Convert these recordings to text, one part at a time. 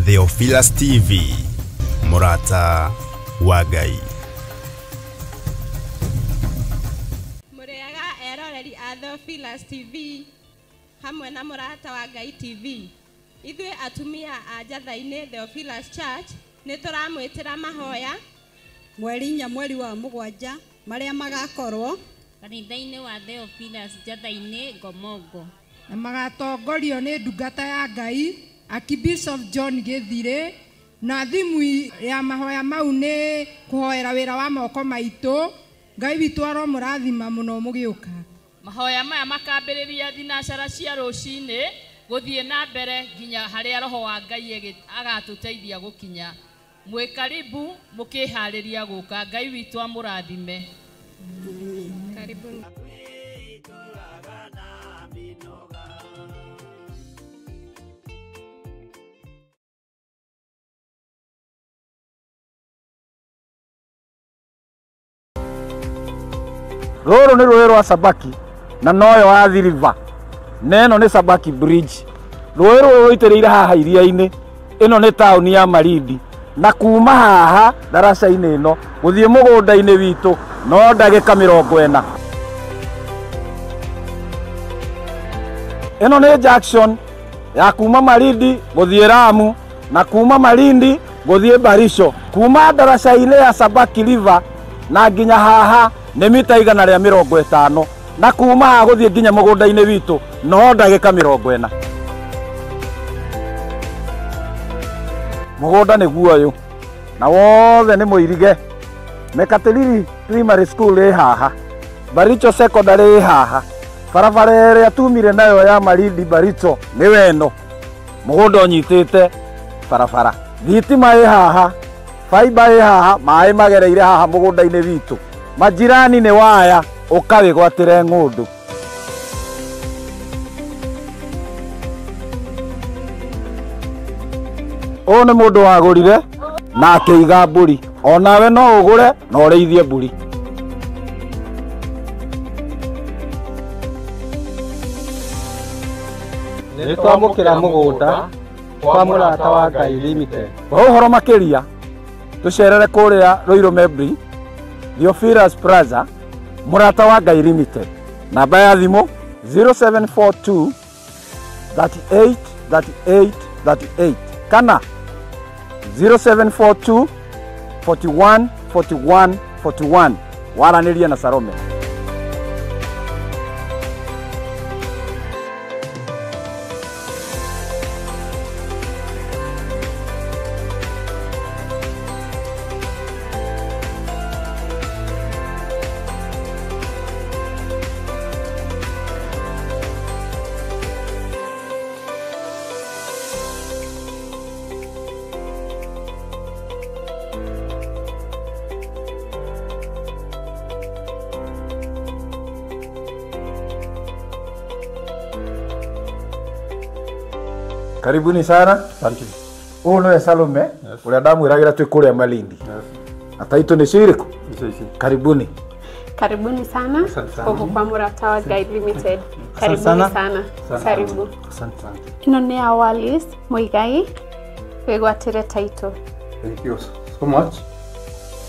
Theophilus TV, Murata wa Ngai. Muriaga eroreri a Theophilus TV hamwe na Murata wa Ngai TV. Ithuĩ atumia a Njatha-inĩ Theophilus Church nĩ tũramwĩtĩra mahoya mweri wa mũgwanja marĩa magakorwo kanitha-inĩ wa Theophilus Njatha-inĩ Ngomongo, na magatongorio nĩ ndungata ya Ngai Archbishop John Githire, na thimu ya mahoya mau nĩ kũhoera wĩra wa moko maitũ. Ngai witũ aromũrathima mũno mũgĩũka. Mahoya maya makambĩrĩria thinacara cia rũcinĩ gũthiĩ na mbere nginya harĩa roho wa Ngai agatũteithia gũkinya. Mwĩkaribu mũkĩharĩria gũka. Ngai witũ amũrathime. Karibuni. Rũrũ nĩ rũĩ rwa Sabaki na noyo Athi River. Neno nĩ Sabaki Bridge. Rũĩ rũrũ rũitĩrĩire haha iria-inĩ. Ĩno nĩ taũni ya Malindi. Na kuma haha daraca-inĩ ĩno gũthiĩ mũgũnda-inĩ witũ no ndagĩka 40. Ĩno nĩ junction ya kuma Malindi gũthiĩ Lamu na kuma Malindi gũthiĩ Barisho. Kuma daraca-inĩ ya Sabaki River na nginya haha nĩ mita 150 na kuma haha gũthiĩ nginya mũgũnda-inĩ witũ no ndagĩka 40. Mũgũnda nĩ guoyũ na wothe nĩ mũirige. Mekatilili Primary School ĩ haha, Baricho Secondary ĩ haha, barabara ĩrĩa tumire nayo ya Malindi Baricho nĩ weno. Mũgũnda ũnyitĩte barabara. Thitima ĩ haha, fiber ĩ haha, maĩ magereire haha mũgũnda-inĩ witũ. Majirani nĩ waya ũkawĩgwatĩre ng'ũndũ. Ũyũ nĩ mũndũ wagũrire na akĩiga mbũri. Onawe no ũgũre na ũrĩithie mbũri. Nĩ twamũkĩra mũgũnda kwa Murata wa Ngai Limited. Ũhoro makĩria tũcerere kũrĩa Ruiru Mebri, Theophilus Plaza, Murata wa Ngai Limited. Namba ya thimũ 0742 38 38 38 kana 0742 41 41 41. Waranĩria na Salome. Karibuni sana. Thank you. Huyu nĩwe Salome, ũrĩa ndamwĩragĩra twĩ kũrĩa Malindi. Na taitũ nĩ cirĩkũ? Karibuni. Karibuni sana huku kwa Murata wa Ngai Limited. Karibuni sana. Karibu. Asante. Ino nĩ Awalis Muigai wĩgwatĩre taitũ. Thank you so much.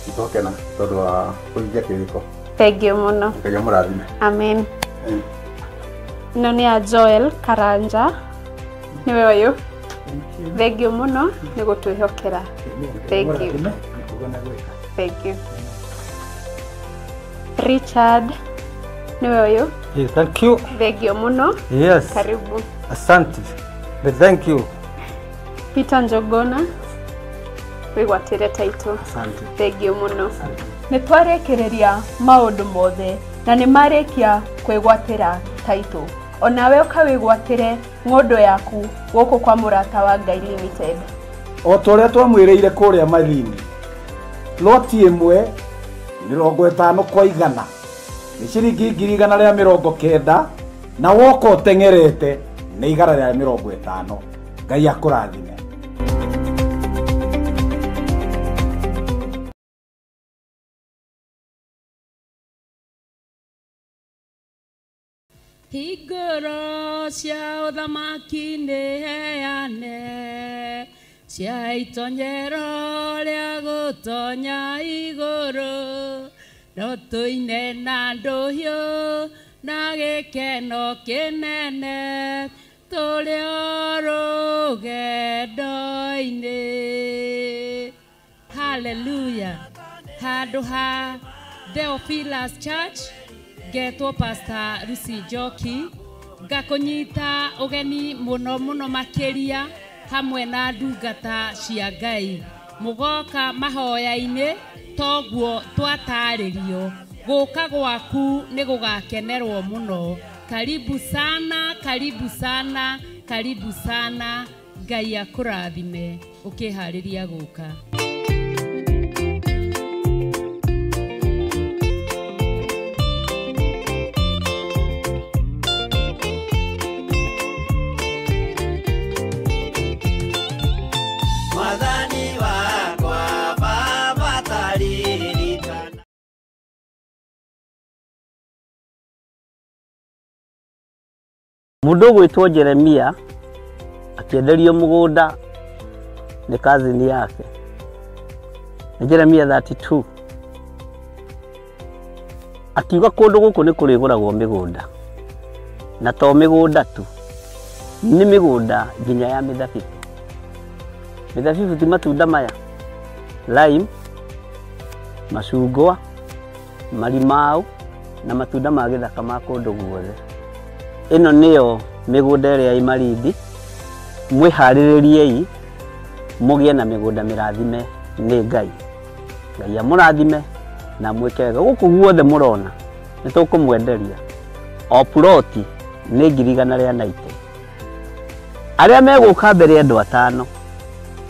Itokena tondũ wa kũhingia kĩrĩko. Thank you mũno. Ngai amũrathime. Amen. Ino nĩ Joel Karanja. Niwe ũyũ. Thank you mũno nĩ gũtwĩhokera. Thank you. Thank you. Richard niwe ũyũ. Yes, thank you. Thank you mũno. Yes. Karibu. Asante. Thank you. Peter Njogona wĩgwatĩre taitũ. Asante. Thank you mũno. Nĩ twarĩkĩrĩria maũndũ mothe na nĩ marĩkia kwĩgwatĩra taitũ. Onawe ũkawĩgwatĩre ng'ũndũ yaku gũkũ kwa Murata wa Ngai Limited. O ta ũrĩa twamwĩrĩire kũrĩa Malindi, loti ĩmwe 50 kwa 100 nĩ ciringi 190 na woka ũteng'erete nĩ 150. Ngai akũrathime. Hingũro cia ũthamaki nĩ heane cia itonyero ria gutonya iguru no tuine na nduhiu na gikeno kinene turi rugendo-ini. Hallelujah. Handu ha Theophilus Church getwo Pastor Lucy Njoki ngakunyita ugeni muno muno makiria hamwe na ndungata cia Ngai mugoka mahoya-ini toguo twataririo guka gwaku ni gugakenerwo muno. Karibu sana, karibu sana, karibu sana. Ngai akurathime ukihariria guka. Mundu gwitwo Jeremia akienderio mugunda ni kazini yake. Ni Jeremia 32. Akiuga kundu guku ni kuriguragwo migunda. Na to migunda tu. Ni migunda nginya ya mithabibu. Mithabibu ti matunda maya. Lime, macungwa, marimau na matunda ma githaka ma kundu guothe. Ino niyo migunda iria imarindi mwihaririei mugie na migunda mirathime ni Ngai. Ngai amurathime na mwikega guku guothe murona nitukumwenderia o ploti ni 190. Aria meguka mbere andu 5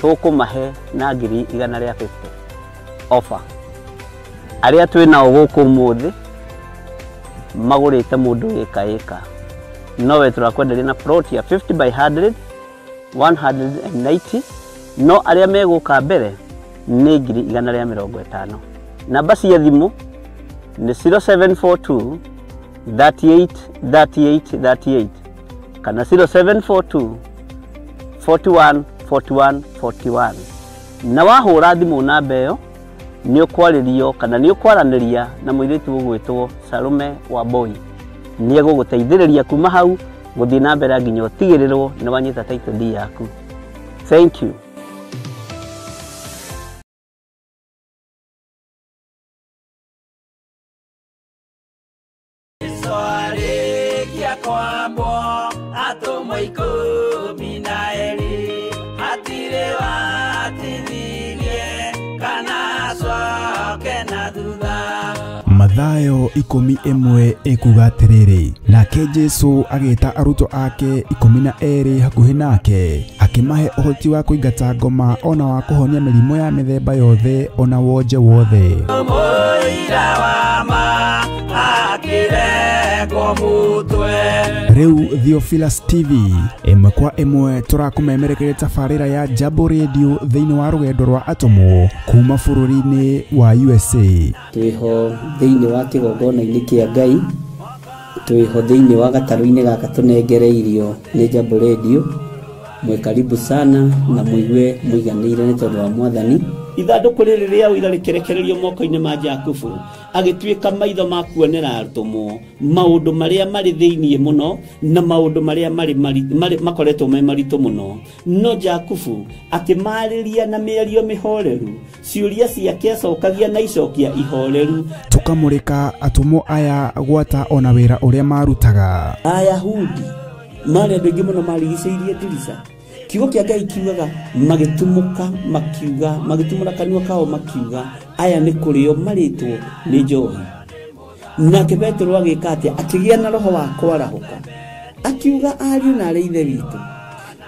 tukumahe na 150 offer. Aria twinao guku muthi magurite mundu ika nowe turakwenderia na plot ya 50 by 100 190. No aria meguka mbere ni 150. Namba cia thimu ni 0742 38 38 38 kana 0742 41 41 41. Na wahura thimu namba iyo ni ukwaririo kana ni ukwaraniria na muiritu ugwitwo Salome Wambui. Ni eguguteithiriria kuma hau guthii na mbere nginya utigirirwo ni wanyita title deed yaku. Thank you. Mathayo 11 ekuga atiriri, nake Jesu agita aruto ake 12 hakuhi nake akimahe uhoti wa kuingata ngoma ona wa kuhonia mirimo ya mithemba yothe ona wonje wothe. Riu Theophilus TV imwe kwa imwe turakumemerekeria tafarira ya Jambo Radio thiini wa rugendo rwa atomo kuma bururi-ini wa USA. Twiho thiini wa kigongona-ini kia Ngai, twiho thiini wa gataru-ini gaka tunengereirio ni Jambo Radio. Mwe karibu sana na muigue muiganire ni tondu wa Mwathani. Ithanduku riri ria uira rikerekererio moko-ini ma Jakubu agituika maitho ma kuonera arutumo maundu maria mari thiini muno na maundu maria mari makoretwo me maritu muno. No Jakubu akimariria na mĩario mĩhoreru, ciuria ciake acokagia na icokia ihoreru. Tukamurika atumo aya gwata ona wira uria marutaga. Ayahudi mari andu aingi muno marigicĩirie ndirica. Kiugo kia Ngai kiugaga magitumuka makiuga magitumura kanua kao makiuga aya ni kurio maritwo ni njohi. Nake Petro agika atia akigia na roho wa kwarahuka akiuga ariu na areithe witu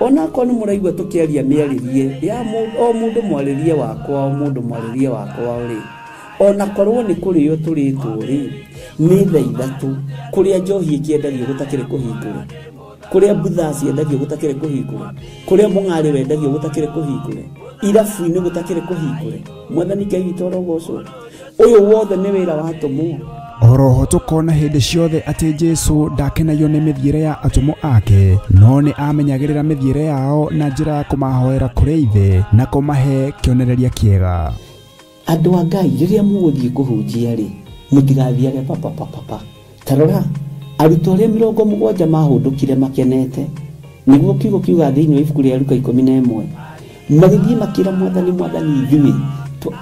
ona ko ni muraigwa tukiaria miaririe ya o mundu mwaririe wakwa o mundu mwaririe wakwa uri ona korwo ni kurio turitwo ri ni thaithatu kuria njohi ikiendagio gutakire kuhingura, kuria butha ciendagio gutakire kuhingura, kuria mung'ari wendagio gutakire kuhingura, irabu ni gutakire kuhingura. Mwathani Ngai witũ arogocwo. Uyu wothe ni wira wa atomo oroho tukona hindi ciothe ati Jesu ndakenagio ni mithiire ya atumo ake no ni amenyagirira mithiire yao na njira ya kumahoera kuri ithe na kumahe kionereria kiega. Andu a Ngai riria muguthie kuhunjia ri mutigathiage papa tarora arutwo aria 70 mahundukire makenete niguo kiugo kiuga thiini wa ibuku ria Luka 11 magithie makira mwathani ithui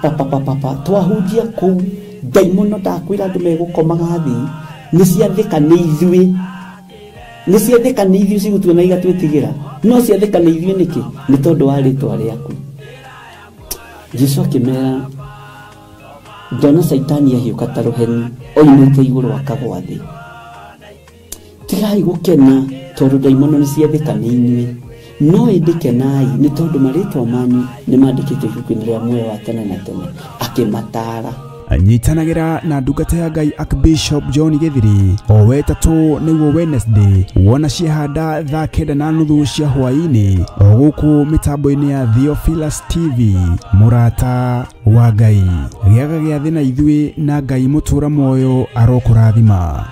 papa twahunjia kuu daimono ndakwira andu megukomaga thi ni ciathika ni ithui cigutuona igatwitigira no ciathika ni ithui niki ni tondu wa ritwa riaku. Jesu akimera ndona Saitani ahiuka ta ruheni oimite iguru akagwa thi. Tigai gukena tondu daimono ni ciathika ni inyui no indikenai ni tondu maritwa manyu ni mandikitwo ibuku-ini ria muoyo wa tene na tene akimatara. Anyitanagira na ndungata ya Ngai Archbishop John Githiri o wetatu niguo Wednesday wona ciehanda thaa 9:30 cia hwaini o guku mitambo-ini ya Theophilus TV murata wa Ngai giaga gia thina ithui na Ngai mutura moyo arokurathima.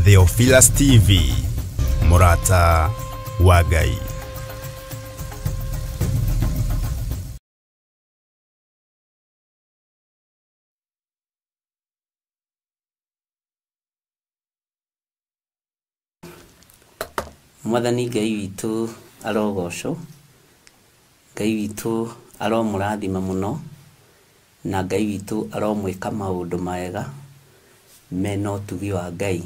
Theophilus TV murata wa Ngai. Mwathani Ngai witu arogocwo, Ngai witu aromurathima muno na Ngai witu aromwika maundu maega mena utugi wa Ngai.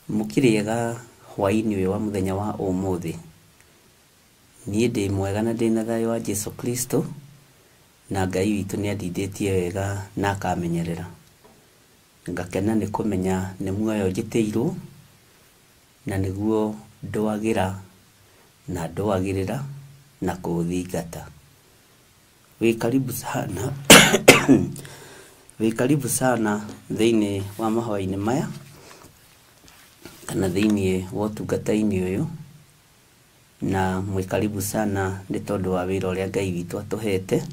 Mukiriega hwaini uyu wa muthenya wa umuthi nie ndi mwega na ndina thayo wa Jesu Kristo na Ngai witu ni athithitie wega na akamenyerera. Ngakena ni kumenya ni muoyo njitiirwo na niguo ndwagira na ndwagirira na kuthingata. Wi karibu sana thiini wa mahoya-ini maya kana thiini wa utungata-ini uyu na mwikaribu sana ni tondu wa wira uria Ngai witu atuhete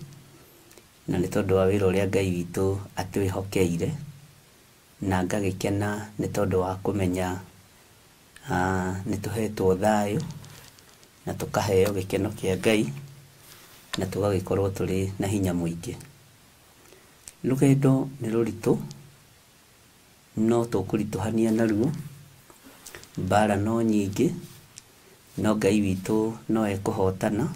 na ni tondu wa wira uria Ngai witu atwihokeire na ngagikena ni tondu wa kumenya ni tuhetwo thayo na tukaheo gikeno kia Ngai na tugagikorwo turi na hinya muingi. Lugendo ni ruritu no tukurituhania naruo bara no nyingi no Ngai witu no ekuhotana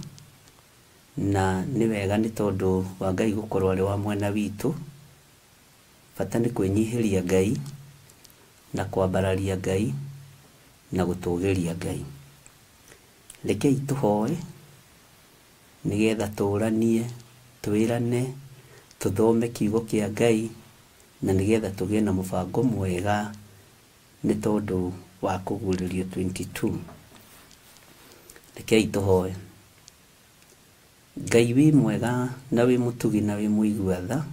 na ni wega ni tondu wa Ngai gukorwo ari wa mwena witu. Bata ni kwinyihiria Ngai na kwambararia Ngai na gutugiria Ngai. Rekei tuhoe nigetha turanie twirane tuthome kiugo kia Ngai na nigetha tugie na mubango mwega ni tondu wa kuguririo 22. Rekei tuhoe. Ngai wi mwega na wi mutugi na wi muigua tha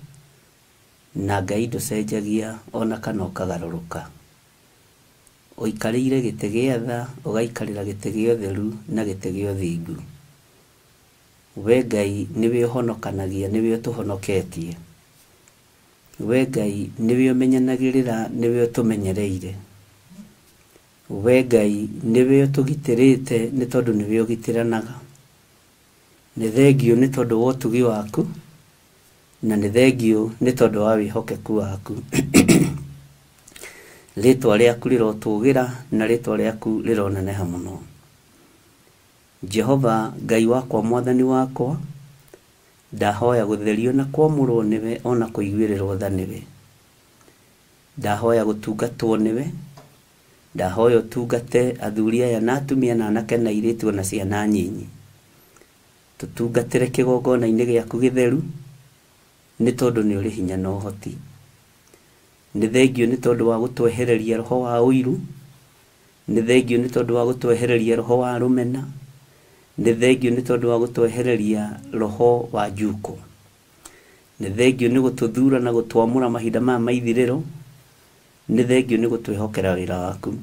na Ngai nducenjagia ona kana ukagaruruka. Uikarire gite gia tha ugaikarira gite gia utheru na gite gia uthingu. We Ngai niwe uhonokanagia niwe utuhonoketie. We Ngai niwe umenyanagirira niwe utumenyereire. We Ngai niwe utugitirite ni tondu niwe ugitiranaga. Ni thengio ni tondu wa utugi waku na ni thengio ni tondu wa wihokeku waku. Ritwa riaku rirotugira na ritwa riaku rironeneha muno. Jehova Ngai wakwa mwathani wakwa ndahoya gutherio na kwamurwo niwe ona kuiguirirwo tha niwe. Ndahoya gutungatwo niwe. Ndahoya utungate athuri aya na atumia na anake na airitu na ciana nyinyi. Tutungatire kigongona-ini giaku githeru ni tondu ni uri hinya na uhoti. nĩ thengio nĩ tondũ wa gũtwehereria roho wa ũiru, nĩ thengio nĩ tondũ wa gũtwehereria roho wa rũmena, nĩ thengio nĩ tondũ wa gũtwehereria roho wa njuko, nĩ thengio nĩ gũtũthura na gũtwamũra mahinda maya ma ithirĩro, nĩ thengio nĩ gũtwĩhokera wĩra waku.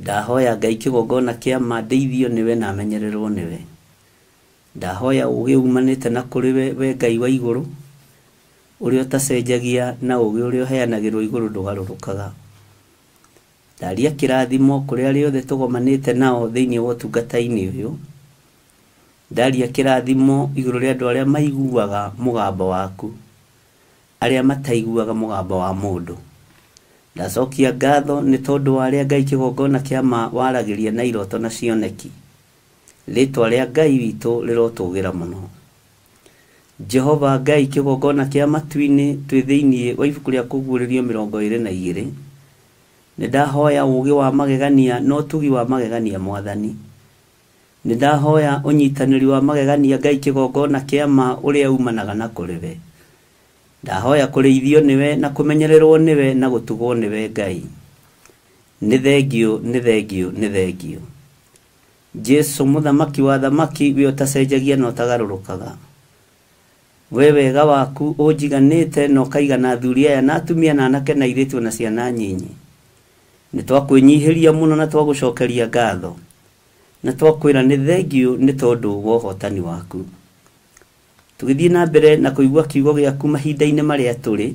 Ndahoya Ngai kĩgongona kĩa ma ndeithio nĩwe na amenyererwo nĩwe. Ndahoya ũgĩ umanĩte na kũrĩ we Ngai wa igũrũ, ũrĩa ũtacenjagia na ũgĩ ũrĩa ũheanagĩrwo igũrũ ndũgarũrũkaga. Ndaria kĩrathimo kũrĩ arĩa othe tũgomanĩte nao thĩinĩ wa ũtungata-inĩ ũyũ. Ndaria kĩrathimo igũrũ rĩa andũ arĩa maiguaga mũgambo waku, arĩa mataiguaga mũgambo wa mũndũ. Ndacokia ngatho nĩ tondũ wa arĩa Ngai kĩgongona kĩa ma waragĩria na iroto na cioneki. Rĩtwa rĩa Ngai witũ rĩrotũgĩra mũno. Jehova Ngai kĩgongona kĩa matu-inĩ twĩ thĩinĩ wa ibuku rĩa Kũguũrĩrio 22. Nĩ ndahoya ũgĩ wa magegania no tugi wa magegania Mwathani. Nĩ ndahoya ũnyitanĩri wa magegania Ngai kĩgongona kĩa ma ũrĩa umanaga na kũrĩ we. Ndahoya kũrĩithio nĩwe na kũmenyererwo nĩwe na gũtugwo nĩwe Ngai. Nĩ thengio, nĩ thengio, nĩ thengio. Jesu mũthamaki wa thamaki we ũtacenjagia na ũtagarũrũkaga. We wega waku ũnjiganĩte na ũkaigana athuri aya na atumia na anake na airĩtu na ciana nyinyi. Nĩ twakwĩnyihĩria mũno na twagũcokeria ngatho. Na twakwĩra nĩ thengio nĩ tondũ wa ũhotani waku. Tũgĩthiĩ na mbere na kũigua kiugo gĩaku mahinda-inĩ marĩa tũrĩ.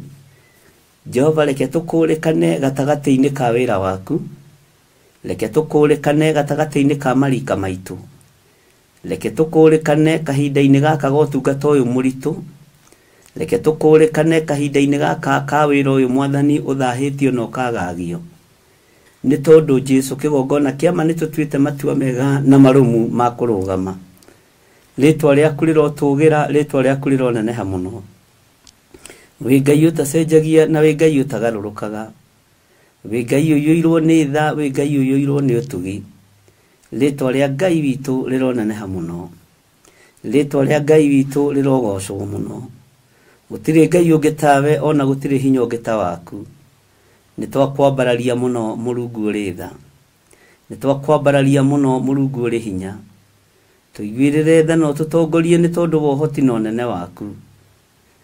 Jehova reke tũkũrĩkane gatagatĩ-inĩ ka wĩra waku. Reke tũkũrĩkane gatagatĩ-inĩ ka marika maitũ. Reke tũkũrĩkane kahinda-inĩ gaka ga ũtungata ũyũ mũritũ. Reke tũkũrĩkane kahinda-inĩ gaka ka wĩra ũyũ Mwathani ũthahĩtio na ũkagagio. Nĩ tondũ Jesu kĩgongona kĩa ma nĩ tũtuĩte matua mega na marũmu ma kũrũgama. Rĩtwa rĩaku rĩrotũgĩra, rĩtwa rĩaku rĩroneneha mũno. Wĩ Ngai ũtacenjagia na wĩ Ngai ũtagarũrũkaga. Wĩ Ngai ũiyũirwo nĩ tha, wĩ Ngai ũiyũirwo nĩ ũtugi. Rĩtwa rĩa Ngai witũ rĩroneneha mũno. Rĩtwa rĩa Ngai witũ rĩrogocwo mũno. Gũtirĩ Ngai ũngĩ tawe ona gũtirĩ hinya ũngĩ ta waku. Nĩ twakwambararia mũno Mũrungu ũrĩ tha. Nĩ twakwambararia mũno Mũrungu ũrĩ hinya. Tũiguĩrĩre tha na ũtũtongorie nĩ tondũ wa ũhoti na ũnene waku.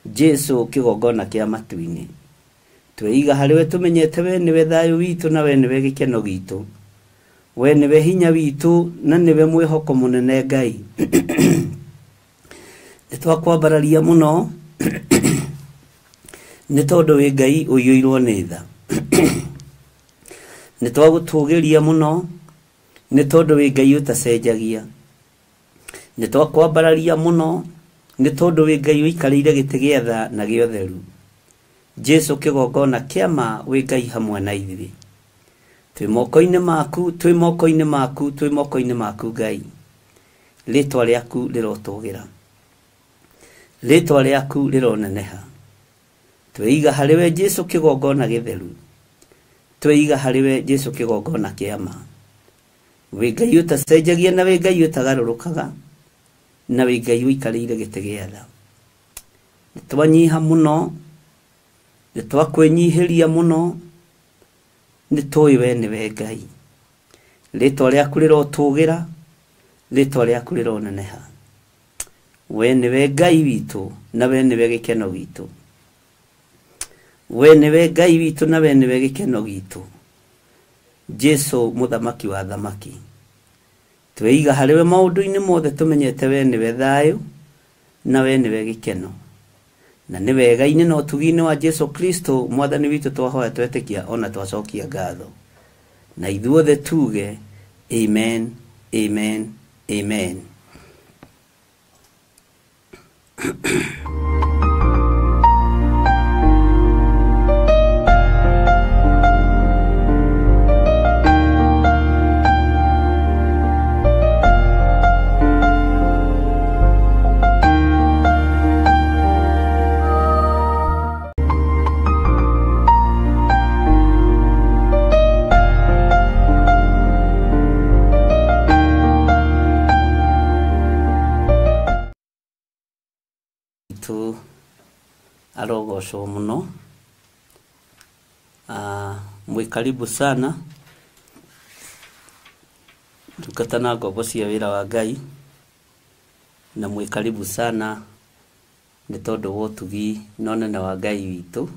Jesu kĩgongona kĩa matu-inĩ. Tweiga harĩ we tũmenyete we nĩwe thayũ witũ na we nĩwe gĩkeno gitũ. We nĩwe hinya witũ na nĩwe mwĩhoko mũnene Ngai. Nĩ twakwambararia mũno nĩ tondũ wĩ Ngai ũiyũirwo nĩ tha. Nĩ twagũtũgĩria mũno nĩ tondũ wĩ Ngai ũtacenjagia. Nĩ twakwambararia mũno nĩ tondũ wĩ Ngai ũikarĩire gĩtĩ gĩa tha na gĩa ũtheru. Jesu kĩgongona kĩa ma wĩ Ngai hamwe na ithuĩ. Twĩ moko-inĩ maku, twĩ moko-inĩ maku, twĩ moko-inĩ maku Ngai. Rĩtwa rĩaku rĩrotũgĩra. Rĩtwa rĩaku rĩroneneha. Tweiga harĩ we Jesu kĩgongona gĩtheru. Tweiga harĩ we Jesu kĩgongona kĩa ma. Wĩ Ngai ũtacenjagia na wĩ Ngai ũtagarũrũkaga. Na wĩ Ngai ũikarĩire gĩtĩ gĩa tha. Nĩ twanyiha mũno. Nĩ twakwĩnyihĩria mũno. Nĩ tũĩ we nĩwe Ngai. Rĩtwa rĩaku rĩrotũgĩra. Rĩtwa rĩaku rĩroneneha. We nĩwe Ngai witũ na we nĩwe gĩkeno gitũ. We nĩwe Ngai witũ na we nĩwe gĩkeno gitũ. Jesu mũthamaki wa thamaki. Tweiga harĩ we maũndũ-inĩ mothe tũmenyete we nĩwe thayũ na we nĩwe gĩkeno. Na nĩ wega-inĩ na ũtugi-inĩ wa Jesu Kristo Mwathani witũ twahoya twetĩkia ona twacokia ngatho. Na ithuothe tuge amen, amen, amen. Arogocwo mũno Mwĩ karibu sana ndungata na ngombo cia wĩra wa Ngai, na mwĩ karibu sana nĩ tondũ wa ũtugi na ũnene wa Ngai witũ,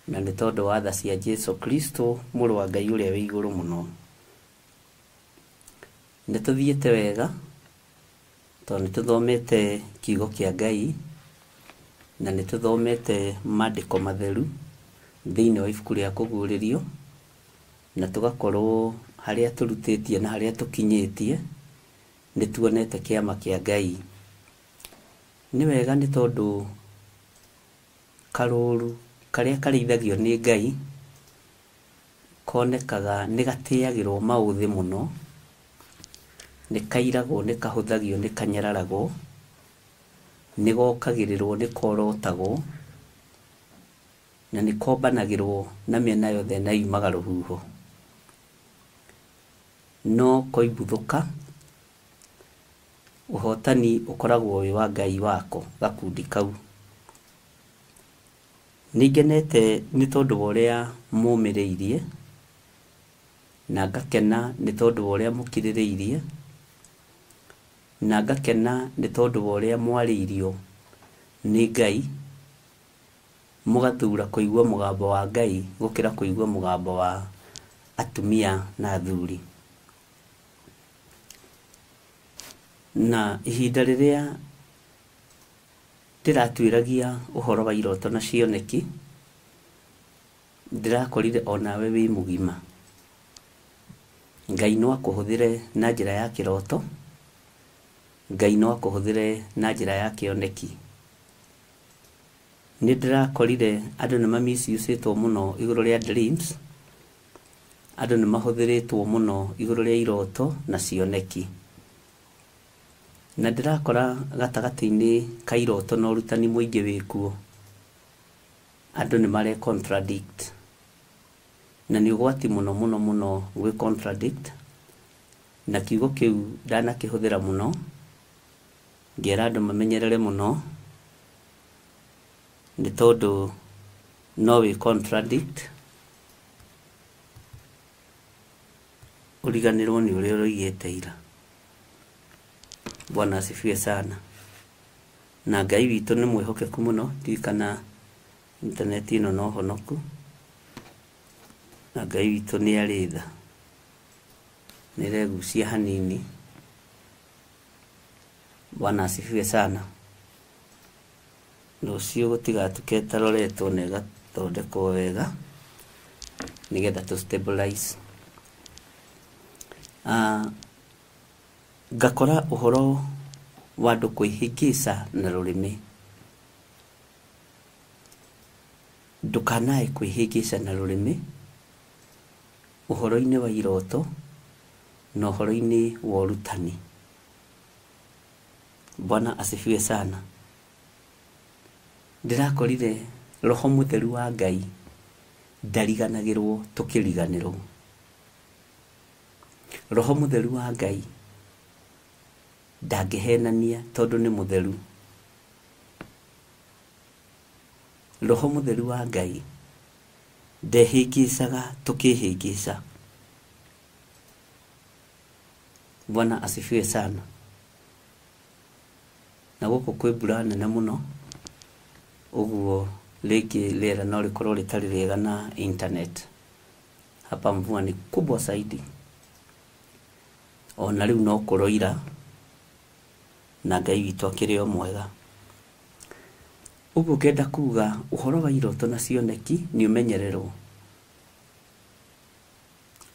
na nĩ tondũ wa tha cia Jesu Kristo mũrũ wa Ngai ũrĩa wĩ igũrũ mũno. Nĩ tũthiĩte wega tondũ nĩ tũthomete kiugo kĩa Ngai na nĩ tũthomete maandĩko matheru thĩinĩ wa ibuku rĩa kũguũrĩrio, na tũgakorwo harĩa tũrutĩtie na harĩa tũkinyĩtie nĩ tuonete kĩama kĩa Ngai. Nĩ wega nĩ tondũ karũũru karĩa karĩithagio nĩ Ngai konekaga nĩ gatĩagĩrwo maũthĩ mũno, nĩ kairagwo, nĩ kahũthagio, nĩ kanyararagwo, nĩ gokagĩrĩrwo, nĩ korotagwo, na nĩ kombanagĩrwo na mĩena yothe na yumaga rũhuho. No koimbũthũka ũhotani ũkoragwo wĩ wa Ngai wako, gakundi kau. Nĩngenete nĩ tondũ wa ũrĩa mũmĩrĩirie, na ngakena nĩ tondũ wa ũrĩa mũkirĩrĩirie, na ngakena nĩ tondũ wa ũrĩa mwarĩirio nĩ Ngai, mũgathura kũigua mũgambo wa Ngai gũkĩra kũigua mũgambo wa atumia na athuri. Na ihinda rĩrĩa ndĩratuĩragia ũhoro wa iroto na cioneki, ndĩrakorire onawe wĩ mũgima. Ngai no akũhũthĩre na njĩra ya kĩroto, Ngai no akũhũthĩre na njĩra ya kĩoneki. Nĩ ndĩrakorire andũ nĩ mamisuse-two mũno igũrũ rĩa dreams, andũ nĩ mahũthĩrĩtwo mũno igũrũ rĩa iroto na cioneki. Na ndĩrakora gatagatĩ-inĩ ka iroto na ũrutani mũingĩ wĩkuo, andũ nĩ mare contradict, na nĩ ũgwati mũno mũno mũno gwĩ contradict, na kiugo kĩu ndanakĩhũthĩra mũno, ngĩera andũ mamenyerere mũno, nĩ tondũ no wĩ contradict ũriganĩrwo nĩ ũrĩa ũroigĩte ira. Bwana asifiwe sana. Na Ngai witũ nĩ mwĩhokeku mũno, ndirikana intaneti ĩno no honoku, na Ngai witũ nĩ arĩ tha, nĩ ĩregucia hanini. Bwana asifiwe sana. Rũciũ gũtigatuke taroretwo na ĩgathondekwo wega nĩgetha tũ stabilize. Ngakora ũhoro wa andũ kwĩhĩngĩca na rũrĩmĩ. Ndũkanae kwĩhĩngĩca na rũrĩmĩ ũhoro-inĩ wa iroto na ũhoro-inĩ wa ũrutani. Bwana asifiwe sana. Ndĩrakorire Roho Mũtheru wa Ngai ndariganagĩrwo tũkĩriganĩrwo. Roho Mũtheru wa Ngai ndangĩhenania tondũ nĩ mũtheru. Roho Mũtheru wa Ngai ndehĩngĩcaga tũkĩhĩngĩca. Bwana asifiwe sana. Na gũkũ kwĩ mbura nene mũno, ũguo rĩngĩ rĩera no rĩkorwo rĩtarĩ rĩega na internet. Hapa mvua ni kubwa zaidi. Ona rĩu no kũroira, na Ngai witũ akĩrĩ o mwega. Ũguo ngenda kuga ũhoro wa iroto na cioneki nĩ ũmenyererwo.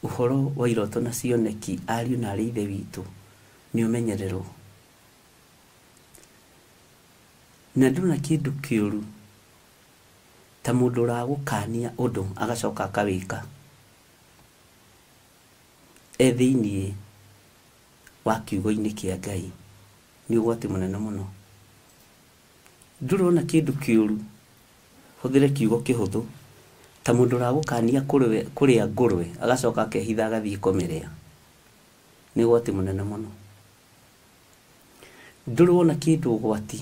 Ũhoro wa iroto na cioneki, ariũ na arĩ ithe witũ, nĩ ũmenyererwo. Na ndona kĩndũ kĩũru ta mũndũ ũragũkania ũndũ agacoka akawĩka thĩinĩ wa kiugo-inĩ kĩa Ngai, nĩ ũgwati mũnene mũno. Ndũrona kĩndũ kĩũru hũthĩre kiugo kĩhũthũ ta mũndũ ũragũkania kũrĩa ngũrwe agacoka akehitha agathiĩ kũmĩrĩa, nĩ ũgwati mũnene mũno. Ndũrona kĩndũ ũgwati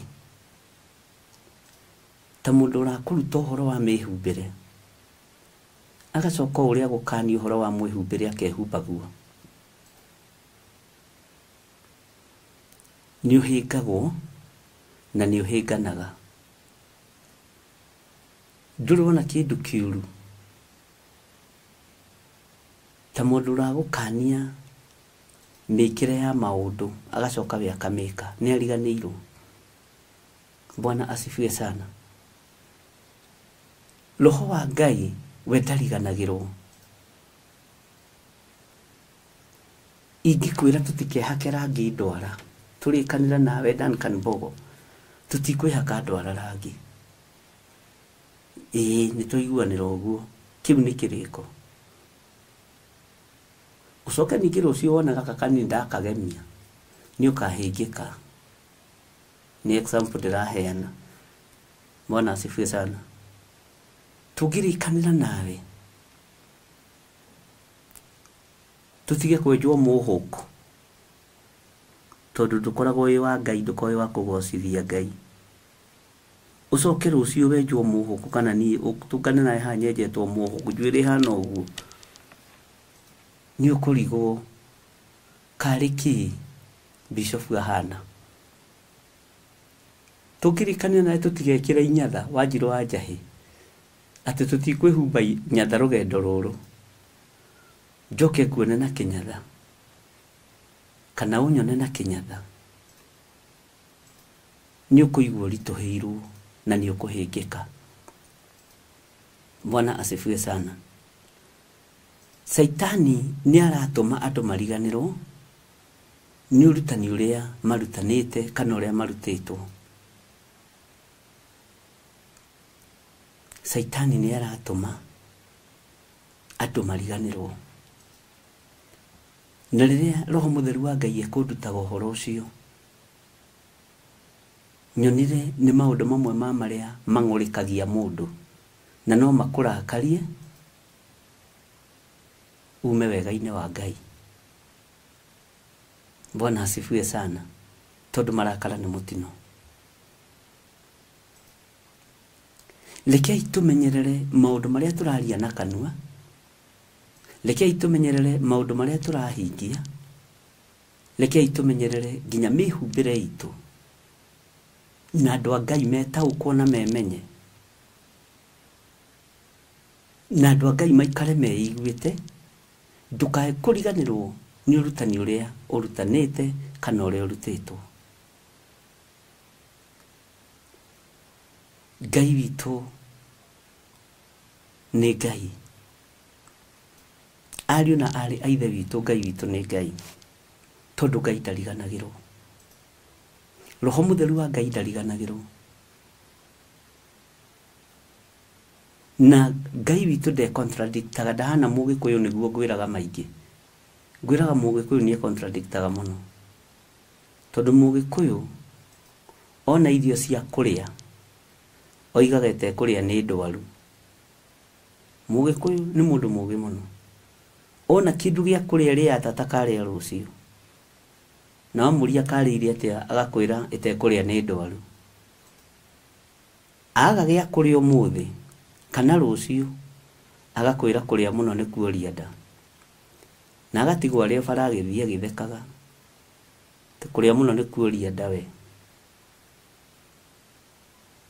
ta mũndũ ũrakũruta ũhoro wa mĩhumbĩre agacoka uria gukani uhoro wa mwihumbire akehumbaguo ni uhingagwo na ni uhinganaga ndurona kindu kiuru ta mundu uragukania mikire ya maundu agacoka we akameka ni ariganirwo. Bwana asifiwe sana. Roho wa Ngai we ndariganagirwo. Ingikwira tutikeha rangi ndwara turikanira nawe Duncan Mbogo tutikwihaka ndwara rangi ni tuiguanira uguo kiu ni kiriko ucoke ningi rucio wona gaka kanini ndakagemia ni ukahingika ni example ndiraheana. Bwana asifiwe sana. Tugirikanira nawe tutige kwenjwo muhuko tondu dukoragwo wi wa Ngai ndukoe wa kugocithia Ngai. Ucoke rucio wenjwo muhuko kana ni tukane nae hanyenjetwo muhuko njwire hana uguo ni ukurigo kariki Bishop Gahana. Tugirikanira nae tutigekira inyatha Wanjiru wa Njahi ati tutikwihumba nyatha rugendo ruru njoke kuone na kinyatha kana unyone na kinyatha ni ukuigwo rituhirwo na ni ukuhingika. Bwana asifiwe sana. Saitani ni aratuma andu mariganirwo ni urutani uria marutanite kana uria marutitwo. Saitani ni aratuma andu mariganirwo na riria Roho Mutheru wa Ngai ekundutaga uhoro ucio nyonire ni maundu mamwe ma maria mang'urikagia mundu na no makurakarie ume wega-ini wa Ngai. Bwana asifiwe sana. Tondu marakara ni mutino. Rekei tumenyerere maundu maria turaria na kanua. Rekei tumenyerere maundu maria turahingia. Rekei tumenyerere nginya mihumbire itu na andu a Ngai metaukwo na memenye na andu a Ngai maikare meiguite ndukae kuriganirwo ni urutani uria urutanite kana uria urutitwo. Ngai witu ni Ngai. Ariu na ari aithe witu Ngai witu ni Ngai. Tondu Ngai ndariganagirwo. Roho Mutheru wa Ngai ndariganagirwo. Na Ngai witu de contradictaga ndahana Mugikuyu niguo ngwiraga maingi. Ngwiraga Mugikuyu ni contradictaga muno. Tondu Mugikuyu ona irio cia kuria oigaga ete kuria ni ndwaru. Mugikuyu ni mundu mugi muno. Ona kindu gia kuria ria atatakaria rucio na amuria karire atia agakwira ete kuria ni ndwaru. Aga gia kuria umuthi kana rucio agakwira kuria muno ni kuoria nda na agatigwa ria baragithia githekaga te kuria muno ni kuoria nda we.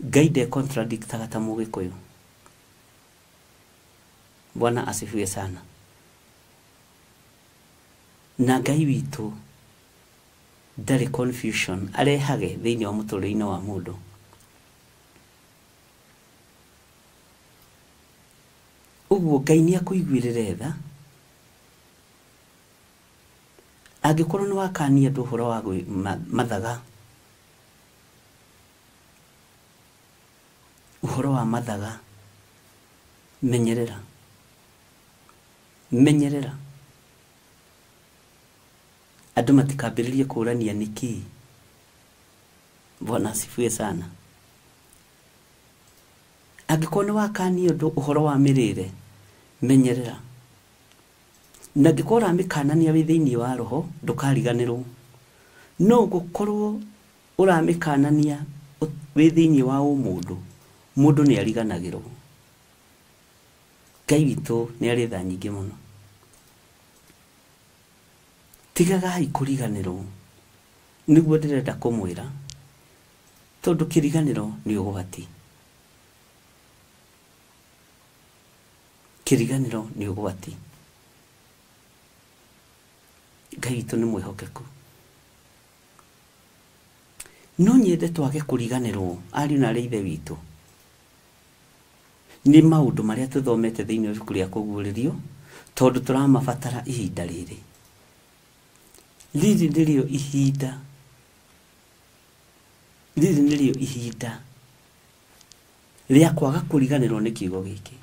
Ngai de contradictaga ta Mugikuyu. Bwana asifiwe sana. Na Ngai witu ndari confusion arehage thiini wa muturire-ini wa mundu. Uguo Ngai ni akuiguirire tha angikorwo ni wakania andu uhoro wa mathaga. Uhoro wa mathaga menyerera menyerera andu matikambiririe kurania niki. Bwana asifiwe sana. Angikorwo ni wakania andu uhoro wa mirire menyerera na ngikora mikanania wi thiini wa roho ndukariganirwo. No gukorwo uramikanania wi thiini wa umundu mundu ni ariganagirwo Ngai witũ nĩ arĩ tha nyingĩ mũno. Tigagai kũriganĩrwo nĩguo ndĩrenda kũmwĩra, tondũ kĩriganĩro nĩ ũgwati. Kĩriganĩro nĩ ũgwati. Ngai witũ nĩ mwĩhokeku. No nyende twage kũriganĩrwo ariũ na arĩ ithe witũ nĩ maũndũ marĩa tũthomete thĩinĩ wa ibuku rĩa kũguũrĩrio, tondũ tũramabatara ihinda rĩrĩ. Rĩrĩ nĩrĩo ihinda, rĩrĩ nĩrĩo ihinda rĩa kwaga kũriganĩrwo nĩ kiugo gĩkĩ,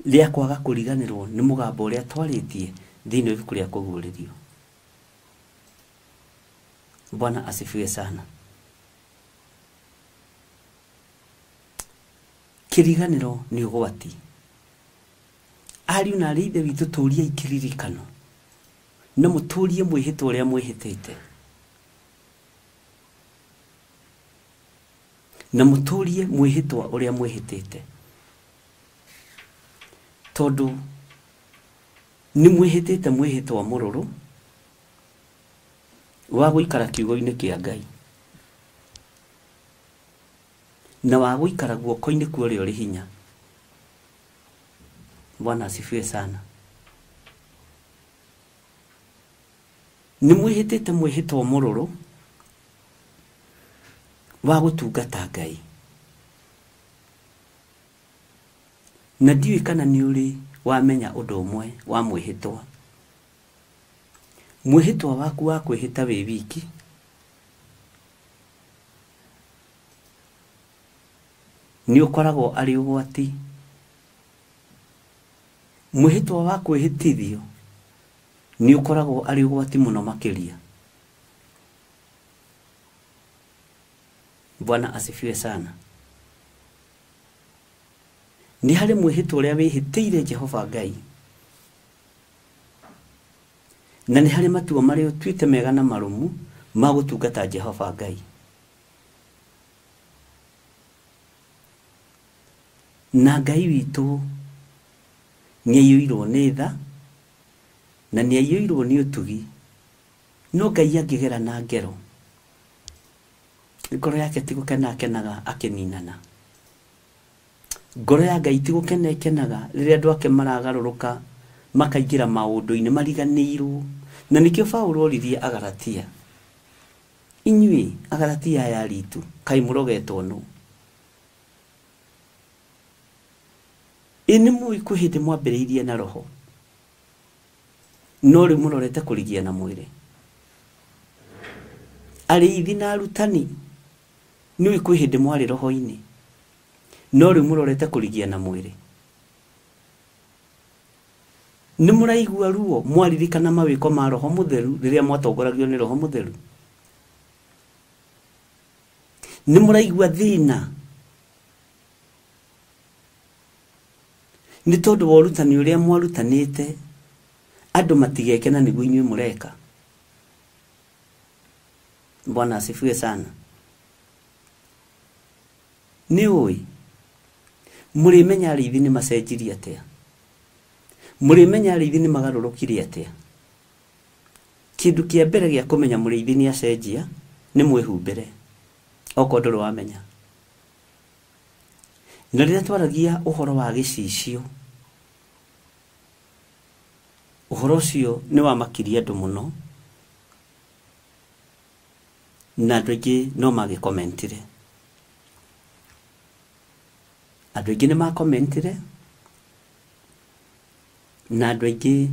rĩa kwaga kũriganĩrwo nĩ mũgambo ũrĩa twarĩtie thĩinĩ wa ibuku rĩa kũguũrĩrio. Bwana asifiwe sana. Kĩriganĩro nĩ ũgwati. Ariũ na arĩ ithe witũ tũũriai kĩririkano na mũtũũrie mwĩhĩtwa ũrĩa mwĩhĩtĩte, na mũtũũrie mwĩhĩtwa ũrĩa mwĩhĩtĩte, tondũ nĩ mwĩhĩtĩte mwĩhĩtwa mũrũrũ wa gũikara kiugo-inĩ kĩa Ngai na wa gũikara guoko-inĩ kwa ũrĩa ũrĩ hinya. Bwana asifiwe sana. Nĩ mwĩhĩtĩte mwĩhĩtwa mũrũrũ wa gũtungata Ngai, na ndiũĩ kana nĩ ũrĩ wamenya ũndũ ũmwe wa mwĩhĩtwa. Mwĩhĩtwa waku wa kwĩhĩta wĩ wiki nĩ ũkoragwo arĩ ũgwati. Mwĩhĩtwa wa kwĩhĩtithio nĩ ũkoragwo arĩ ũgwati mũno makĩria. Bwana asifiwe sana. Nĩ harĩ mwĩhĩtwa ũrĩa wĩhĩtĩire Jehova Ngai, na nĩ harĩ matua marĩa ũtuĩte mega na marũmu ma gũtungata Jehova Ngai. Na Ngai witũ nĩ aiyũirwo nĩ tha na nĩ aiyũirwo nĩ ũtugi, no Ngai angĩgera na ngero, ngoro yake ti gũkena akenaga akĩninana. Ngoro ya Ngai ti gũkena ĩkenaga rĩrĩa andũ ake maragarũrũka makaingĩra maũndũ-inĩ mariganĩirwo. Na nĩkĩo Paulo oririe Agalatia, inyuĩ Agalatia aya aritũ, kaĩ mũrogetwo nũ? Nĩ mũĩ kwĩ hĩndĩ mwambĩrĩirie na roho, no rĩu mũrorete kũrigia na mwĩrĩ. Arĩithi na arutani, nĩũĩ kwĩ hĩndĩ mwarĩ roho-inĩ, no rĩu mũrorete kũrigia na mwĩrĩ. Nĩ mũraigua ruo mwaririkana mawĩko ma Roho Mũtheru rĩrĩa mwatongoragio nĩ Roho Mũtheru? Nĩ mũraigua thĩna nĩ tondũ wa ũrutani ũrĩa mwarutanĩte andũ matigekena nĩguo inyuĩ mũreka? Bwana asifiwe sana. Nĩ ũĩ mũrĩmenya arĩithi nĩ macenjirie atĩa? Mũrĩmenya arĩithi nĩ magarũrũkire atĩa? Kĩndũ kĩa mbere gĩa kũmenya mũrĩithi nĩ acenjia nĩ mwĩhumbĩre, okorwo ndũrĩ wamenya. Na rĩrĩa twaragia ũhoro wa gĩcicio, ũhoro ũcio nĩ wamakirie andũ mũno, na andũ aingĩ no magĩkomentire. Andũ aingĩ nĩ makomentire na andũ aingĩ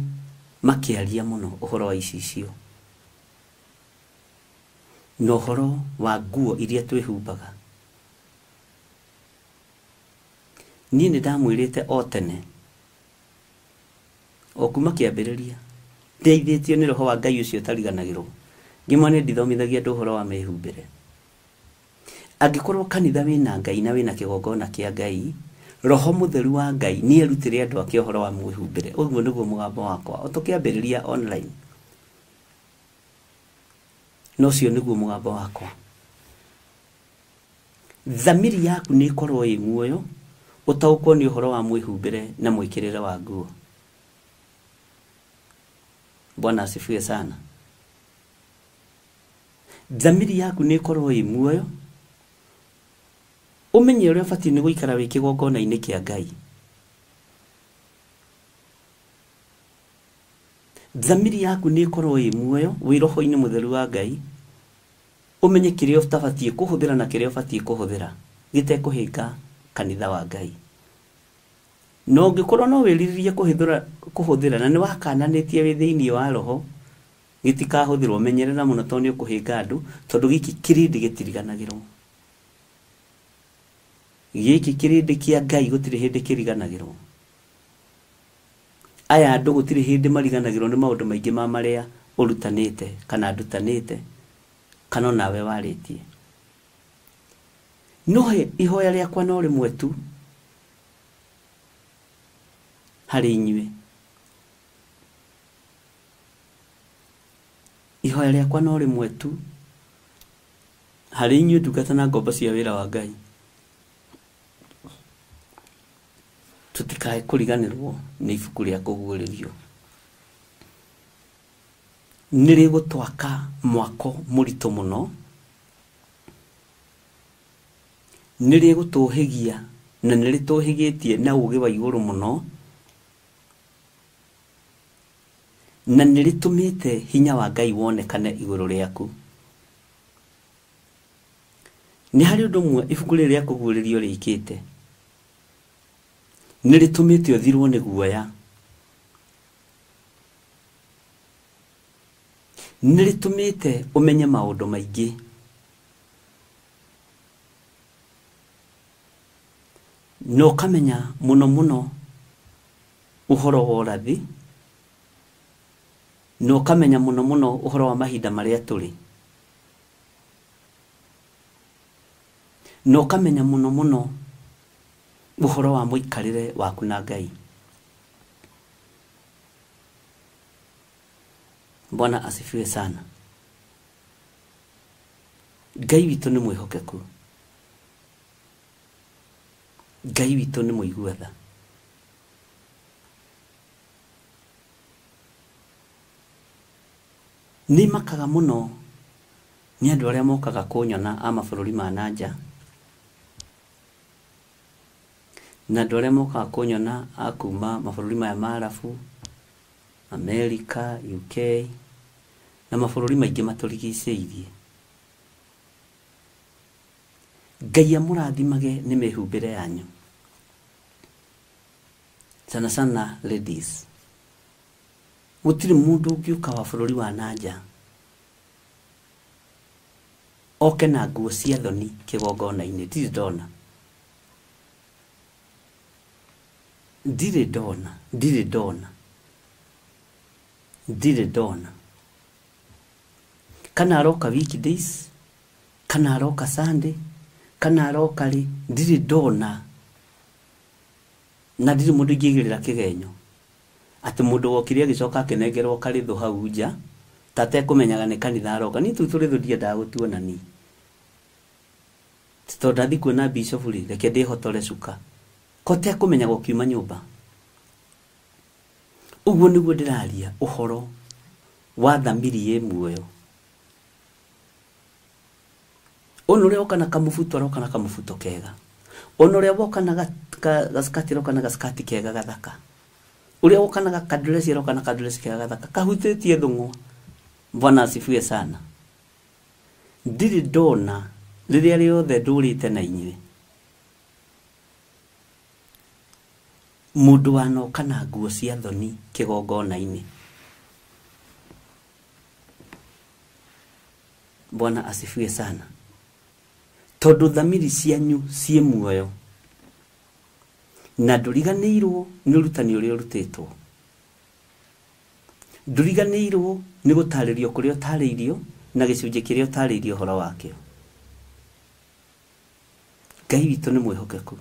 makĩaria mũno ũhoro wa icicio na ũhoro wa nguo iria twĩhumbaga. Niĩ nĩ ndamwĩrĩte o tene, o kuma kĩambĩrĩria, ndeithĩtio nĩ Roho wa Ngai ũcio ũtariganagĩrwo, ngĩmwa nĩ ndithomithagia andũ ũhoro wa mĩhumbĩre. Angĩkorwo kanitha wĩna Ngai na wĩna kĩgongona kĩa Ngai, Roho Mũtheru wa Ngai nĩ erutĩre andũ ake ũhoro wa mwĩhumbĩre. Ũguo nĩguo mũgambo wakwa o tũkĩambĩrĩria online, no ũcio nĩguo mũgambo wakwa. thamiri yaku nĩ korwo ĩ muoyo ũtaũkwo nĩ ũhoro wa mwĩhumbĩre na mwĩkĩrĩre wa nguo. Bwana asifiwe sana. Thamiri yaku nĩ korwo ĩ muoyo ũmenye ũrĩa ũbatiĩ nĩ gũikara wĩ kĩgongona-inĩ kĩa Ngai. Thamiri yaku nĩ korwo ĩ muoyo wĩ roho-inĩ mũtheru wa Ngai, ũmenye kĩrĩa ũtabatiĩ kũhũthĩra na kĩrĩa ũbatiĩ kũhũthĩra gĩtekũhĩnga kanitha wa Ngai. No ũngĩkorwo no wĩrirĩrie kũhũthĩra na nĩ wakananĩtie wĩ thĩinĩ wa roho, gĩtikahũthĩrwo, menyerera mũno tondũ nĩ ũkũhĩnga andũ, tondũ gĩkĩ kĩrĩndĩ gĩtiriganagĩrwo. Gĩkĩ kĩrĩndĩ kĩa Ngai gũtirĩ hĩndĩ kĩriganagĩrwo. Aya andũ gũtirĩ hĩndĩ mariganagĩrwo nĩ maũndũ maingĩ ma marĩa ũrutanĩte kana ndutanĩte kana nawe warĩtie. No ihoya rĩakwa no rĩmwe tu harĩ inyuĩ. Ihoya rĩakwa no rĩmwe tu harĩ inyuĩ ndungata na ngombo cia wĩra wa Ngai. Tutikae kũriganĩrwo nĩ ibuku rĩa kũguũrĩrio. Nĩ rĩgũtwaka mwako mũritũ mũno, nĩ rĩgũtũhĩgia na nĩ rĩtũhĩgĩtie na ũũgĩ wa igũrũ mũno, na nĩ rĩtũmĩte hinya wa Ngai wonekane igũrũ rĩaku. Nĩ harĩ ũndũ ũmwe ibuku rĩrĩ rĩa kũguũrĩrio rĩkĩte. Nĩ rĩtũmĩte ũthirwo nĩ guoya. Nĩ rĩtũmĩte ũmenye maũndũ maingĩ. Na ũkamenya mũno mũno ũhoro wa ũrathi. Na ũkamenya mũno mũno ũhoro wa mahinda marĩa tũrĩ. Na ũkamenya mũno mũno ũhoro wa mũikarĩre waku na Ngai. Bwana asifiwe sana. Ngai witũ nĩ mwĩhokeku. Ngai witũ nĩ mũigua tha. Nĩ makaga mũno nĩ andũ arĩa mokaga kũnyona a mabũrũri ma nanja, na andũ arĩa mokaga kũnyona a kuma mabũrũri maya ma Arabu, Amerika, UK na mabũrũri maingĩ matũrigicĩirie. Ngai amũrathimage nĩ mĩhumbĩre yanyu. Sana sana ladies. Gũtirĩ mũndũ ũngĩũka wa bũrũri wa nanja oke na nguo cia thoni kĩgongona-inĩ. Ndirĩ ndona. Ndirĩ ndona. Ndirĩ ndona. Ndirĩ ndona. Kana aroka weekdays, kana aroka Sunday, kana aroka rĩ, ndirĩ ndona. Na ndirĩ mũndũ ingĩgĩrĩra kĩgenyo atĩ mũndũ wokire agĩcoka akĩnengerwo karĩthũ hau nja tatekũmenyaga nĩ kanitha aroka. Niĩ tũrĩthũ ndiendaga gũtuonani, tondũ ndathi kuona bishop rĩ, reke ndĩhotore cuka ko tekũmenyaga ũkiuma nyũmba. Ũguo nĩguo ndĩraria ũhoro wa thamiri ĩ muoyo. Ona ũrĩa woka na kamũbuto aroka na kamũbuto kega. Ona ũrĩa woka na gaskati aroka na gaskati kega gathaka. Ũrĩa woka na kadresi aroka na kadresi kega gathaka. Kahutĩtie thũng'wa. Bwana asifiwe sana. Ndirĩ ndona rĩrĩa rĩothe ndũrĩte na inyuĩ mũndũ wanoka na nguo cia thoni kĩgongona-inĩ. Bwana asifiwe sana. Tondũ thamiri cianyu ciĩ muoyo na ndũriganĩirwo nĩ ũrutani ũrĩa ũrutĩtwo. Ndũriganĩirwo nĩ gũtarĩrio kũrĩa ũtarĩirio na gĩcunjĩ kĩrĩa ũtarĩirio ũhoro wakĩo. Ngai witũ nĩ mwĩhokeku.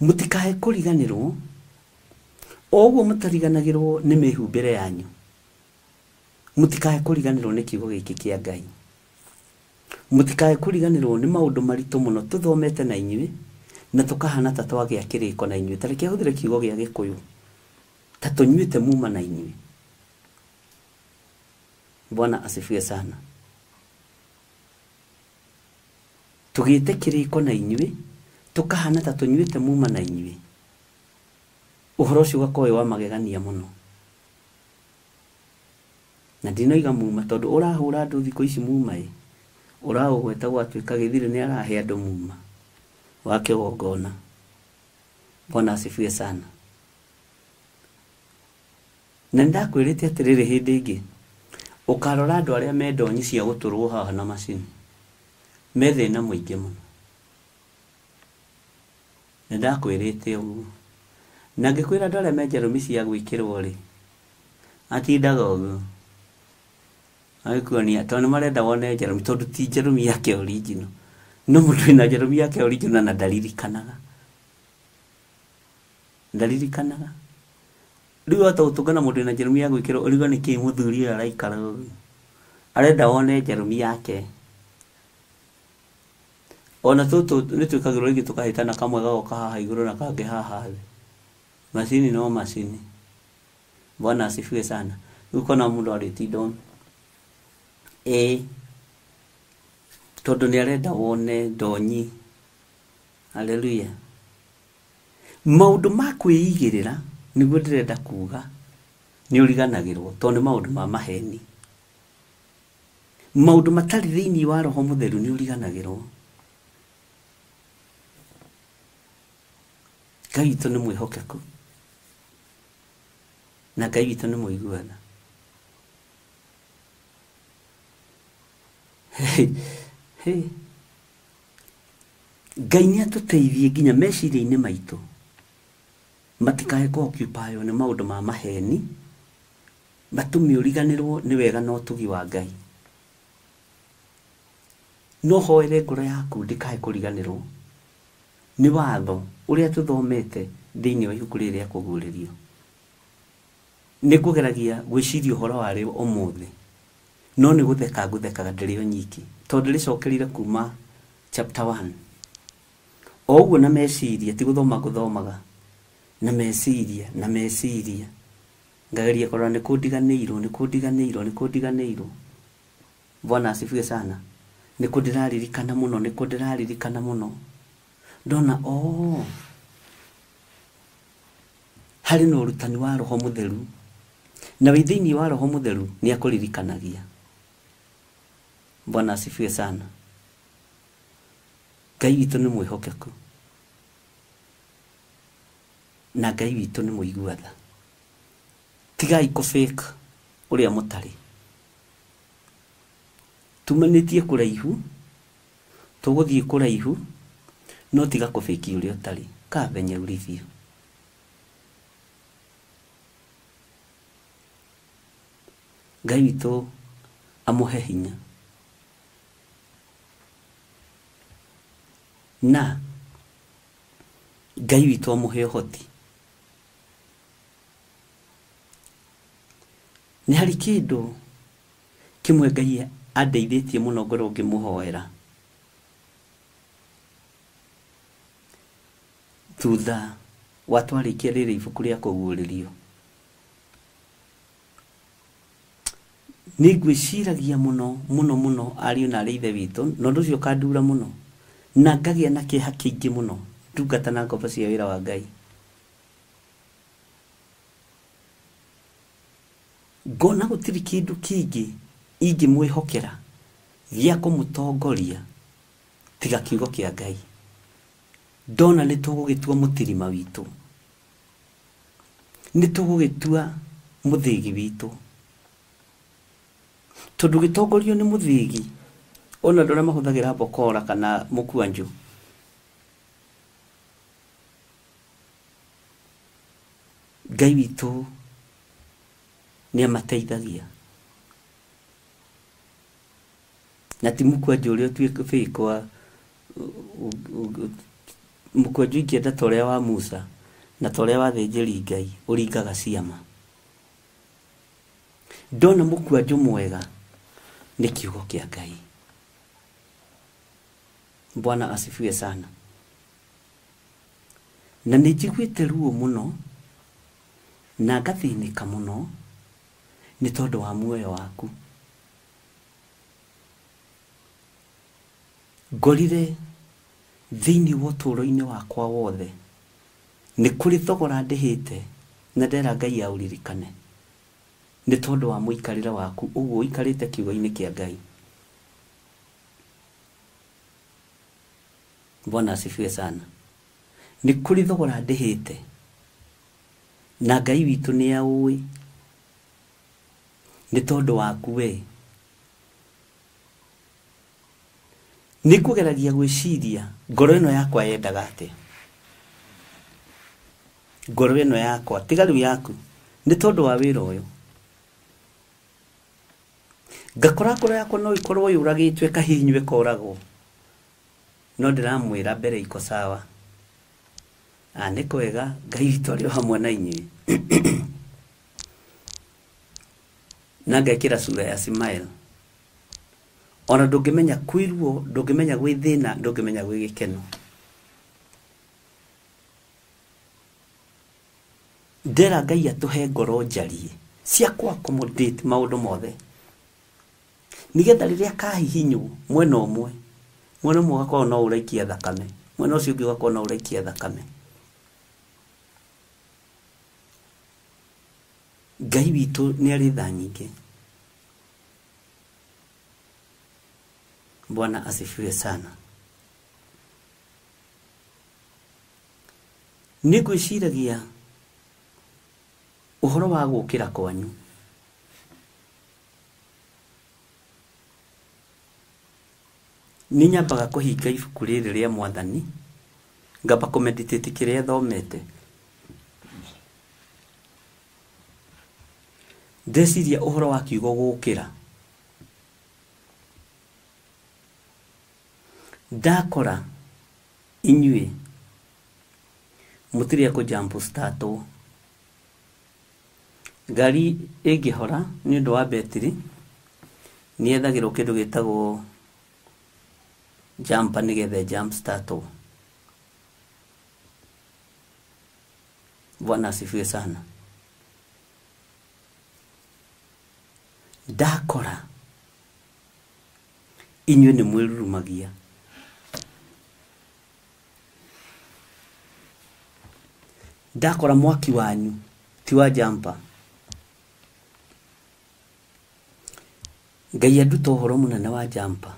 Mũtikae kũriganĩrwo o ũguo mũtariganagĩrwo nĩ mĩhumbĩre yanyu. Mũtikae kũriganĩrwo nĩ kiugo gĩkĩ kĩa Ngai. mutikae kuriganirwo ni maundu maritu muno tuthomete na inyui na tukahana ta twagĩa kĩrĩko na inyui tareke hũthĩre kiugo gĩa Gĩkũyũ ta tunyuĩte muma na inyui. Bwana asifiwe sana. Tugĩte kĩrĩko na inyui tukahana ta tunyuĩte muma na inyui. Ũhoro ũcio ũgakorwo wa magegania muno. Na ndinoiga muma tondu urahura andu thikũ ici muma uraugweta gwatuĩka gĩthirĩ nĩ arahe andũ muma wa kĩgongona. Bwana asifiwe sana. Na ndakwĩrĩte atĩrĩrĩ hĩndĩ ĩngĩ ũkarora andũ arĩa me ndonyi cia gũtũrwo haha na macini me thĩna mũingĩ mũno. Na ndakwĩrĩte ũguo. Na ngĩkwĩra andũ arĩa me njerũmi cia gwĩkĩrwo rĩ atindaga ũguo agĩkuonia tondũ marenda wone njerũmi tondũ ti njerũmi yake original. No mũndũ wĩna njerũmi yake original na ndaririkanaga. Rĩu hata ũtũngana mũndũ wĩna njerũmi ya gwĩkĩrwo ũrigo nĩkĩĩ mũthuri ũyũ araikara ũguo arenda wone njerũmi yake. Ona tũtũ nĩtwĩkagĩrwo rĩngĩ tũkahĩtana kamwe gagoka haha igũrũ na kangĩ haha thĩ. Macini no macini. Bwana asifiwe sana. Rĩu kona mũndũ arĩtinda tondũ nĩ arenda wone ndonyi. Haleluya. Maũndũ ma kwĩigĩrĩra nĩguo ndĩrenda kuga nĩ ũriganagĩrwo tondũ nĩ maũndũ ma maheni. Maũndũ matarĩ thĩinĩ wa Roho Mũtheru nĩ ũriganagĩrwo. Ngai witũ nĩ mwĩhokeku na Ngai witũ nĩ mũiguana. Ngai nĩ atũteithie nginya meciria-inĩ maitũ matikae kũ-occupy nĩ maũndũ ma maheni matũme ũriganĩrwo nĩ wega na ũtugi wa Ngai. No hoere ngoro yaku ndikae kũriganĩrwo nĩ watho ũrĩa tũthomete thĩinĩ wa ibuku rĩrĩ rĩa kũguũrĩrio. Nĩ ngũgeragia gwĩciria ũhoro warĩ ũmũthĩ no nĩ gũtheka ngũthekaga ndĩrĩ o nyiki tondũ rĩcokerire kuma chapter 1. O ũguo na meciria ti gũthoma ngũthomaga na meciria ngageria kũrora nĩ kũndiganĩirwo. Bwana asifiwe sana. Nĩ kũndĩraririkana mũno ndona harĩ na ũrutani wa Roho Mũtheru na wĩ thĩinĩ wa Roho Mũtheru nĩ akũririkanagia. Bwana asifiwe sana. Ngai witũ nĩ mwĩhokeku na Ngai witũ nĩ mũiguatha. Tigai kũ-fake ũrĩa mũtarĩ. Tumanĩtie kũraihu tũgũthiĩ kũraihu no tiga kũ-fake ũrĩa ũtarĩ kaa venye ulivyo. Ngai witũ amũhe hinya na Ngai witũ amũhe ũhoti. Nĩ harĩ kĩndũ kĩmwe Ngai andeithĩtie mũno ngorwo ngĩmũhoera thutha wa twarĩkia rĩrĩ ibuku rĩa kũguũrĩrio. Nĩ ngwĩciragia mũno ariũ na ithe witũ na ũndũ ũcio ũkandura mũno na ngagĩa na kĩeha kĩingĩ mũno ndungata na ngombo cia wĩra wa Ngai. Ngona gũtirĩ kĩndũ kĩngĩ ingĩmwĩhokera gĩa kũmũtongoria tiga kiugo kĩa Ngai. Ndona nĩ tũgũgĩtua mũtirima witũ, nĩ tũgũgĩtua mũthĩgi witũ, tondũ gĩtongorio nĩ mũthĩgi. Ona andũ arĩa mahũthagĩra mbokora kana mũkwanjũ Ngai witũ nĩ amateithagia na ti mũkwanjũ ũrĩa ũtuĩkĩkwa mũkwanjũ ingĩenda ta ũrĩa wa Musa na ta ũrĩa wa thĩnjĩri Ngai ũringaga ciama. Ndona mũkwanjũ mwega nĩ kiugo kĩa Ngai. Bwana asifiwe sana. Na nijiguite ruo muno na ngathinika muno ni tondu wa muoyo waku. Ngorire thiini wa uturo-ini wakwa wothe ni kuri thogora ndihite na ndera Ngai auririkane ni tondu wa muikarire waku uguo ikarite kiugo-ini kia Ngai. Bwana asifiwe sana. Ni kuri thogora ndihite na Ngai witu ni aui ni tondu waku we. Ni kugeragia gwiciria ngoro ino yakwa yendaga atia. Ngoro ino yakwa tigaru yaku ni tondu wa wira uyu. Ngakora ngoro yakwa no ikorwo yuragitwe kahinywe koragwo. No ndiramwira mbere iko sawa. Ni kwega Ngai witu ari hamwe na inyui. Na ngekira sura ya smile. Ona ndungimenya kwirwo, ndungimenya gwithina, ndungimenya gwigikeno. Ndera Ngai atuhe ngoro njarie cia kwa accommodate maundu mothe. Nigetha riria kahihinyu mwena umwe, mwena umwe gakorwo no uraikia thakame, mwena ucio ungi gakorwo no uraikia thakame. Ngai witu ni ari tha nyingi. Bwana asifiwe sana. Nigwiciragia uhoro wa gukira kwanyu. Ninyambaga kuhinga ibuku riri ria Mwathani, ngamba kumeditate kiria thomete. Ndeciria uhoro wa kiugo gukira. Ndakora inyue mutiria ko jump start ngari ingihora ni undu wa battery ni ethagirwo kindu gitagwo jumper nigethe jump start. Bwana asifiwe sana. Ndakora inyue ni mwirurumagia. Ndakora mwaki wanyu ti wa jumper. Ngai anduta uhoro munene wa jumper.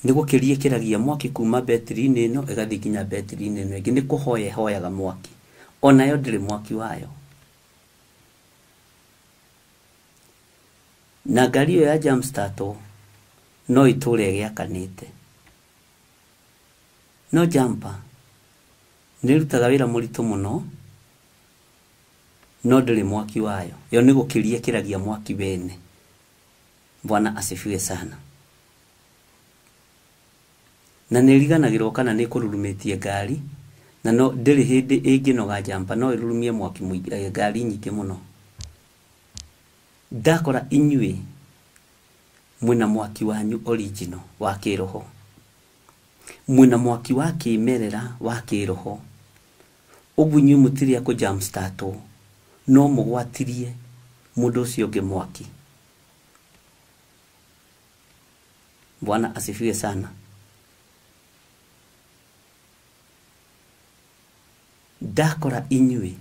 Niguo kirie kiragia mwaki kuma battery-ini ino igathi nginya battery-ini ino ingi ni kuhoya hoyaga mwaki. Ona yo ndiri mwaki wayo. Na ngari iyo ya jump start no iture giakanite. No jumper nirutaga wira muritu muno, no ndiri mwaki wayo. Yo ni gukiria kiragia mwaki bene. Bwana asifiwe sana. Na niriganagirwo kana ni kururumitie ngari, na no ndiri hindi inginoga jumper no irurumie mwaki mwingi ngari nyingi muno. Ndakora inyue mwina mwaki wanyu original wa kiroho, mwina mwaki wa kimerera wa kiroho. Ugu nyu mutiria ko jump start no mugwatirie mundu ucio nge mwaki. Bwana asifiwe sana. Ndakora inyue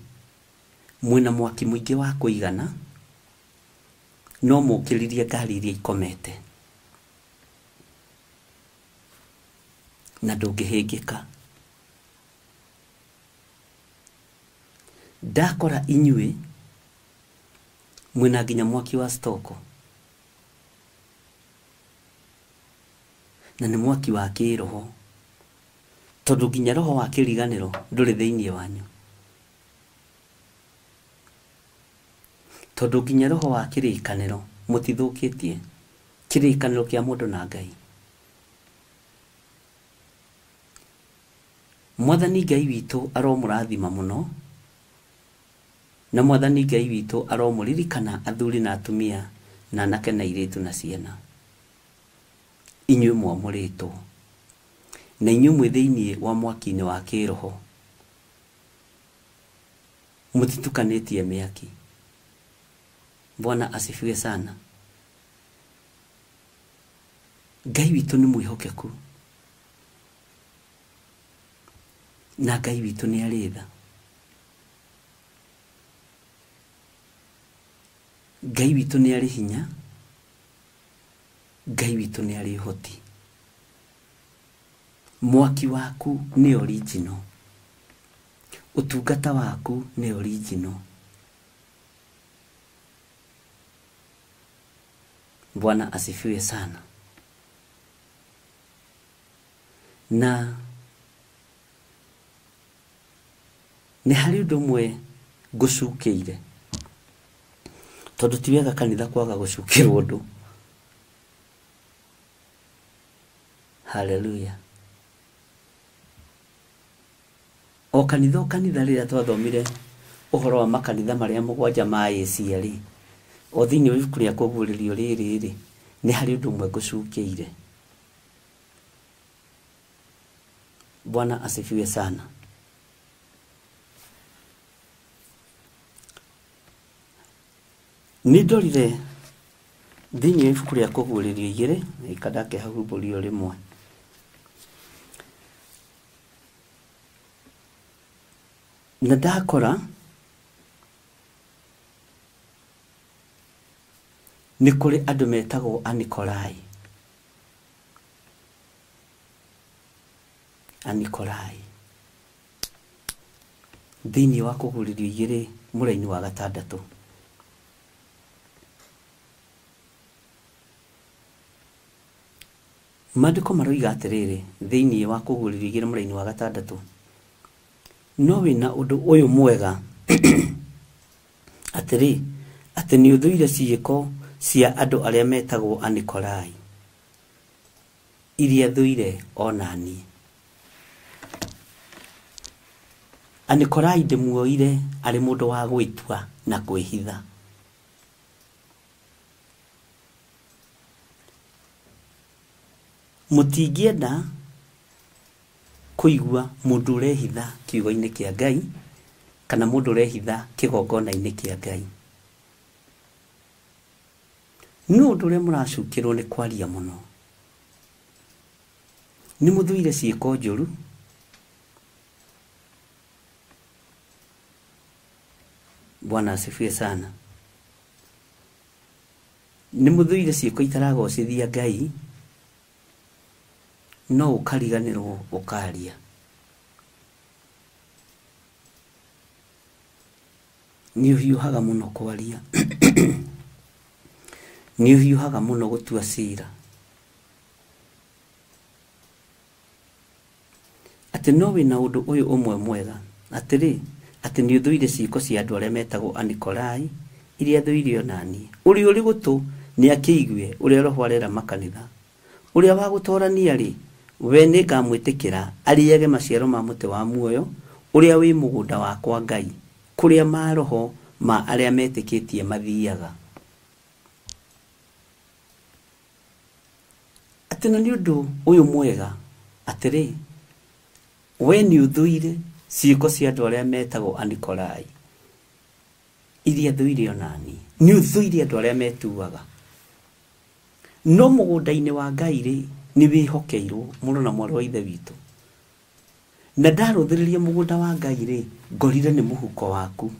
mwina mwaki mwingi wa kuigana no mukiririe ngari iria ikomete na ndungihingika. Ndakora inyue mwina nginya mwaki wa stoko, na ni mwaki wa kiroho, tondu nginya roho wa kiriganiro nduri thiini wanyu, tondu nginya roho wa kirikaniro mutithukitie kirikaniro kia mundu na Ngai. Mwathani Ngai witu aromurathima muno, na Mwathani Ngai witu aromuririkana athuri na atumia na anake na iritu na ciana. Inyue mwamuritwo na inyuĩ mwĩ thĩinĩ wa mwaki-inĩ wa kĩroho mũtitukanĩtie mĩaki. Bwana asifiwe sana. Ngai witũ nĩ mwĩhokeku na Ngai witũ nĩ arĩ tha. Ngai witũ nĩ arĩ hinya, Ngai witũ nĩ arĩ ũhoti. Mwaki waku nĩ original, ũtungata waku nĩ original. Bwana asifiwe sana. Na nĩ harĩ ũndũ ũmwe ngũcukĩire, tondũ ti wega kanitha kwaga gũcukĩrwo ũndũ. Haleluya. O kanitha rĩrĩa twathomire ũhoro wa makanitha marĩa 7 ma Asia rĩ, o thĩinĩ wa ibuku rĩa kũguũrĩrio rĩrĩ rĩ, nĩ harĩ ũndũ ũmwe ngũcukĩire. Bwana asifiwe sana. Nĩ ndorire thĩinĩ wa ibuku rĩa kũguũrĩrio 2 ikandake hahumbũrio rĩmwe. Na ndakora nĩ kũrĩ andũ metagwo Anikolai. Anikolai. Thĩinĩ wa kũguũrĩrio 2 mũraini wa 6. Maandĩko maroiga atĩrĩrĩ thĩinĩ wa kũguũrĩrio 2 mũraini wa 6, no wĩna ũndũ ũyũ mwega atĩrĩ, atĩ nĩ ũthũire ciĩko cia andũ arĩa metagwo Anikolai, iria thũire onani. Anikolai ndĩmuoire arĩ mũndũ wa gwĩtua na kwĩhitha. Mũtingĩenda kũigua mũndũ ũrehitha kiugo-inĩ kĩa Ngai kana mũndũ ũrehitha kĩgongona-inĩ kĩa Ngai. No ũndũ ũrĩa mũracukĩrwo nĩ kwaria mũno. Nĩ mũthũire ciĩko njũru, Bwana asifiwe sana. Nĩ mũthũire ciĩko itaragocithia Ngai, no ũkariganĩrwo ũkaria. Nĩ ũhiũhaga mũno kwaria. Nĩ ũhiũhaga mũno gũtua ciira. Atĩ no wĩna ũndũ ũyũ ũmwe mwega, atĩrĩ, atĩ nĩ ũthũire ciĩko cia andũ arĩa metagwo Anikolai, iria thũire onani. Ũrĩa ũrĩ gũtũ nĩ akĩigue ũrĩa Roho arera makanitha. Ũrĩa wa gũtorania rĩ, we nĩ ngamwĩtĩkĩra arĩage maciaro ma mũtĩ wa muoyo ũrĩa wĩ mũgũnda wakwa Ngai, kũrĩa maroho ma arĩa metĩkĩtie mathiaga. Atĩ na nĩ ũndũ ũyũ mwega atĩrĩ, we nĩ ũthũire ciĩko cia andũ arĩa metagwo Anikolai, iria thũire onani. Nĩ ũthũire andũ arĩa metuaga. No mũgũnda-inĩ wa Ngai rĩ, nĩ wĩhokeirwo mũno na mwarĩ wa ithe witũ. Na ndarũthĩrĩria mũgũnda wa Ngai rĩ, ngorire nĩ mũhuko waku.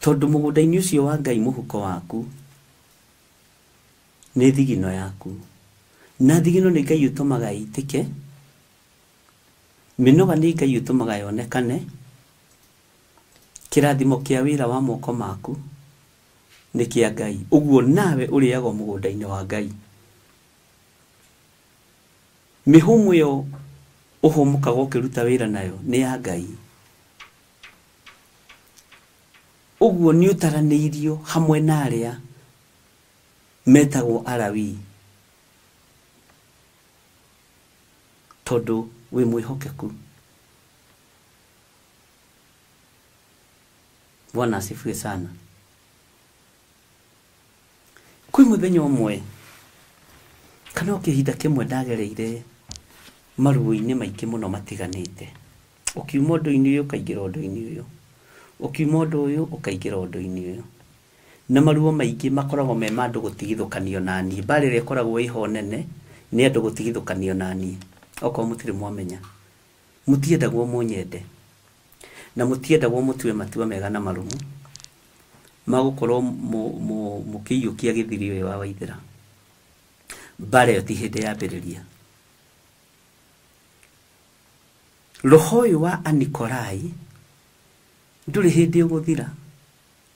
Tondũ mũgũnda-inĩ ũcio wa Ngai mũhuko waku nĩ thigino yaku. Na thigino nĩ Ngai ũtũmaga ĩitĩke. Mĩnoga nĩ Ngai ũtũmaga yonekane. Kĩrathimo kĩa wĩra wa moko maku nĩ kĩa Ngai. Ũguo nawe ũrĩagwo mũgũnda-inĩ wa Ngai. Mĩhũmũ ĩyo ũhũmũkaga ũkĩruta wĩra nayo nĩ ya Ngai. Ũguo nĩ ũtaranĩirio hamwe na arĩa metagwo Alawii, tondũ wĩ mwĩhokeku. Bwana asifiwe sana. Kwĩ mũthenya ũmwe no kihinda kimwe ndagereire maruo-ini maingĩ mũno matiganĩte. Ukiuma ũndũ-inĩ ũyũ ũkaingĩra ũndũ-inĩ ũyũ, ukiuma ũndũ ũyũ ũkaingĩra ũndũ-inĩ ũyũ, na maruo maingĩ makoragwo me ma andũ gũtigithũkanio na niĩ. Mbarĩ ĩrĩa ĩkoragwo ĩho nene nĩ andũ gũtigithũkanio na niĩ. Okorwo mũtirĩ mwamenya, mũtiendagwo mũnyende na mũtiendagwo mũtue matua mega na marumu magũkorwo mũkĩiyũkia gĩthiri ũyũ wa Waithĩra. Mbara ĩyo ti hĩndĩ yambĩrĩria. Roho ũyũ wa Anikolai ndũrĩ hĩndĩ ũgũthira,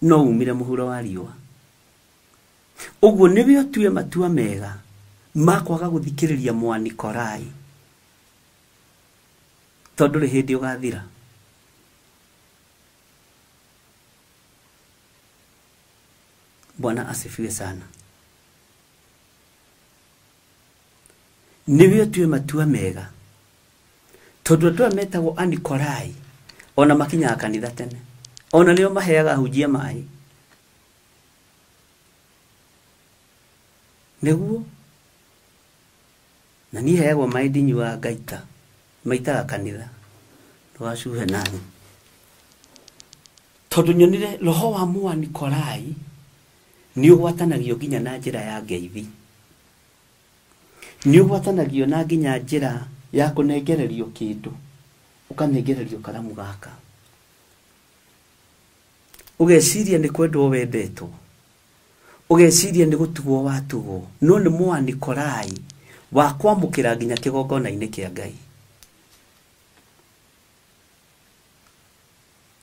no umire mũhuro wa riũa. Ũguo nĩwe ũtue matua mega ma kwaga gũthikĩrĩria Mũanikolai, tondũ ndũrĩ hĩndĩ ũgathira. Bwana asifiwe sana. Nĩwe ũtue matua mega, tondũ andũ metagwo Anikolai ona makinyaga kanitha tene, ona nĩo maheaga ahunjia maĩ. Nĩguo na niĩ heagwo maĩ ndinyuaga ngaita, maitaga kanitha ndũgacuhe nani, tondũ nyonire roho wa Mũanikolai nĩ ũgwatanagio nginya na njĩra ya ngeithi, nĩ ũgwatanagio na nginya njĩra ya kũnengererio kĩndũ, ũkanengererio karamu gaka, ũgeciria nĩ kwendwo wendetwo, ũgeciria nĩ gũtugwo watugwo, no nĩ Mũanikolai wa kwamũkĩra nginya kĩgongona-inĩ kĩa Ngai.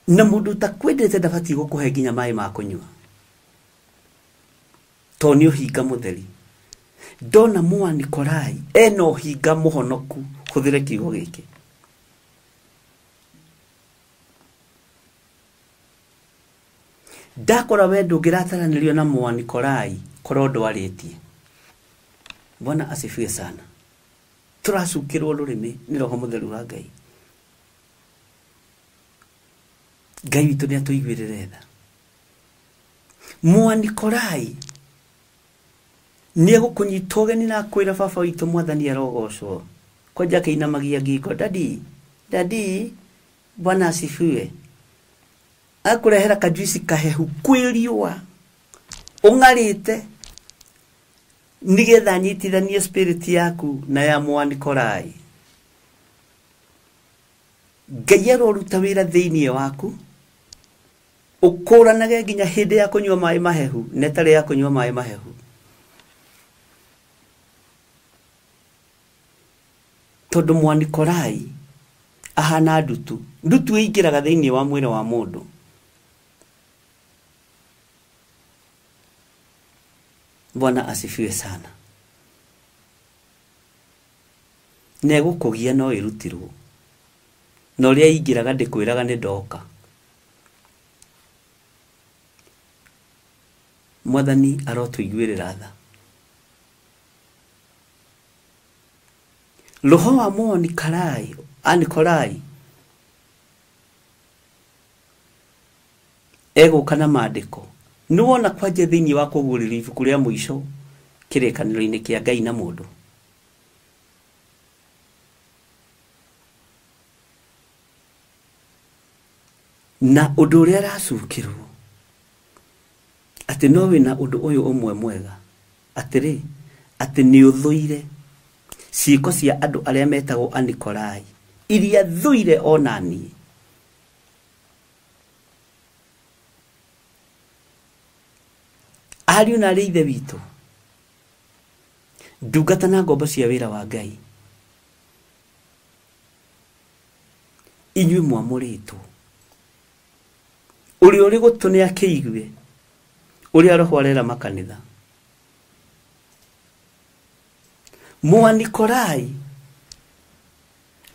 Na mũndũ ũtakwendete ndabatiĩ gũkũhe nginya maĩ ma kũnyua, to nĩ ũhinga mũtheri. Ndona Mũanikolai ena ũhinga mũhonoku, hũthĩre kiugo gĩkĩ. Ndakora wendo ũngĩrataranĩrio na Mũanikolai korwo ndwarĩtie. Bwana asifiwe sana. Turacukĩrwo rũrĩmĩ nĩ Roho Mũtheru wa Ngai. Ngai witũ nĩ atũiguĩrĩre tha. Mũanikolai nĩ egũkũnyita ũgeni na akwĩra baba witũ Mwathani arogocwo. Kwanja akĩinamagia ngingo, dadi, Bwana asifiwe. Akũrehera kajuici kahehu kwĩ riũa, ũng'arĩte, nĩgetha anyitithanie spirit yaku na ya Mũanikolai. Ngai aroruta wĩra thĩinĩ waku, ũkũranage nginya hĩndĩ ya kũnyua maĩ mahehu na ĩtarĩ ya kũnyua maĩ mahehu. Tondũ Mũanikolai ahana ndutu, ndutu ĩingĩraga thĩinĩ wa mwĩrĩ wa mũndũ. Bwana asifiwe sana. Negũkũgia no ĩrutirwo, na ũrĩa ingĩraga ndĩkwĩraga nĩ ndoka. Mwathani arotũiguĩrĩra tha. Roho wa Mũanikolai egũka na maandĩko. Nĩwona kwanja thĩinĩ wa kũgũrĩrwo ibuku rĩa mũico kĩrĩkanĩro-inĩ kĩa Ngai na mũndũ. Na ũndũ ũrĩa aracukĩrwo atĩ no wĩna ũndũ ũyũ ũmwe mwega, atĩrĩ, atĩ nĩ ũthũire ciĩko cia andũ arĩa metagwo Anikolai, iria thũire ona niĩ. Ariũ na arĩ ithe witũ, ndungata na ngombo cia wĩra wa Ngai, inyuĩ mwamũrĩtwo, ũrĩa ũrĩ gũtũ nĩ akĩigue ũrĩa Roho arera makanitha. Mũanikolai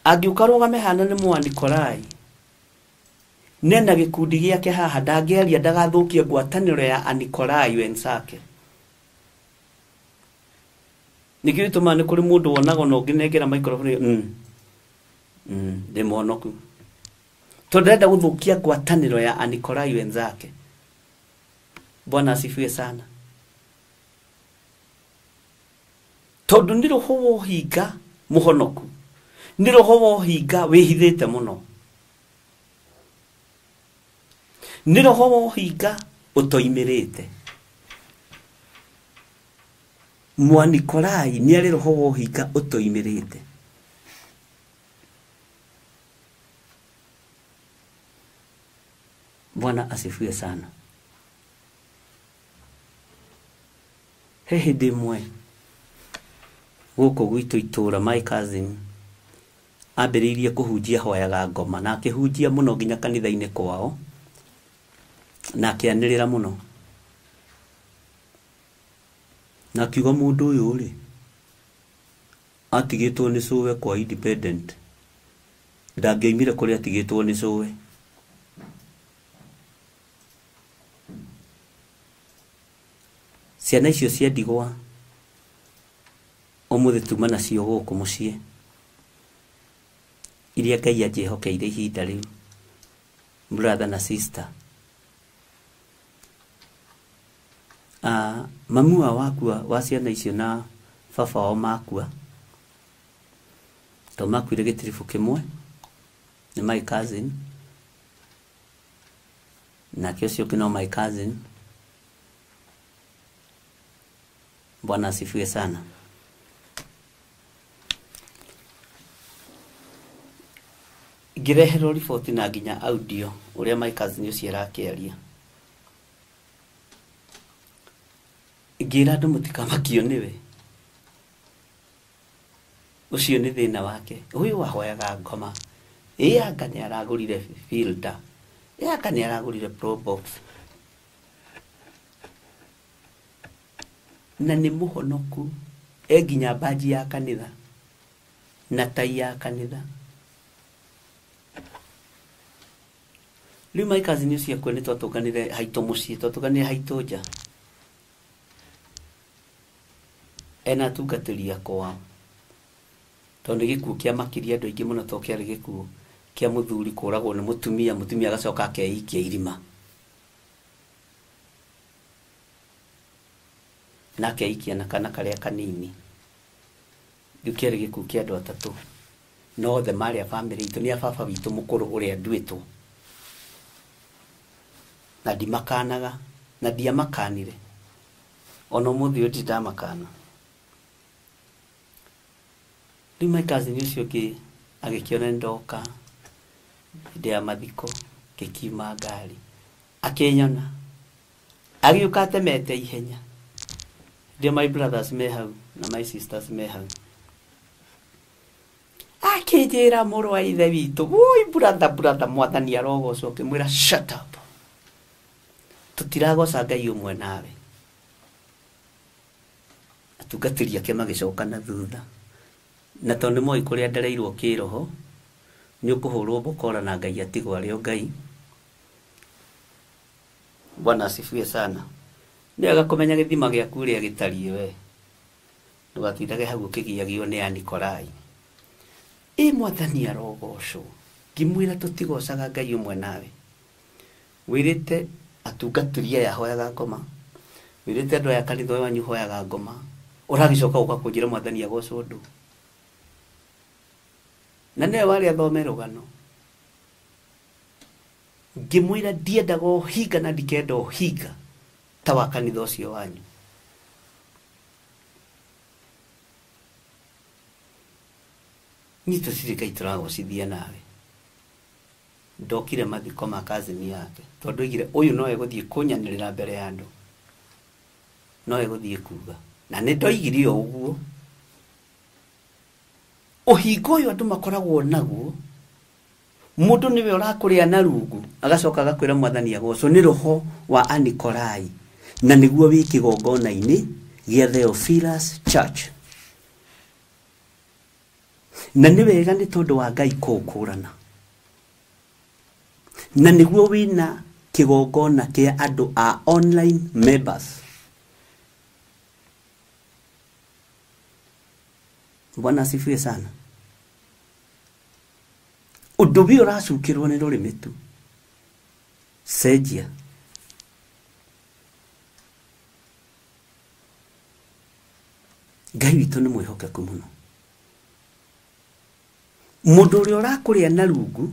angĩũka rũgame hana nĩ Mũanikolai, nena gĩkundi gĩake haha, ndangĩaria ndagathũkie ngwatanĩro ya Anikolai wenzake. Nĩkĩo gĩtũmaga nĩ kũrĩ mũndũ wonaga na ũngĩnengera microphone ndĩ mũhonoku, tondũ ndenda gũthũkia ngwatanĩro ya Anikolai wenzake. Bwana asifiwe sana. tondu ni roho wohinga muhonoku ni roho wohinga wihithite muno ni roho wohinga utoimirite Mwanikolai ni ari roho wohinga utoimirite Bwana asifiwe sana. Hehe demwe guko gwitu itura my cousin ambiririe kuhunjia hoyaga ngoma na akihunjia muno nginya kanitha-ini kwao na akianirira muno na kiuga mundu uyu ri atigitwo ni suwe kwa independent ndangioimire kuri atigitwo ni suwe ciana icio cia ndigwa umuthi tuma nacio guku mucii iria Ngai anjihokeire ihinda riu brother na sister mamua wakua wa ciana icio na baba wao makua to makuire gitirifu kimwe ni my cousin na kesho kino my cousin. Bwana asifiwe sana. Ngirehero riboti na nginya audio uria my cousin ucio arakiaria. Ngira andu mutikamakio niwe. Ucio ni thina wake. Uyu wahoyaga ngoma. Anga ni aragurire filter. Anga ni aragurire pro box. Na ni muhonoku nginya baji ya kanitha na tai ya kanitha. Riu my cousin ucio kwene twatukanire haito mucii twatukanire haito nja ena tungatiria kwao tondu gikuo kia makiria andu aingi muno to kiari gikuo kia muthuri kuragwo ni mutumia agacoka akeikia irima na akeikia na kana karia kanini riu kiari gikuo kia andu atatu no the mari a family itu ni a baba witu mukuru uria nduitwo na ndimakanaga na ndiamakanire ono muthi utita makana. Riu my cousin ucio ki agikiona ndoka ndia mathiko kikiuma ngari akinyona agiuka temete ihenya ndia my brothers me hau na my sisters me hau akijira muru wa ithe witu ui brother mwathani arogocwo kimwira shut up tutiragoca Ngai umwe nawe atungatiria ke magicoka na thutha na tondu moi kuria ndereirwo kiroho ni ukuhurwo bokora na Ngai atigwa rio Ngai. Bwana asifiwe sana. Ni agakomenya githima giaku ria gitarie we ndugatindage hau kigiagio ni Anikolai mwathani arogocwo ngimwira tutigocaga Ngai umwe nawe wirite atungatiria ya hoyaga ngoma wirite andu ya kanitha wanyu hoyaga ngoma uragicoka ukakunjira mwathani agocwo ndu na ne wari athome rugano ngimwira ndiendaga uhinga na ndikenda uhinga ta wa kanitha ucio wanyu ni tutirika ituragocithia nawe ndokire mathiko ma cousin yake tondu igire uyu no eguthie kunyanirira mbere ya andu no eguthie kuga na ni ndoigire uguo uhingo uyu andu makoragwo naguo mundu niwe urakuria na rungu agacoka agakwira mwathani agocwo ni roho wa Anikolai na niguo wi kigongona-ini gia Theophilus Church na ni wega ni tondu wa Ngai kukurana na niguo wina kigongona kia andu a online members. Bwana asifiwe sana. Udubi uracukirwo ni rurimi tu cenjia Ngai witũ nĩ mwĩhokeku mũno. Mũndũ ũrĩa ũrakũrĩa na rungu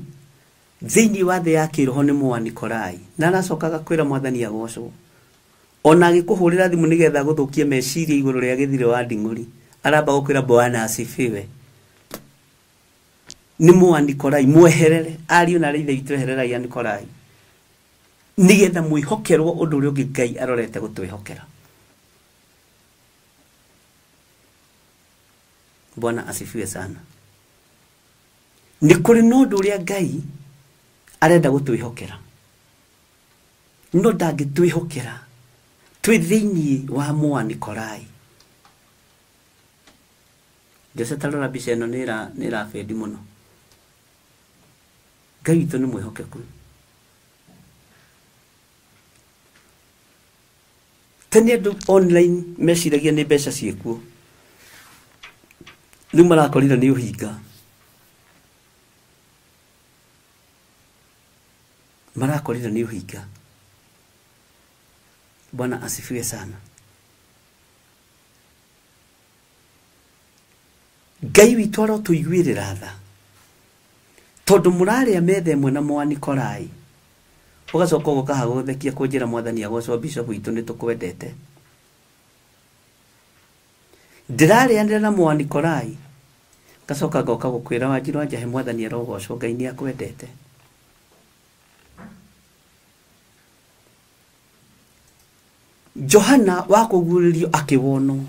thĩinĩ wa thĩ ya kĩroho nĩ Mũanikolai, na aracokaga kwĩra Mwathani agocwo. Ona agĩkũhũrĩra thimũ nĩgetha gũthũkie meciria igũrũ rĩa gĩthirĩ wa nding'ũri, aramba gũkwĩra Bwana asifiwe. Nĩ Mũanikolai, mweherere. Ariũ na ithe witũ ehererai Anikolai, nĩgetha mwĩhokerwo ũndũ ũrĩa ũngĩ Ngai arorete gũtwĩhokera. Bwana asifiwe sana. Nĩ kũrĩ na ũndũ ũrĩa Ngai arenda gũtwĩhokera, no ndangĩtwĩhokera twĩ thĩinĩ wa Mũanikolai. Jose tarora mbica ĩno nĩ ĩrafendi mũno. Ngai witũ nĩ mwĩhokeku. Tene andũ online meciragia nĩ mbeca ciĩkuo, rĩu marakorire nĩ ũhinga. Marakorire nĩ ũhinga. Bwana asifiwe sana. Ngai witũ arotũiguĩrĩra tha, tondũ mũrarĩa metha ĩmwe na Mũanikolai, ũgacoka ũgoka hagũthekia kũnjĩra Mwathani agocwo bishop witũ nĩ tũkwendete. Ndĩrarĩanĩra na Mũanikolai, ngacoka ngoka gũkwĩra Wanjiru wa Njahe Mwathani arogocwo, Ngai nĩ akwendete. Johana wa kũguũrĩrio akĩwonwo,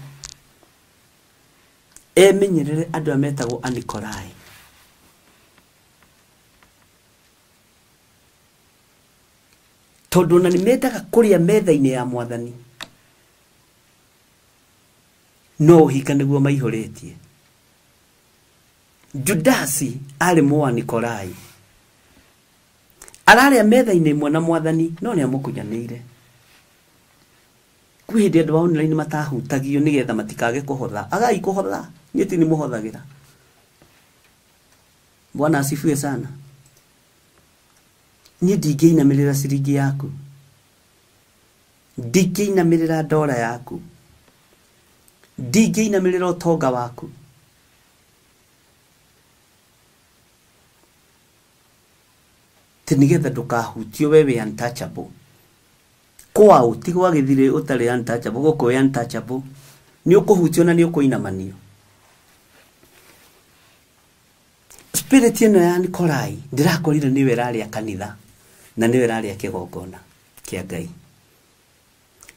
emenyerere andũ a metagwo Anikolai. Tondũ na nĩ mendaga kũrĩa metha-inĩ ya Mwathani, no ũhinga nĩguo maihũrĩtie. Judasi arĩ Mũanikolai, ararĩa metha-inĩ ĩmwe na Mwathani, no nĩ amũkunyanĩire. Kwĩ hĩndĩ andũ online matahutagio nĩgetha matikage kũhotha. Agai kũhotha, niĩ ti nĩ mũhothagĩra. Bwana asifiwe sana. Niĩ ndingĩinamĩrĩra ciringi yaku, ndingĩinamĩrĩra ndora yaku, ndingĩinamĩrĩra ũtonga waku. Tĩ nĩgetha ndũkahutio we wĩ untouchable. Kwao ti gwa gĩthirĩ ũtarĩ untouchable, gũkũ wĩ untouchable, nĩ ũkũhutio na nĩ ũkũinamanio. Spirit ĩno ya Anikolai ndĩrakorire nĩwe ĩrarĩa kanitha, na nĩwe ĩrarĩa kĩgongona kĩa Ngai.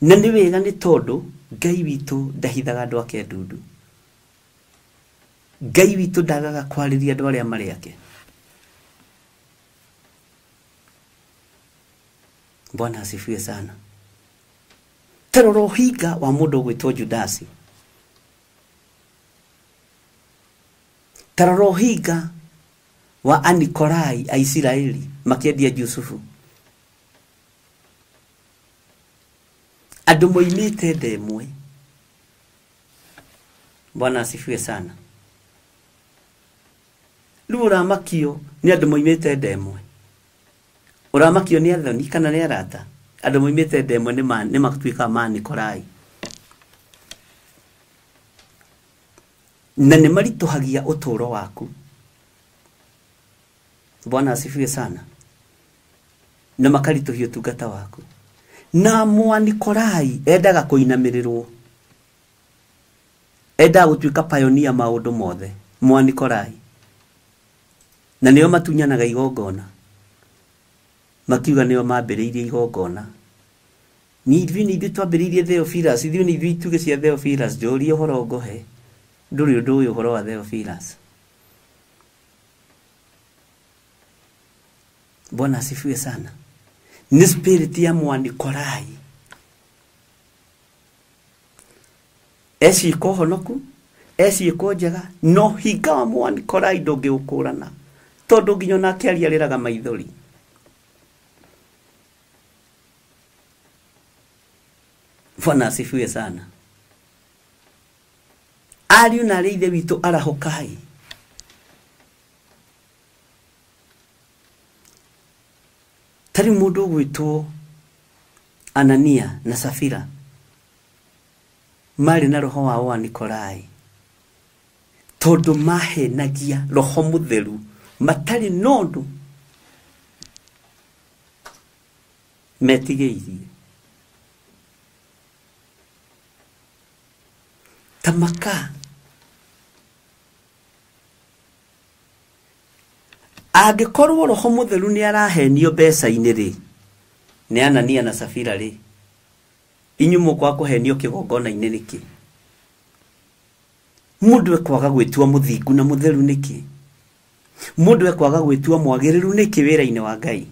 Na nĩ wega nĩ tondũ Ngai witũ ndahithaga andũ ake ndundu. Ngai witũ ndagaga kwarĩria andũ arĩa marĩ ake. Bwana asifiwe sana. Tarora ũhinga wa mũndũ ũgwĩtwo Judasi. Tarora ũhinga wa Anikolai a Isiraeli makĩendia Jusufu. Andũ moimĩte ndemwe. Bwana asifiwe sana. Rĩu ũramakio nĩ andũ moimĩte ndemwe. Ũramakio nĩ athoni kana nĩ arata. Andũ moimĩte ndemwe nĩ matuĩka ma Anikolai. Na nĩ maritũhagia ũtũũro waku. Bwana asifiwe sana. Na makaritũhia ũtungata waku. Na Mũanikolai endaga kũinamĩrĩrwo, endaga gũtuĩka pioneer maũndũ mothe. Mũanikolai, na nĩo matunyanaga igongona, makiuga nĩo mambĩrĩirie igongona. Ni ithuĩ twambĩrĩirie Theophilus, ithuĩ nĩ ithuĩ ituge cia Theophilus. Njũrie ũhoro ngũhe, ndũrĩ ũndũ ũyũ ũhoro wa Theophilus. Bwana asifiwe sana. Ni spirit ya Mũanikolai. Eciĩko honoku, eciĩko njega, no hinga wa Mũanikolai ndũngĩũkũrana, tondũ nginya nake ariarĩraga maithori. Bwana asifiwe sana. Ariũ na ithe witũ arahũkai. Tari mũndũ ũgwĩtwo Anania na Safira marĩ na roho wa Anikolai. tondu mahenagia Roho Mutheru matari nondu metigeirie tamaka angikorwo Roho Mutheru ni arahenio mbeca-inĩ ri ni Anania na Safira ri inyumo kwa kuhenio kigongona-inĩ niki mundu ekwaga gwitua muthingu na mutheru niki mundu ekwaga gwitua mwagiriru niki wira-inĩ wa Ngai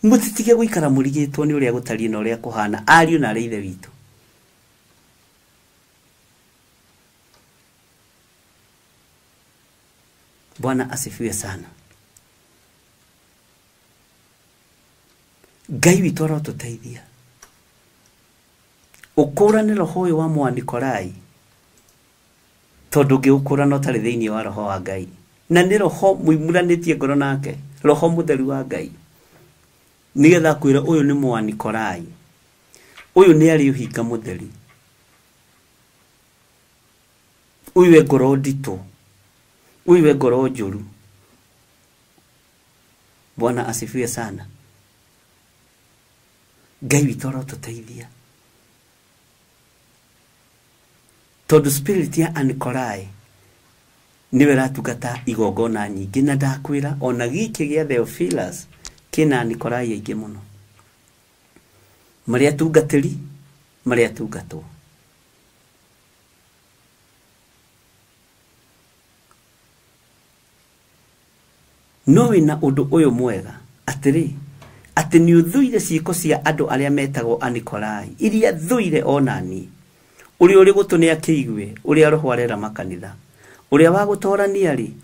mutitige guikara murigitwo ni uria gutari na uria kuhana ariu na areithe witu Bwana asifiwe sana. Ngai witu arotuteithia ukũrane roho ũyũ wa Mwanikorai tondu ngiũkũrana ũtarĩ thĩinĩ wa roho wa Ngai na nĩ roho mũimuranĩtie ngoro nake Roho Mutheru wa Ngai nigetha kwĩra ũyũ nĩ Mwanikorai ũyũ nĩ arĩ ũhinga mũtheri ũyũ we ngoro nditũ ũyũ we ngoro njũru. Bwana asifiwe sana. Ngai witũ arotuteithia tondu spirit ya Anikorai niwe ratungata igongona nyingi na ndakwĩra ona gĩkĩ gĩa Theophilus kina Anikorai aingĩ mũno marĩa tungatĩri marĩa tungatwo. No wĩna ũndũ ũyũ mwega atĩrĩ ati ni uthuire ciiko cia andu aria metagwo Anikorai iria thuire onani uri uri gutunia kiigwe uri roho arera makanitha uri wa gutorania ri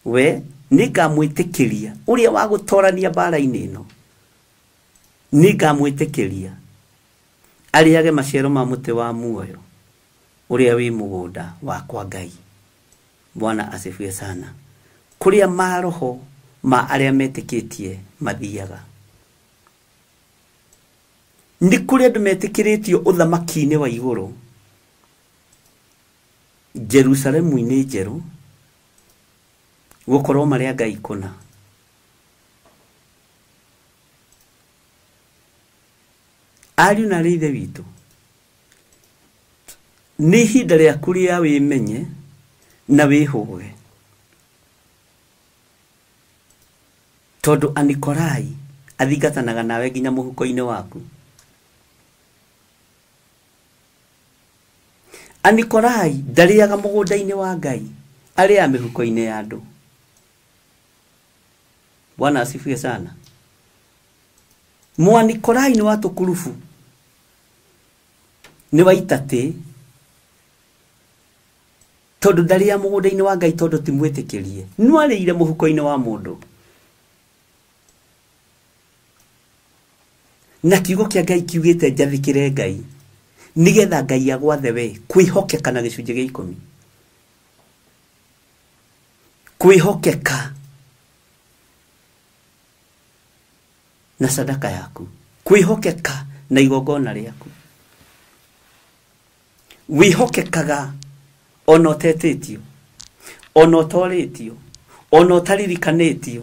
we nigamwitikiria uri wa gutorania bara-ini ino nigamwitikiria ariage maciaro ma muti wa muoyo uri wi mugunda wa kwa Ngai. Bwana asifiwe sana. Kuria maroho ma aria metikitie mathiaga ndi kuri andu metikiritio uthamaki-ini wa iguru Jerusalemu-ini njeru gukorwo maria Ngai kuna ariu na areithe witu ni ihinda riaku ria wimenye na wihuge tondu Anikorai athingatanaga nawe nginya muhuko-ini waku. Anikorai ndariaga mugunda-ini wa Ngai aria mihuko-ini ya andu. Bwana asifiwe sana. Mwanikorai ni watu kurufu ni waitate tondu ndaria mugunda-ini wa Ngai tondu timwitikirie no arĩire muhuko-ini wa mundu na kiugo kia Ngai kiugite njathikire Ngai nigetha Ngai agwathe we kwihokeka na gicunjĩ gĩa 10 kwihokeka na sadaka yaku kwihokeka na igongona rĩaku wihokekaga ona ũtetĩtio ona ũtorĩtio ona ũtaririkanĩtio.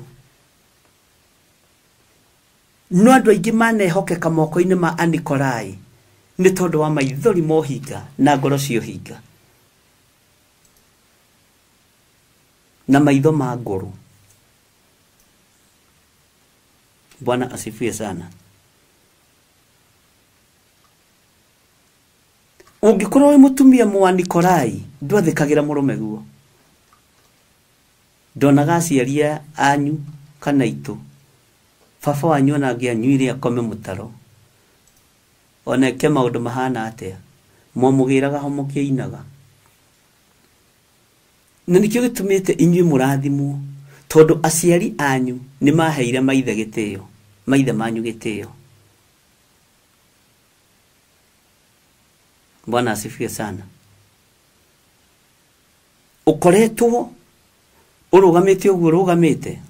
No andu aingi manehokeka moko-ini ma Anikorai ni tondu wa maithori mohinga na ngoro ciohinga na maitho ma ngoro. Bwana asifiwe sana. Ungikorwo wi mutumia mu Anikorai ndwathikagira murume guo ndonaga aciaria anyu kana itu baba wanyu ona angianyuire akome mutaro ona ke maundu mahana atia mwamugiraga ho mukiinaga na nikio gitumite inyui murathimwo tondu aciari anyu ni maheire maithe gitio maithe manyu gitio. Bwana asifiwe sana. Ukoretwo urugamite uguo urugamite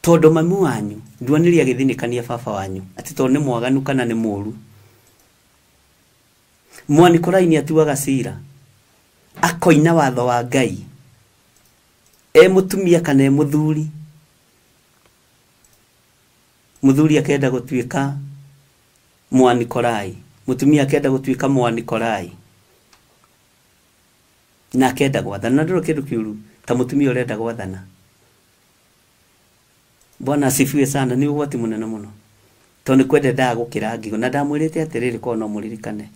tondu mamu wanyu nduaniria githinikania baba wanyu ati tondu ni mwaganu kana ni muru Mwanikorai ni atuaga cira akoina watho wa Ngai mutumia kana muthuri akenda gutuika Mwanikorai, mutumia akenda gutuika Mwanikorai na akenda gwathana. Ndiro kindu kiuru ta mutumia urenda gwathana. Bwana asifiwe sana. Ni ugwati munene muno tondu kwende ndagukira ngigo na ndamwirite atiriri ko no muririkane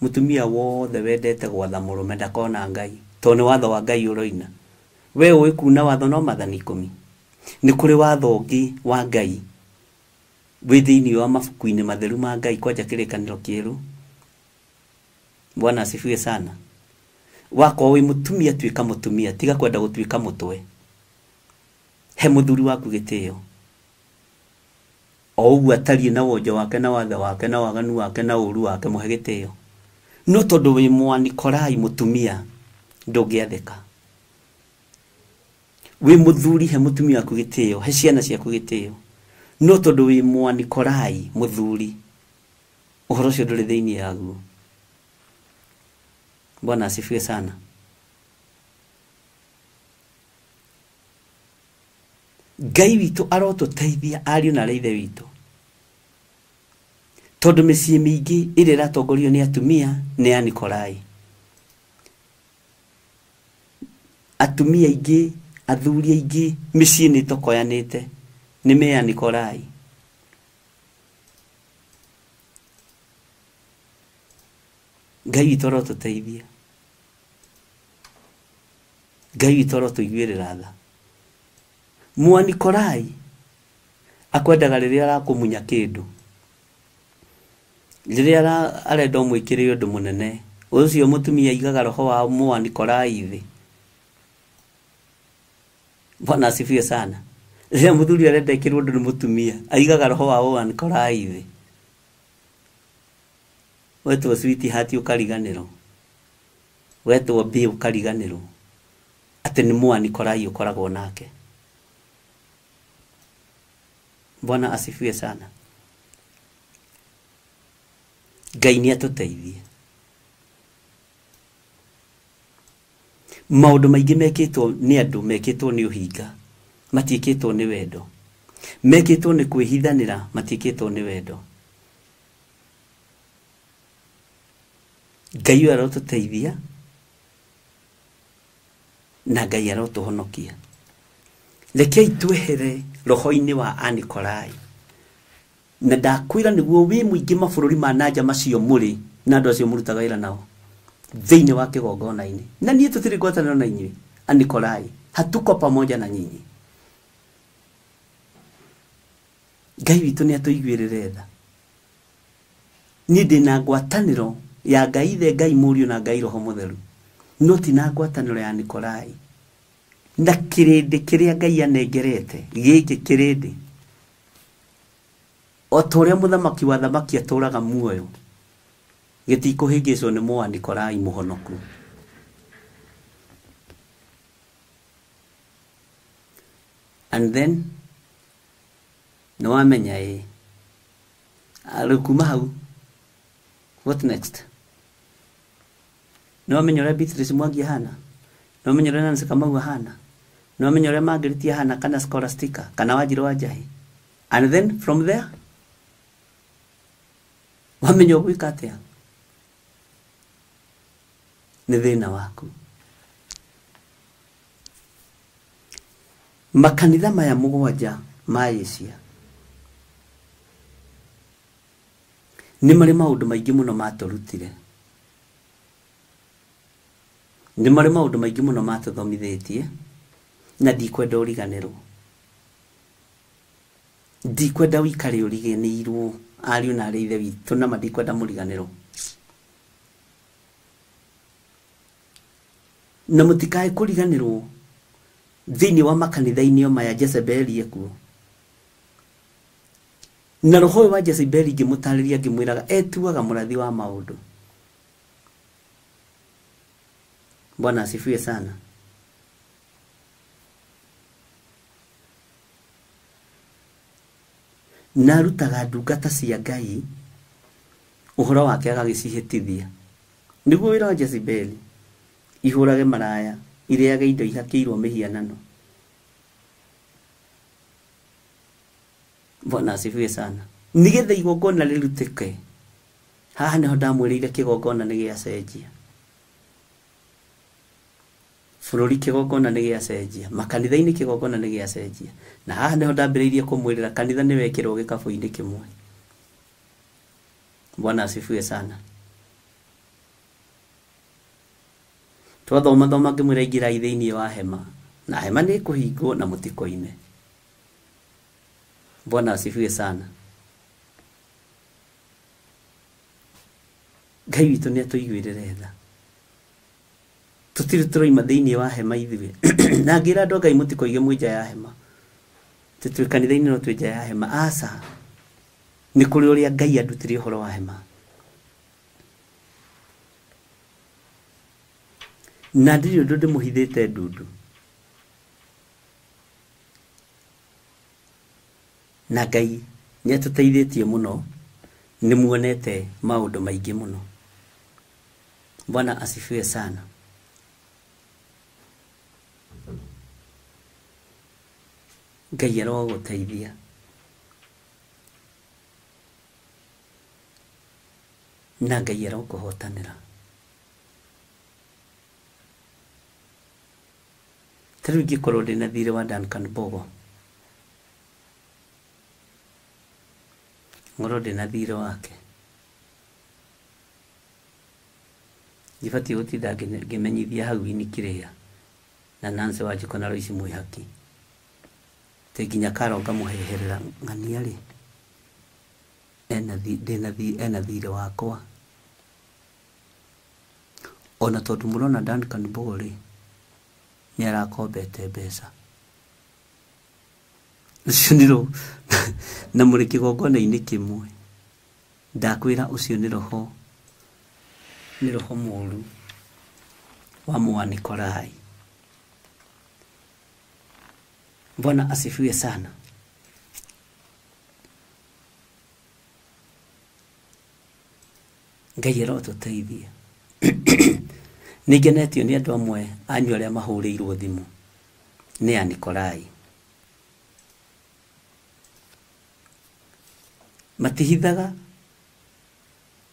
mutumia wothe wendete gwatha murume ndakona Ngai tondu watho wa Ngai uroina. We wikuna watho no mathani 10. Ni kuri watho ungi wa Ngai withiini wa mabuku-ini matheru ma Ngai kwanja kirikaniro kieru. Bwana asifiwe sana. Wako wi mutumia tuika mutumia tiga kwenda gutuika mutwe. He muthuri waku gitio o ugu atari na wonjo wake na watho wake na waganu wake na uru wake muhe gitio. No tondu wi Mwanikorai mutumia ndungiatheka. Wi muthuri he mutumia waku gitio, he ciana ciaku gitio. No tondu wi Mwanikorai muthuri uhoro cio nduri thiini yaguo. Bwana asifiwe sana. Ngai witu arotuteithia ariu na reithe witu tondu micii mingi iri ratongorio ni atumia ni Anikorai. Atumia ingi athuri ingi micii ni tokoyanite ni me Anikorai. Ngai witu arotuteithia. Ngai witu arotuiguirira tha. Mwanikorai akwendaga riria arakumunya kindu, riria arenda umwikire undu munene, ucio mutumia igaga roho wa Mwanikorai thi. Bwana asifiwe sana. Riria muthuri arenda ikirwo undu ni mutumia aigaga roho wa Mwanikorai thi. Wetwo sweetheart ukariganiro, wetwo bi ukariganiro ati ni Mwanikorai ukoragwo nake. Bwana asifiwe sana. Ngai ni atuteithie. Maundu maingi mekitwo ni andu mekitwo ni uhinga matiikitwo ni wendo, mekitwo ni kwihithanira matiikitwo ni wendo. Ngai arotuteithia na Ngai arotuhonokia. Rekei twehere roho-ini wa Anikorai. Na ndakwira niguo wi muingi mabururi ma nanja macio muri na andu acio murutaga wira nao thiini wa kigongona-ini. Na nie tutiri ngwataniro na inyui Anikorai, hatuko pamoja na nyinyi. Ngai witu ni atuiguirire tha. Ni ndina ngwataniro ya Ngai ithe, Ngai Muriu na Ngai Roho Mutheru, no ti na ngwataniro ya Anikorai. Na kirindi kiria Ngai anengerete giki kirindi o toria muthamaki wa thamaki aturaga muoyo gitikuhingicwo ni Mwanikorai muhonoku. And then no wamenya alukuma hau, what next? No wamenya ura Beatrice Mwangi hana, no wamenya ura Nancy Kamau hana, no wamenya ura Margaret hana kana Scholastica kana Wanjiru wa Njahi. And then from there wamenya gwika atia ni thina waku. Makanitha maya mugwanja ma Asia ni mari maundu maingi muno maturutire, ni mari maundu maingi muno matuthomithitie, na ndikwenda uriganirwo, ndikwenda wikare uriganirwo ariu na arithe witu, na ndikwenda muriganirwo. Na mutikae kuriganirwo thiini wa makanitha-ini maya Jezebeli ekuo. Na roho wa Jezebeli ngimutariria ngimwiraga etuaga murathi wa maundu. Bwana asifiwe sana. Narutaga ndungata cia Ngai uhoro wake agagicihitithia niguo wira wa Jezebeli ihurage maraya ireage indo ihakiirwo mihianano. Bwana asifiwe sana. Nigetha igongona rirutike haha niho ndamwirire kigongona ni giacenjia. Bururi kigongona ni giacenjia, makanitha-ini kigongona ni giacenjia, na haha niho ndambiriirie kumwirira kanitha ni wekirwo gikabu-ini kimwe. Bwana asifiwe sana. Thoma ngimwira ingirai thiini wa hema, na hema ni kuhingwo na mutiko-ini. Bwana asifiwe sana. Ngai witũ nĩ atũiguĩrĩre tha. Tũtirĩ tũroima thĩinĩ wa hema ithuĩ. Na ngĩra andũ Ngai mũtikoige mwĩ nja ya hema. Tũtirĩ kanitha-inĩ no twĩ nja ya hema. Aca. Nĩ kũrĩ ũrĩa Ngai andutire ũhoro wa hema. Na ndirĩ ũndũ ndĩmũhithĩte ndundu. Na Ngai nĩ atũteithĩtie mũno, nĩ muonete maũndũ maingĩ mũno. Bwana asifiwe sana. Ngai arogũteithia. Na Ngai arokũhotanĩra. Tarĩu ingĩkorwo ndĩna thirĩ wa Duncan Bogo, ngorwo ndĩna thirĩ wake, gĩbatiĩ gũtinda ngĩmenyithia hau inikĩrĩa na Nancy Wanjikũ na Lois Mwĩhaki te nginya Karo ngamũheherera ng'ania rĩ ena thirĩ wakwa. Ona tondũ mũrona Duncan Bogo rĩ nĩ arakombete mbeca ucio nĩro na mũrĩ kĩgongona-inĩ kĩmwe. Ndakwĩra ucio nĩ roho mũũru wa Mwanikorai. Bwana asifiwe sana. Ngai arotũteithia. Nĩngenetio nĩ andũ amwe anyu arĩa mahũrĩirwo thimũ nĩ Anikorai. Matihithaga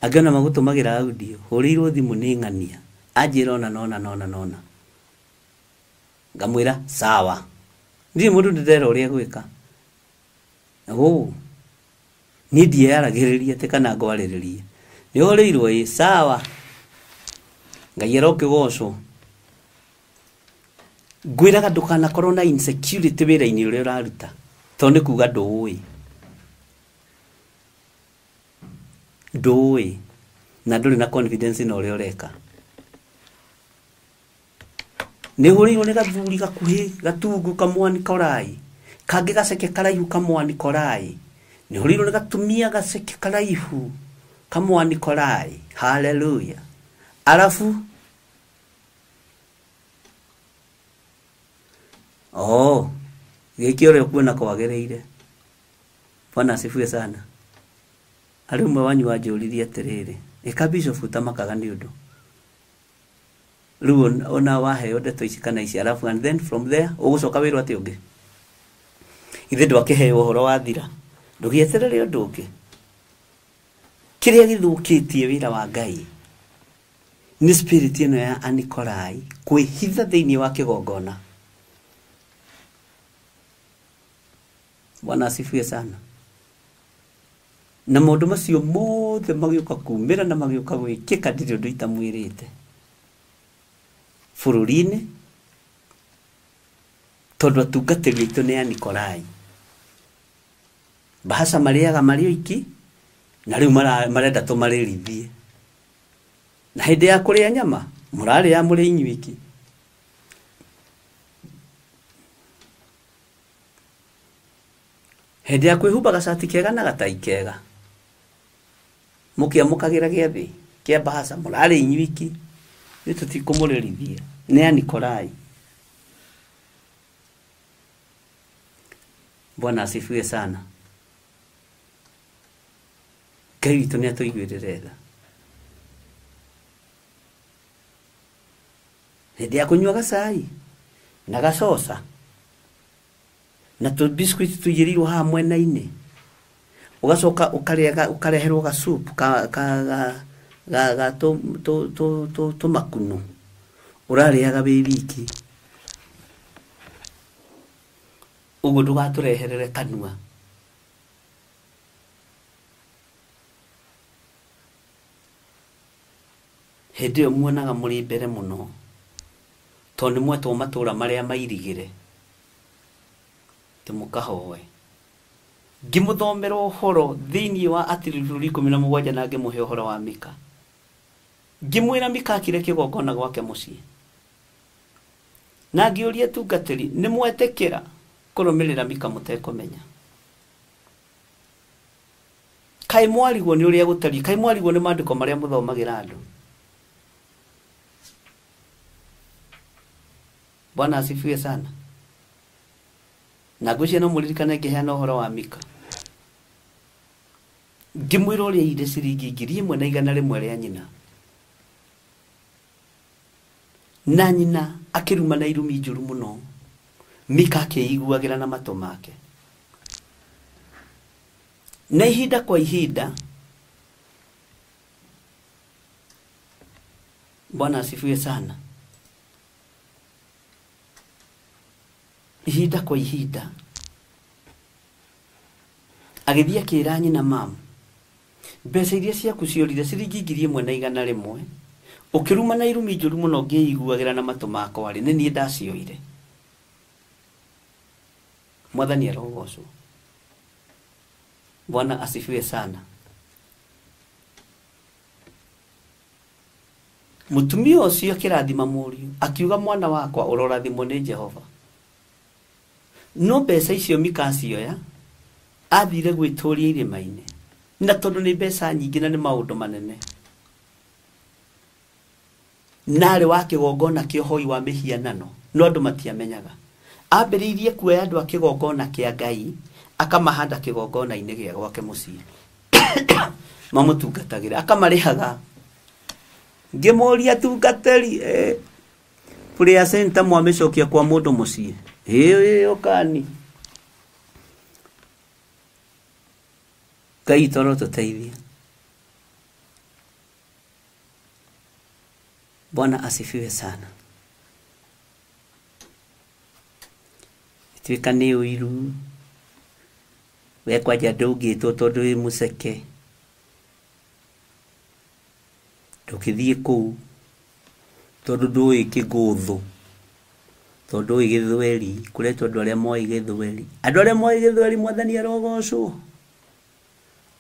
angĩona magũtũmagĩra audio, hũrĩirwo thimũ nĩ ng'ania, anjĩra nona. Ngamwĩra sawa. Ndirĩ mũndũ ndĩrera ũrĩa gwĩka. Niĩ ndiaragĩrĩria atĩ kana ngwarĩrĩrie. Nĩ hũrĩirwo sawa. Ngai arokĩgocwo. Ngwĩraga ndũkanakorwo na insecurity wĩra-inĩ ũrĩa ũraruta, tondũ nĩ kuuga ndũĩ na ndũrĩ na confidence na ũrĩa ũreka. Nĩ hũrĩirwo nĩ gathuri gakuhĩ gatungu kamwanikorai, kangĩ gaceke karaihu kamwanikorai. Nĩ hũrĩirwo nĩ gatumia gaceke karaihu kamwanikorai. Hallelujah. Alafu gĩkĩ ũrĩa kuona kwagĩrĩire. Bwana asifiwe sana. Harĩ ũmwe wanyu wanjũririe atĩrĩrĩ, ĩka bishop utamakaga nĩ ũndũ rĩu ona waheo ndeto ici kana ici, alafu and then from there ũgũcoka wĩrwo atĩ ũngĩ ithe ndwakĩheo ũhoro wa thira, ndũgĩeterere ũndũ ũngĩ. Kĩrĩa gĩthũkĩtie wĩra wa Ngai nĩ spirit ĩno ya Anikorai kwĩhitha thĩinĩ wa kĩgongona. Bwana asifiwe sana. Na maũndũ macio mothe magĩũka kumĩra na magĩũka gwĩkĩka ndirĩ ũndũ itamwĩrĩte bũrũri-inĩ, tondũ atungatĩri aitũ nĩ Anikorai. Bahaca marĩaga marĩ oiki na rĩu marenda tũmarĩrithie. Na hĩndĩ ya kũrĩa nyama mũrarĩa mũrĩ inyuiki. Hĩndĩ ya kwĩhumba gacati kega na gatai kega mũkĩamũkagĩra gĩathĩ kĩa bahaca mũrarĩ inyuiki. Nĩ tũtikũmũrĩrithia nĩ Anikorai. Bwana asifiwe sana. Ngai witũ nĩ atũiguĩrĩre tha. Hĩndĩ ya kũnyua gacai na gacoca na tũbiscuit tũigĩrĩirwo haha mwena-inĩ, ũgacoka ũkareherwo gasupu tũmakunũ ũrarĩaga wĩ wiki. Ũguo ndũgatũreherere kanua. Hĩndĩ ĩyo muonaga mũrĩ mbere mũno, tondũ nĩ mwetwo matũũra marĩa mairigĩre tũmũkahoe. Ngĩmũthomera ũhoro thĩinĩ wa Atiriri 17 na ngĩmũhe ũhoro wa Mika. Ngĩmwĩra Mika akire kĩgongona gwake mũciĩ. Na ngĩũria tungatĩri, nĩ mwetĩkĩra kũrũmĩrĩra Mika mũtekũmenya? Kaĩ mwarigwo nĩ ũrĩa gũtariĩ? Kaĩ mwarigwo nĩ maandĩko marĩa mũthomagĩra andũ? Bwana asifiwe sana. Na ngwĩciria no mũririkane ngĩheana ũhoro wa Mika. Ngĩmwĩra ũrĩa ire ciringi 1,100 rĩa nyina. Na nyina akĩruma na irumi njũru mũno. Mika akĩiguagĩra na matũ make. Na ihinda kwa ihinda, Bwana asifiwe sana. Ihinda kwa ihinda agĩthiĩ akĩĩra nyina, mamu, mbeca iria ciaku ciorire ciringi 1,100 ũkĩruma na irumi njũru mũno ngĩiguagĩra na matũ makwa rĩ, nĩ niĩ ndacioire. Mwathani arogocwo. Bwana asifiwe sana. Mũtumia ũcio akĩrathima mũriũ akiuga, mwana wakwa ũrorathimwo nĩ Jehova. No mbeca icio Mika acioya athire gwĩtũũria irĩma-inĩ, na tondũ nĩ mbeca nyingĩ na nĩ maũndũ manene, narĩ wa kĩgongona kĩa ũhoi wa mĩhianano, no andũ matiamenyaga. Ambĩrĩirie kuoya andũ a kĩgongona kĩa Ngai akamahanda kĩgongona-inĩ gĩa gwake mũciĩ mamũtungatagĩra, akamarĩhaga. Ngĩmũria tungatĩri, prayer center mwamĩcokia kwa mũndũ mũciĩ? Ũkani. Ngai toro tũteithie. Bwana asifiwe sana. Tuĩka nĩ ũiru, we kwanja ndũngĩtwo tondũ wĩ mũceke, ndũkĩthiĩ kũu tondũ ndũĩ kĩgũthũ, tondũ ndũĩ gĩthweri, kũretwo andũ arĩa moĩ gĩthweri. Andũ arĩa moĩ gĩthweri Mwathani arogocwo.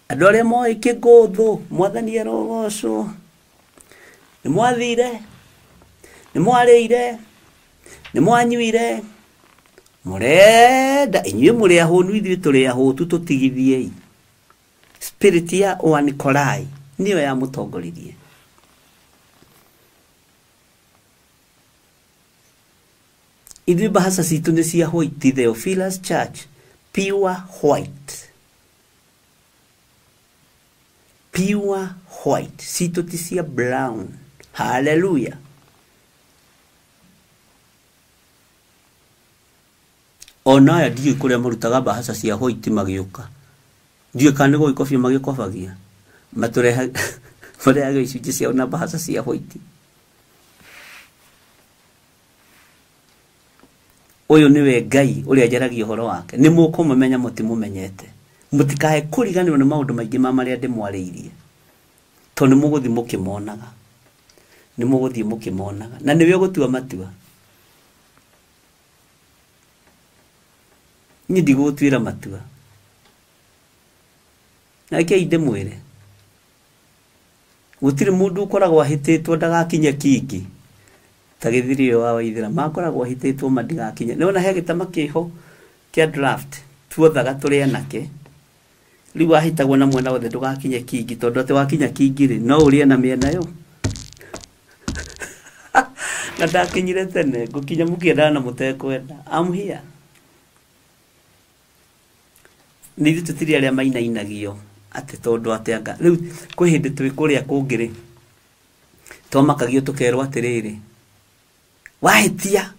Andũ arĩa moĩ kĩgũthũ Mwathani arogocwo. Nĩ mwathire, nĩ mwarĩire, nĩ mwanyuire, mũrenda inyuĩ mũrĩ ahũnu, ithuĩ tũrĩ ahũtu, tũtigithiei. Spirit ya Nikolai nĩyo yamũtongoririe. Ithuĩ bahaca citũ nĩ cia white, Theophilus Church, pure white. Pure white, citũ ti cia brown. Hallelujah. Ona aya ndiũĩ kũrĩa marutaga bahaca cia white magĩũka. Ndiũĩ kana nĩ gũgĩkobia magĩkobagia. Matũrehaga icunjĩ ciao na bahaca cia white. Ũyũ nĩwe Ngai ũrĩa njaragia ũhoro wake. Nĩ mũkũmũmenya mũtimũmenyete. Mũtikae kũriganĩrwo nĩ maũndũ maingĩ marĩa ndĩmwarĩirie, tondũ nĩ mũgũthiĩ mũkĩmonaga. Nĩ mũgũthiĩ mũkĩmonaga. Na nĩwe ũgũtua matua. Niĩ ndigũtuĩra matua. Na rekei ndĩmwĩre, gũtirĩ mũndũ ũkoragwo ahĩtĩtwo ndagakinye kingi. Ta gĩthiri ũyũ wa Waithĩra makoragwo ahĩtĩtwo mandigakinye. Nĩwona he gĩtama kĩho kĩa draft tuothaga tũrĩ anake. Rĩu ahĩtagwo na mwena wothe ndũgakinye kingi, tondũ atĩ wakinya kingi rĩ, no ũrĩe na mĩena yo. Na ndakinyire tene ngũkinya mũkĩendana na mũtekwenda. I'm here. Nĩ ithuĩ tũtirĩ arĩa mainainagio ati tondu ateanga riu kwi hindi twi kuria kungiri twamakagio tukerwo atiriri wahitia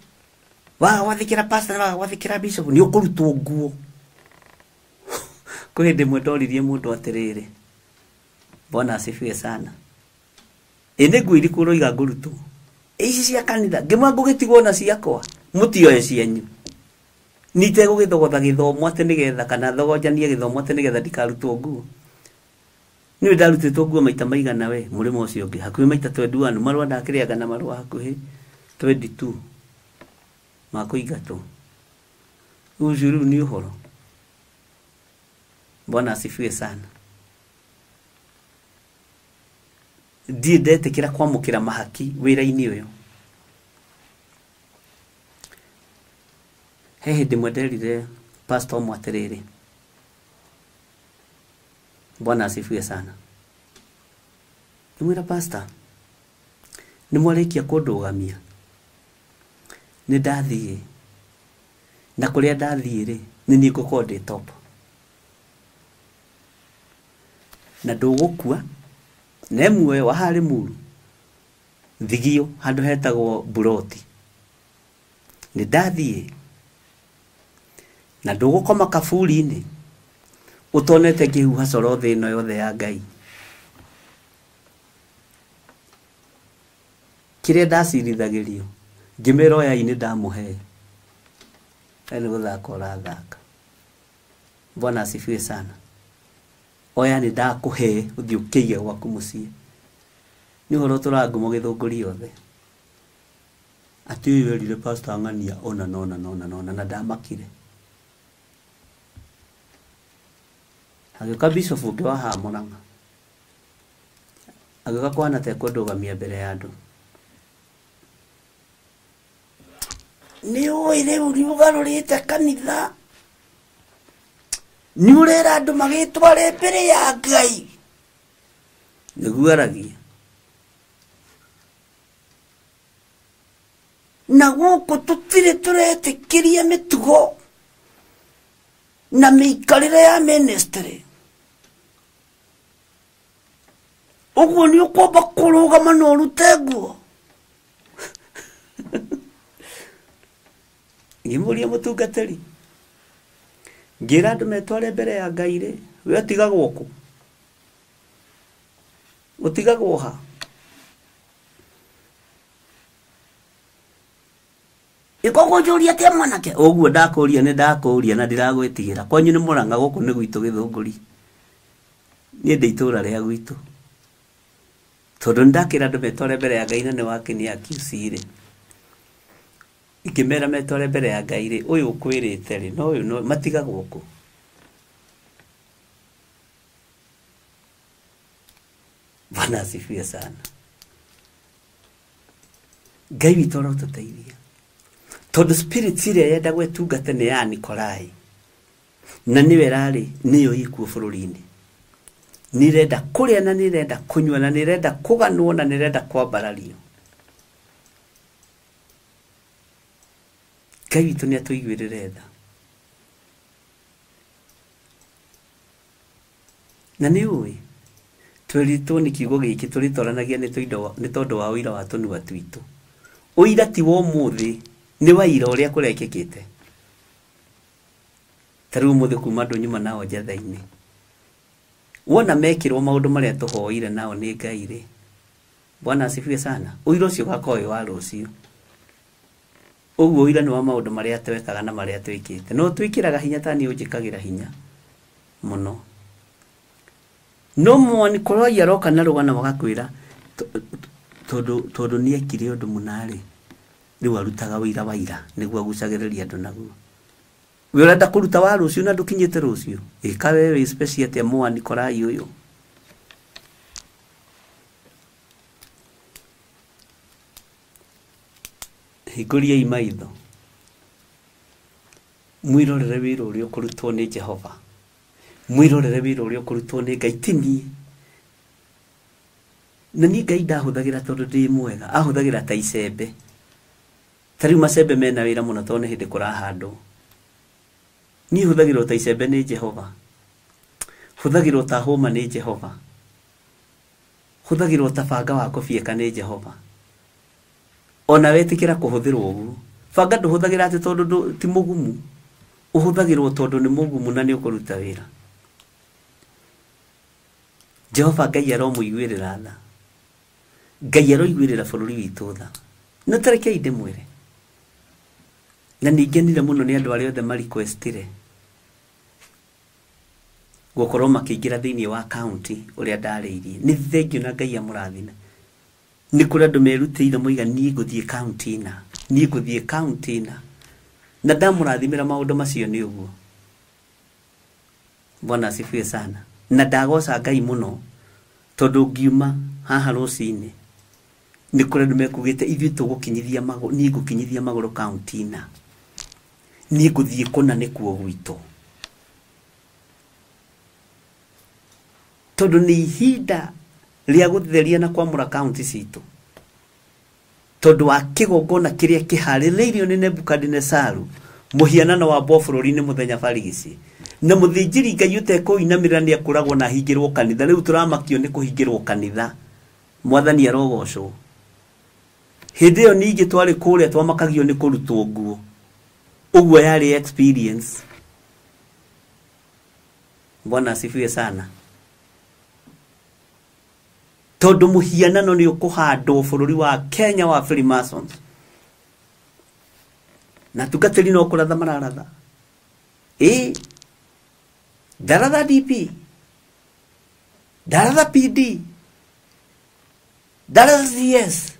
wathikira pastor wathikira bishop ni ukurutwo nguo kwi hindi mwe ndoririe mundu atiriri Bwana asifiwe sana ene nguiri kuroiga ngurutwo ici cia kanitha ngimwa ngugitigwo na ciakwa mutioe cianyu nite gugithogotha githomo ati nigetha kana thogojanie githomo ati nigetha ndikarutwo nguo ni ndarutitwo nguo maita maigana we murimo ucio ungi hakuhi maita 21 marwa ndakiriaga na marwa hakuhi 22 makuigatwo uzuru ni uhoro Bwana asifiwe sana ndete kira kwamukira mahaki wira-ini uyu hehe ndimwenderire pastor mwaterere Bwana asifiwe sana nimwira pastor nimwarikia kundugamia ni ndathie na kuria ndathie ri ni ni ngukode top na ndugukua nemwe wa hari muru thigio handu hetagwo buroti ni ndathie na ndugukoma kaburi-ini utonete ngihuha coro thi ino yothe ya Ngai kiria ndacirithagirio ngimera oya-ini ndamuhe ene guthaka urathaka Bwana asifiwe sana oya ni ndakuhe uthii ukiige gwaku mucii ni horo turangumo githunguri yothe ati werire pastor ng'ania ona na ndamakire agika bishop ungi wa Hamurang'a agika kwana te kundugamia mbere ya andu ni oire uri ugarurite kanitha ni urera andu magitware mbere ya Ngai niguo aragia na guku tutire turetikiria mitugo na miikarire ya ministry uguo ni ukwamba kurugama na urute nguo ngimuria mutungatari ngira andu metware mbere ya Ngai ri we atigagwo ku utigagwo ha ikogo juria te mwanake uguo ndakuria ni ndakuria na ndiragwitigira kwanyu ni Murang'a guku ni gwitu githunguri ni ndeitura ria gwitu tondu ndakira andu metware mbere ya Ngai na ni wakini akiusire ikimera metware mbere ya Ngai ri uyu ukwirite ri no uyu no matigagwo ku Bwana asifiwe sana Ngai witu arotuteithia tondu spirit siria yenda gwetungata ni ya Nikolai na niwe rari niyo ikuo bururi-ini nirenda kuria na nirenda kunywa na nirenda kuganwo na nirenda kwambarario Ngai witu ni atuiguirire tha na ni ui twiritwo ni kiugo giki turitoranagia ni tondu wa uira wa tunua twitu uira ti wo muthi ni waira uria kurekekete taru muthi kuma ndu nyuma nao njatha-ini wona mekirwo maundu maria tuhoire nao ni Ngai ri Bwana asifiwe sana uira ucio gakoe wa rucio uguo uira ni wa maundu maria twekaga na maria twikite no twikiraga hinya tani unjikagira hinya muno no mwani koroi aroka na rugana bagakwira tondu ni ekire undu munari riu arutaga waira niguo agucagiriria andu naguo we urenda kuruta wa rucio na ndukinyite rucio ika wewe special ate mwani korai uyu hikuria imaitho mwirorere wira uria ukurutwo ni Jehova mwirorere wira uria ukurutwo ni Ngai tini na ni Ngai ndahuthagira tondu ndi mwega ahuthagira ta icembe tari macembe mena wira muno tondu hindi kurahandwo ni huthagira ta icembe ni Jehova Huthagirwo ta homa nĩ Jehova. Huthagirwo ta banga wa kũbieka nĩ Jehova. Ona wetĩkĩra kũhũthĩrwo ũguo. Banga ndũhũthagĩra atĩ tondũ ti mũgumu. Ũhũthagĩrwo tondũ nĩ mũgumu na nĩ ũkũruta wĩra. Jehova Ngai aromũiguĩrĩra tha. Ngai aroiguĩrĩra bũrũri witũ tha. Na tarekei ndĩmwĩre. Na nĩngenire mũno nĩ andũ arĩa othe ma-requestire gũkorwo makĩingĩra thĩinĩ wa county ũrĩa ndarĩirie. Nĩ thengio na Ngai amũrathime. Nĩ kũrĩ andũ merutĩire moiga niĩ ngũthiĩ county na. Niĩ ngũthiĩ county na. Na ndamũrathimĩra maũndũ macio nĩ ũguo. Bwana asifiwe sana. Na ndagoca Ngai mũno tondũ ngiuma haha rũcinĩ nĩ kũrĩ andũ mekugĩte ithuĩ tũgũkinyithia magũrũ, niĩ ngũkinyithia magũrũ county na. Niĩ ngũthiĩ kũna nĩkuo gwitũ. Tondũ nĩ ihinda rĩa gũtheria na kwamũra county citũ. Tondũ wa kĩgongona kĩrĩa kĩharĩrĩirio nĩ Nebukadinezaru, mũhianano wa bũrũri-inĩ mũthenya barigici. Na mũthĩnjĩri Ngai ũtekũinamĩrĩra nĩ akũragwo na ahingĩrwo kanitha. Rĩu tũramakio nĩ kũhingĩrwo kanitha. Mwathani arogocwo. Hĩndĩ ĩyo ningĩ twarĩ kũrĩa twamakagio nĩ kũrutwo nguo. Ũguo yarĩ experience. Bwana asifiwe sana. Tondũ mũhianano nĩ ũkũhandwo bũrũri wa Kenya wa Freemasons. Na tungatĩri no kũratha mararatha. Ndaratha DP. Ndaratha PD. Ndaratha CS.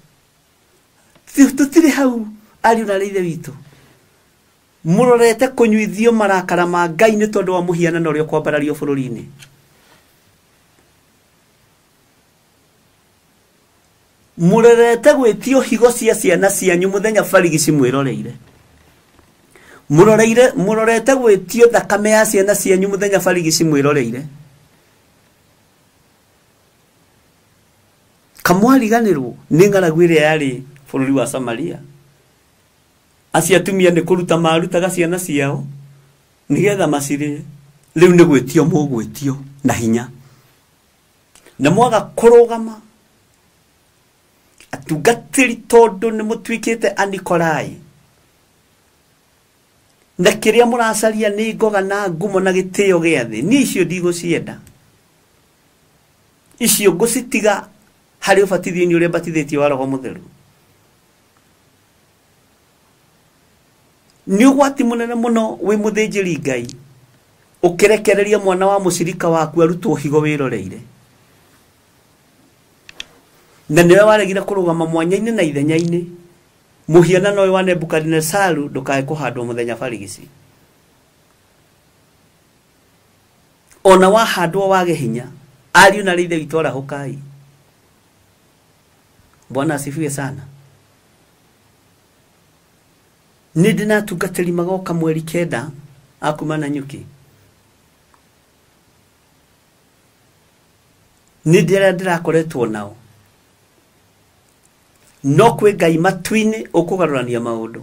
Tũtirĩ hau ariũ na ithe witũ. Mũrorete kũnyuithio marakara ma Ngai nĩ tondũ wa mũhianano ũrĩa ũkwambarario bũrũri-inĩ. Mũrorete gwĩtio higo cia ciana cianyu mũthenya barigici mwĩroreire. Mũrorete gwĩtio thakame ya ciana cianyu mũthenya barigici mwĩroreire. Kamwariganĩrwo nĩ ng'aragu ĩrĩa yarĩ bũrũri wa Samaria. Acio atumia nĩ kũruta marutaga ciana ciao nĩgetha macirĩe. Rĩu nĩ gwĩtio mũgwĩtio na hinya. Na mwaga kũrũgama atungatĩri tondũ nĩ mũtuĩkĩte anikolai. Na kĩrĩa mũracaria nĩ ngoga na ngumo na gĩtĩo gĩa thĩ. Niĩ icio ndigũcienda. Icio ngũcitiga harĩ ũbatithio-inĩ ũrĩa mbatithĩtio wa Roho Mũtheru. Nĩ ũgwati mũnene mũno wĩ mũthĩnjĩri Ngai ũkĩrekereria mwana wa mũcirika waku arutwo higo wĩroreire. Na nĩwe waregire kũrũgama mwanya-inĩ na ithenya-inĩ. Mũhianano ũyũ wa Nebukadinezaru ndũkae kũhandwo mũthenya barigici. Ona wahandwo wage hinya, ariũ na ithe witũ arahũkai. Bwana asifiwe sana. Nĩ ndĩnatungatĩri magoka mweri 9 akuma Nanyuki. Nĩ ndĩrakoretwo nao. No kwĩ Ngai matu-inĩ ũkũgarũrania maũndũ.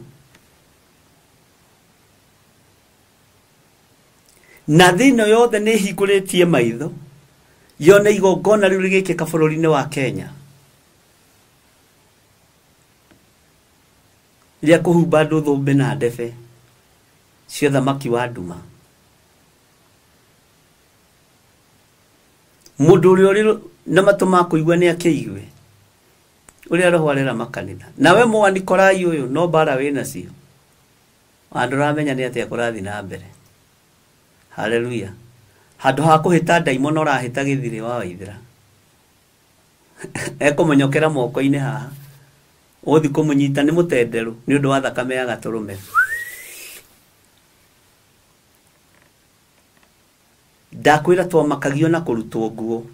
Na thĩinĩ yothe nĩ hingũrĩtie maitho yone igongona rĩu rĩgĩkĩka bũrũri-inĩ wa Kenya. Rĩa kũhumba andũ thũmbĩ na ndebe cia thamaki wa nduma. Mũndũ ũrĩa ũrĩ na matũ ma kũigua nĩ akĩigue ũrĩa Roho arera makanitha. Nawe mũanikolai ũyũ no mbara wĩna cio. Andũ ramenya nĩ atĩa kũrathiĩ na mbere. Haleluya. Handũ ha kũhĩta ndaimono ũrahĩta gĩthirĩ wa Waithĩra. Ekũmũnyokera moko-inĩ haha. Ũthi kũmũnyita nĩ mũtenderũ nĩ ũndũ wa thakame ya gatũrũme. Ndakwĩra twamakagio na kũrutwo nguo.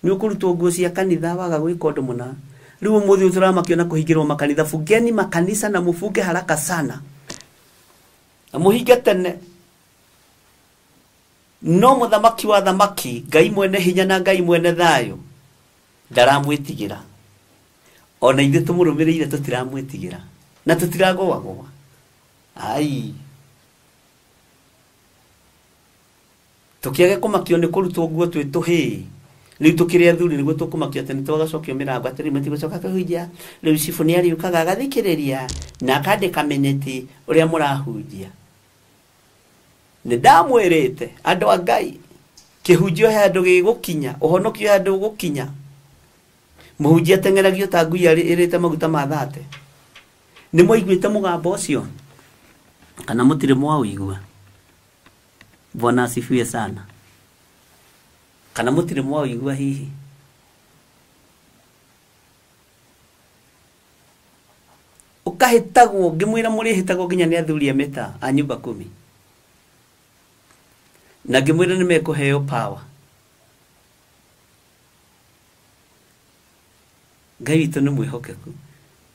Nĩ ũkũrutwo nguo cia kanitha waga gwĩka ũndũ mũna. Rĩu ũmũthĩ tũramakio na kũhingĩrwo makanitha. Fungeni makanisa na mũfunge haraka sana. Na mũhinge tene. No mũthamaki wa thamaki, Ngai mwene hinya na Ngai mwene thayũ ndaramwĩtigĩra. Ona ithuĩ tũmũrũmĩrĩire tũtiramwĩtigĩra na tũtiragũagũa. tukiage kumakio ni kurutwo nguo twi tuhi riu tukire athuri niguo tukumakio ati nitwagacokio mirango atiri matigocoka kuhunjia riu cibu ni ariukaga agathikiriria na akandika minute uria murahunjia ni ndamwirite andu a Ngai kihunjio he andu gigukinya uhonokio he andu gukinya muhunjia tengeragio ta ngui irite maguta ma thate ni moiguite mugambo ucio kana mutire mwaigua Bwana asifiwe sana kana mutire mwaigua hihi ukahitagwo ngimwira muri hitagwo ginya ni athuri ameta a nyumba 10 na ngimwira ni mekuheo power Ngai witũ nĩ mwĩhokeku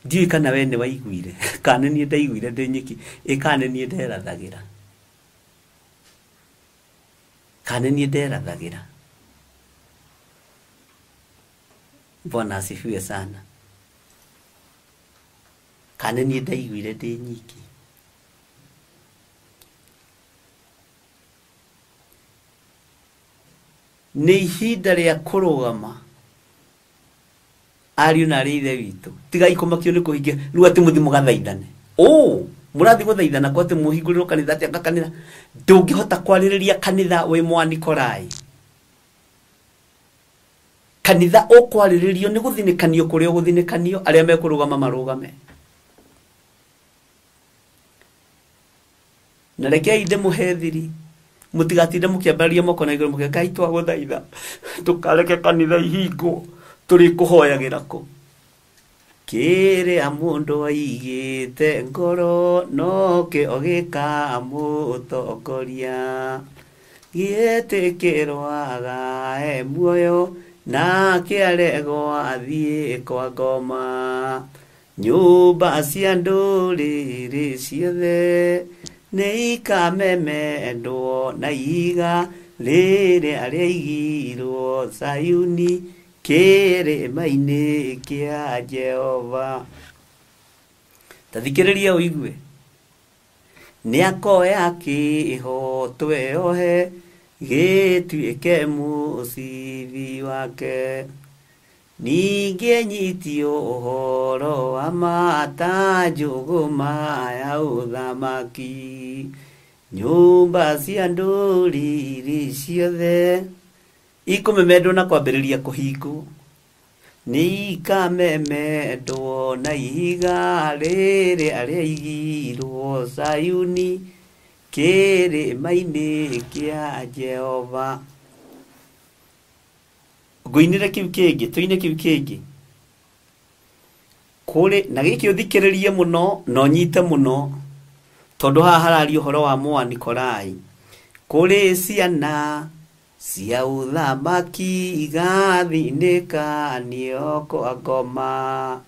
ndiũĩ kana we nĩ waiguire kana niĩ ndaiguire ndĩ nyiki kana niĩ nderathagĩra kana niĩ nderathagĩra Bwana asifiwe sana kana niĩ ndaiguire ndĩ nyiki nĩ ihinda rĩa kũrũgama ariũ na arĩ ithe witũ tigai kũmakio nĩ kũhingia rĩu atĩ mũthi mũgathaithane mũrathi gũthaithana ko atĩ mũhingũrĩrwo kanitha atĩ anga kanitha ndũngĩhota kwarĩrĩria kanitha wĩ Mwanikorai kanitha ũkwarĩrĩrio nĩ gũthinĩkanio kũrĩa ũgũthinĩkanio arĩa mekũrũgama marũgame na rekei ndĩmũhe thiri mũtigatinde mũkĩambararia moko na igũrũ mũkĩaga Ngai twagũthaitha tũkareke kanitha ihingwo turi kuhoyagira ko kire amundu aigite ngoro no ke ogika amutongoria gietekirwaga muoyo na kiarego athie kwa ngoma nyumba cia ndũrĩrĩ ciothe nĩ ikamemendwo na iga rĩrĩa rĩaigirwo Sayuni kĩrĩma-inĩ kĩa Jehova tathikĩrĩria ũigue nĩakoya kĩho tweohe gĩtuĩke mũcibi wake ningĩ nyitio ũhoro wa mata njũgũma ya ũthamaki nyũmba cia ndũrĩrĩ ciothe ikumemendwo na kwambĩrĩria kũhingwo nĩ ikamemendwo na ihiga rĩrĩa rĩaigirwo Sayuni kĩrĩma-inĩ kĩa Jehova ngũinĩre kĩu kĩngĩ tũine kĩu kĩngĩ kũrĩ na gĩkĩ ũthikĩrĩrie mũno na ũnyite mũno tondũ haha hararia ũhoro wa Mwanikorai kũrĩ ciana cia ũthamaki igathinĩkanio kwa ngoma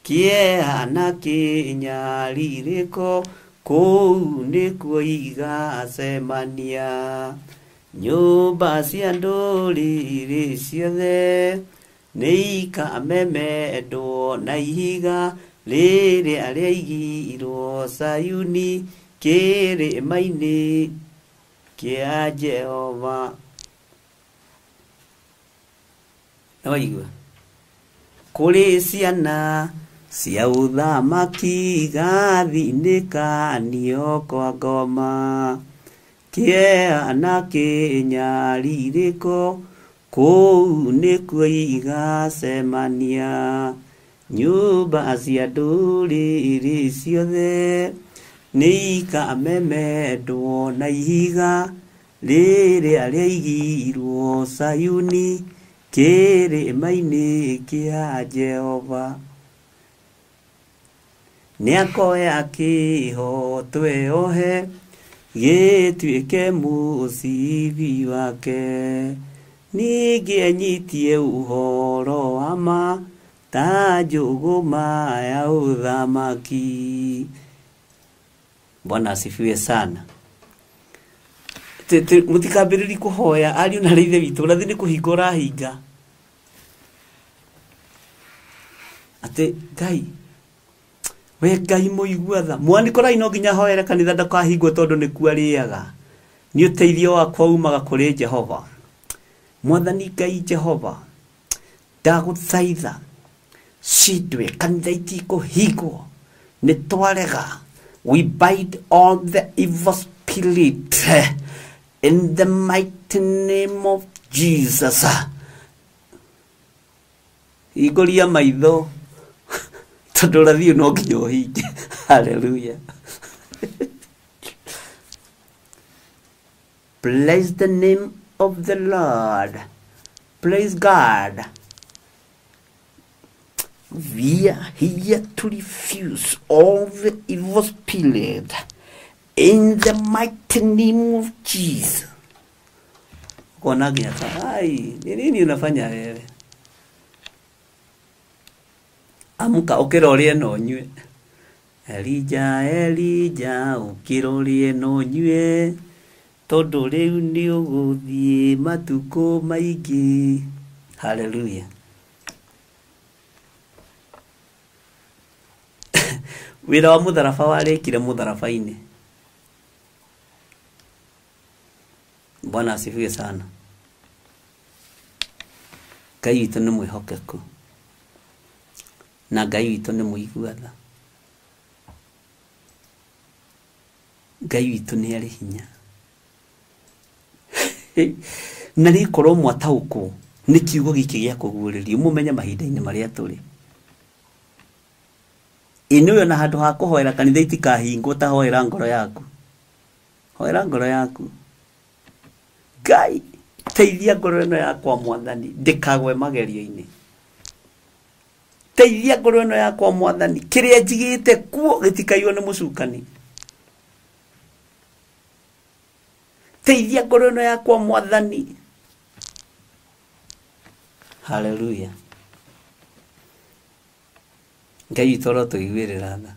kĩeha na kĩnyarirĩko kũu nĩkuo igacemania nyũmba cia ndũrĩrĩ ciothe nĩ ikamemendwo na ihiga rĩrĩa rĩaigirwo Sayuni kĩrĩma-inĩ kĩa Jehova nawaigua kũrĩ ciana cia ũthamaki igathinĩkanio kwa ngoma kĩeha na kĩnyarirĩko kũu nĩkuo igacemania nyũmba cia ndũrĩrĩ ciothe nĩ ikamemendwo na ihiga rĩrĩa rĩaigirwo Sayuni kĩrĩma-inĩ kĩa Jehova nĩakoya kĩho tweohe gĩtuĩke mũcibi wake ningĩ anyitie ũhoro wa ma ta njũgũma ya ũthamaki Bwana asifiwe sana mutikambĩrĩri kũhoya ariũ na arĩ ithe witũ ũrathi nĩ kũhinga ũrahinga atĩ Ngai we Ngai mũigua tha Mwanikorai no nginya hoere kanitha ndakahingwo tondũ nĩkuo arĩaga Nĩ ũteithio wakwa umaga kũrĩ Jehova. Mwathani Ngai Jehova, ndagũthaitha cindwe kanitha itikũhingwo nĩ twarega. We bind all the evil spirit in the mighty name of Jesus. Igoria maitho tondũ rathiĩ no nginya ũhinge. Hallelujah. Bless the name of the Lord. Praise God. We are here to refuse all the evil spirit in the mighty name of Jesus. Kona geta, ai, nini unafanya wewe? Amuka ukirorie no nyue. Elija ukirorie no nyue. Todo riu ni uguthie matuko maigi. Hallelujah. Wira wa mutharaba warikire mutharabaini. Bwana asifiwe sana. Ngai witũ nĩ mwĩhokeku. Na Ngai witũ nĩ mũiguatha. Ngai witũ nĩ arĩ hinya. Na rĩ korwo mwataũkwo nĩ kiugo gĩkĩ gĩa kũguũrĩrio mũmenye mahinda-inĩ marĩa tũrĩ. Inuyo na handũ ha kũhoera kanitha itikahingwo ta hoera ngoro yaku. Hoera ngoro yaku. Ngai teithia ngoro ĩno yakwa Mwathani ndĩkagwe magerio-inĩ. Teithia ngoro ĩno yakwa Mwathani kĩrĩa njigĩte kuo gĩtikaiywo nĩ mũcukani. Teithia ngoro ĩno yakwa Mwathani. Hallelujah. Ngai witũ arotũiguĩrĩra tha.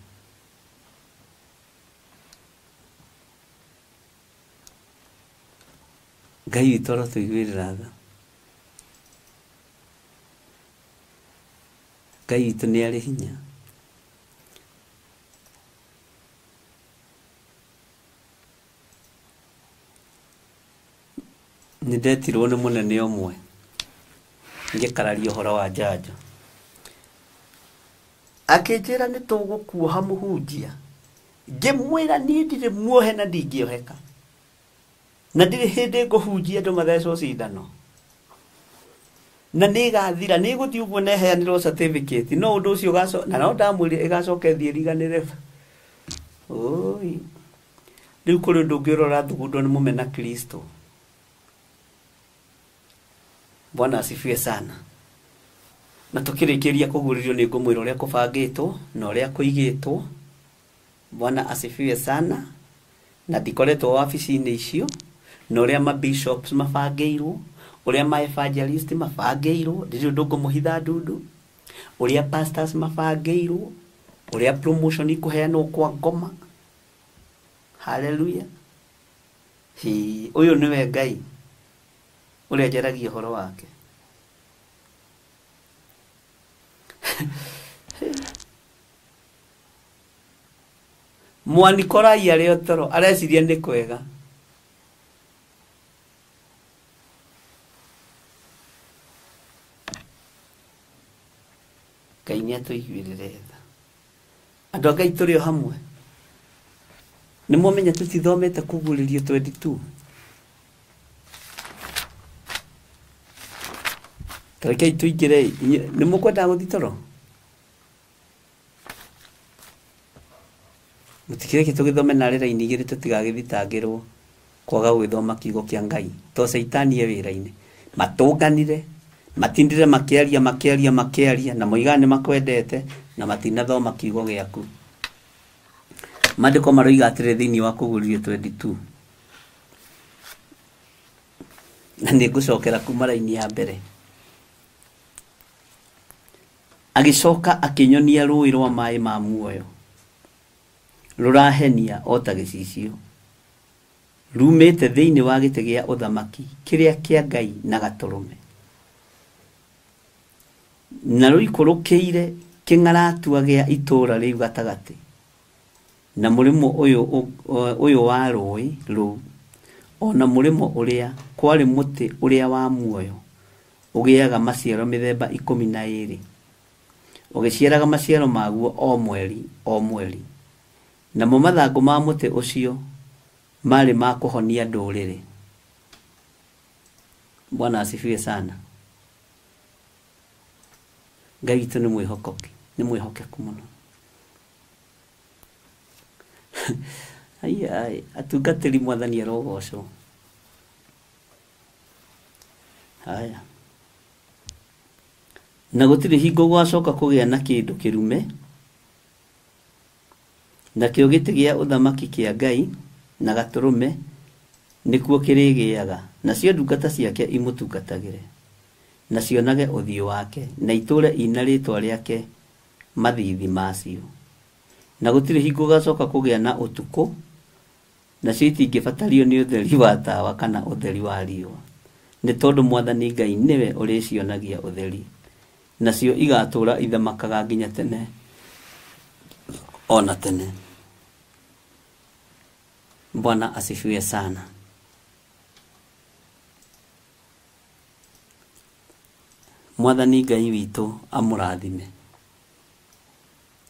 Ngai witũ arotũiguĩrĩra tha. Ngai witũ nĩ arĩ hinya. Nĩ ndetirwo nĩ mũnene ũmwe ngĩkararia ũhoro wa njanjo. Akĩnjĩra nĩ tũgũkuoha mũhunjia. Ngĩmwĩra niĩ ndirĩ muohe na ndingĩoheka. Na ndirĩ hĩndĩ ngũhunjia andũ mathecwo cindano. Na nĩ ĩgathira, nĩ ĩgũthiĩ ũguo na ĩheanĩrwo certificate. No ũndũ ũcio ũgacoka, na no ndamwĩrire ĩgacoka ĩthiĩ ĩriganĩre. Oi. Rĩu kũrĩ ũndũ ũngĩ ũrora thugundwo nĩ mũmena Kristo. Bwana asifiwe sana. Na tukĩrĩkĩria kũguũrĩrio nĩ ngũmwĩra ũrĩa kũbangĩtwo na ũrĩa kũigĩtwo. Bwana asifiwe sana. Na ndikoretwo wabici-inĩ icio na ũrĩa ma bishops mabangĩirwo, ũrĩa ma evangelist mabangĩirwo, ndĩrĩ ũndũ ngũmũhitha ndundu, ũrĩa pastors mabangĩirwo, ũrĩa promotion ikũheanwo kwa ngoma. Hallelujah. Ũyũ nĩwe Ngai ũrĩa njaragia ũhoro wake. Mwanikorai arĩ o toro areciria nĩ kwega. Ngai nĩ atũiguĩrĩre tha. Andũ a Ngai tũrĩ o hamwe. Nĩ mũmenya tũtithomete kũguũrĩrio 22. Tareke tuingĩre, nĩ mũkwenda gũthiĩ toro? Mũtikĩreke tũgĩthome narĩ raini igĩrĩ tũtigagĩthitangĩrwo kwaga gwĩthoma kiugo kĩa Ngai. To Saitani e wĩra-inĩ. Matũnganire, matindire makĩaria na moigane makwendete na matinathoma kiugo gĩaku. Maandĩko maroiga atĩrĩ thĩinĩ wa kũguũrĩrio 22. Na nĩ ngũcokera kuma raini ya mbere. Agĩcoka akĩnyonia rũũĩ rwa maaĩ ma muoyo. Rũrahenia o ta gĩcicio. Rumĩte thĩinĩ wa gĩtĩ gĩa ũthamaki kĩrĩa kĩa Ngai na Gatũrũme. Na rũikũrũkĩire kĩng'aratua gĩa itũũra rĩu gatagatĩ. Na mũrĩmo ũyũ wa rũũĩ rũu ona mũrĩmo ũrĩa kwarĩ mũtĩ ũrĩa wa muoyo ũgĩaga maciaro mĩthemba 12 ũgĩciaraga maciaro maguo o mweri namo mathangũ ma mũtĩ ũcio marĩ ma kũhonia ndũrĩrĩ. Bwana asifiwe sana. Ngai witũ nĩ mwĩhokeku mũno. Ai atungatĩri Mwathani arogocwo. Haya. Na gũtirĩ hingo gwacoka kũgĩa na kĩndũ kĩrume na kĩo gĩtĩ gĩa ũthamaki kĩa Ngai na gatũrũme nĩkuo kĩrĩgĩaga, nacio ndungata ciake imũtungatagĩre na cionage ũthiũ wake na itũũre ina rĩĩtwa rĩake mathithi macio. Na gũtirĩ hingo gacoka kũgĩa na ũtukũ, nacio itingĩbatario nĩ ũtheri wa tawa kana ũtheri wa riũa, nĩ tondũ Mwathani Ngai nĩwe ũrĩcionagia ũtheri, nacio igatũũra ithamakaga nginya tene ona tene. Bwana asifiwe sana. Mwathani Ngai witũ amũrathime.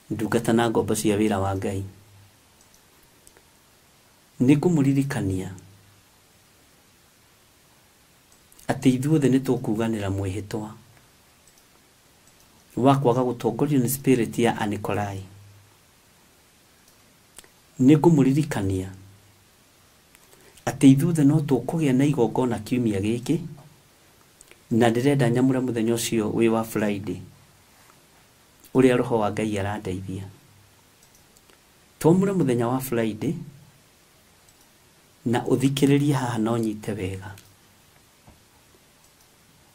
Ndungata na ngombo cia wĩra wa Ngai, nĩngũmũririkania atĩ ithuothe nĩtũkuganĩra mwĩhĩtwa wa kwaga gũtongorio nĩ spirit ya Anikolai. Nĩngũmũririkania atĩ ithuothe no tũkũgĩa na igongona kiumia gĩkĩ, na ndĩrenda nyamũre mũthenya ũcio wĩ wa Friday ũrĩa roho wa Ngai arandeithia. Twamũre mũthenya wa Friday na ũthikĩrĩrie haha no nyite wega.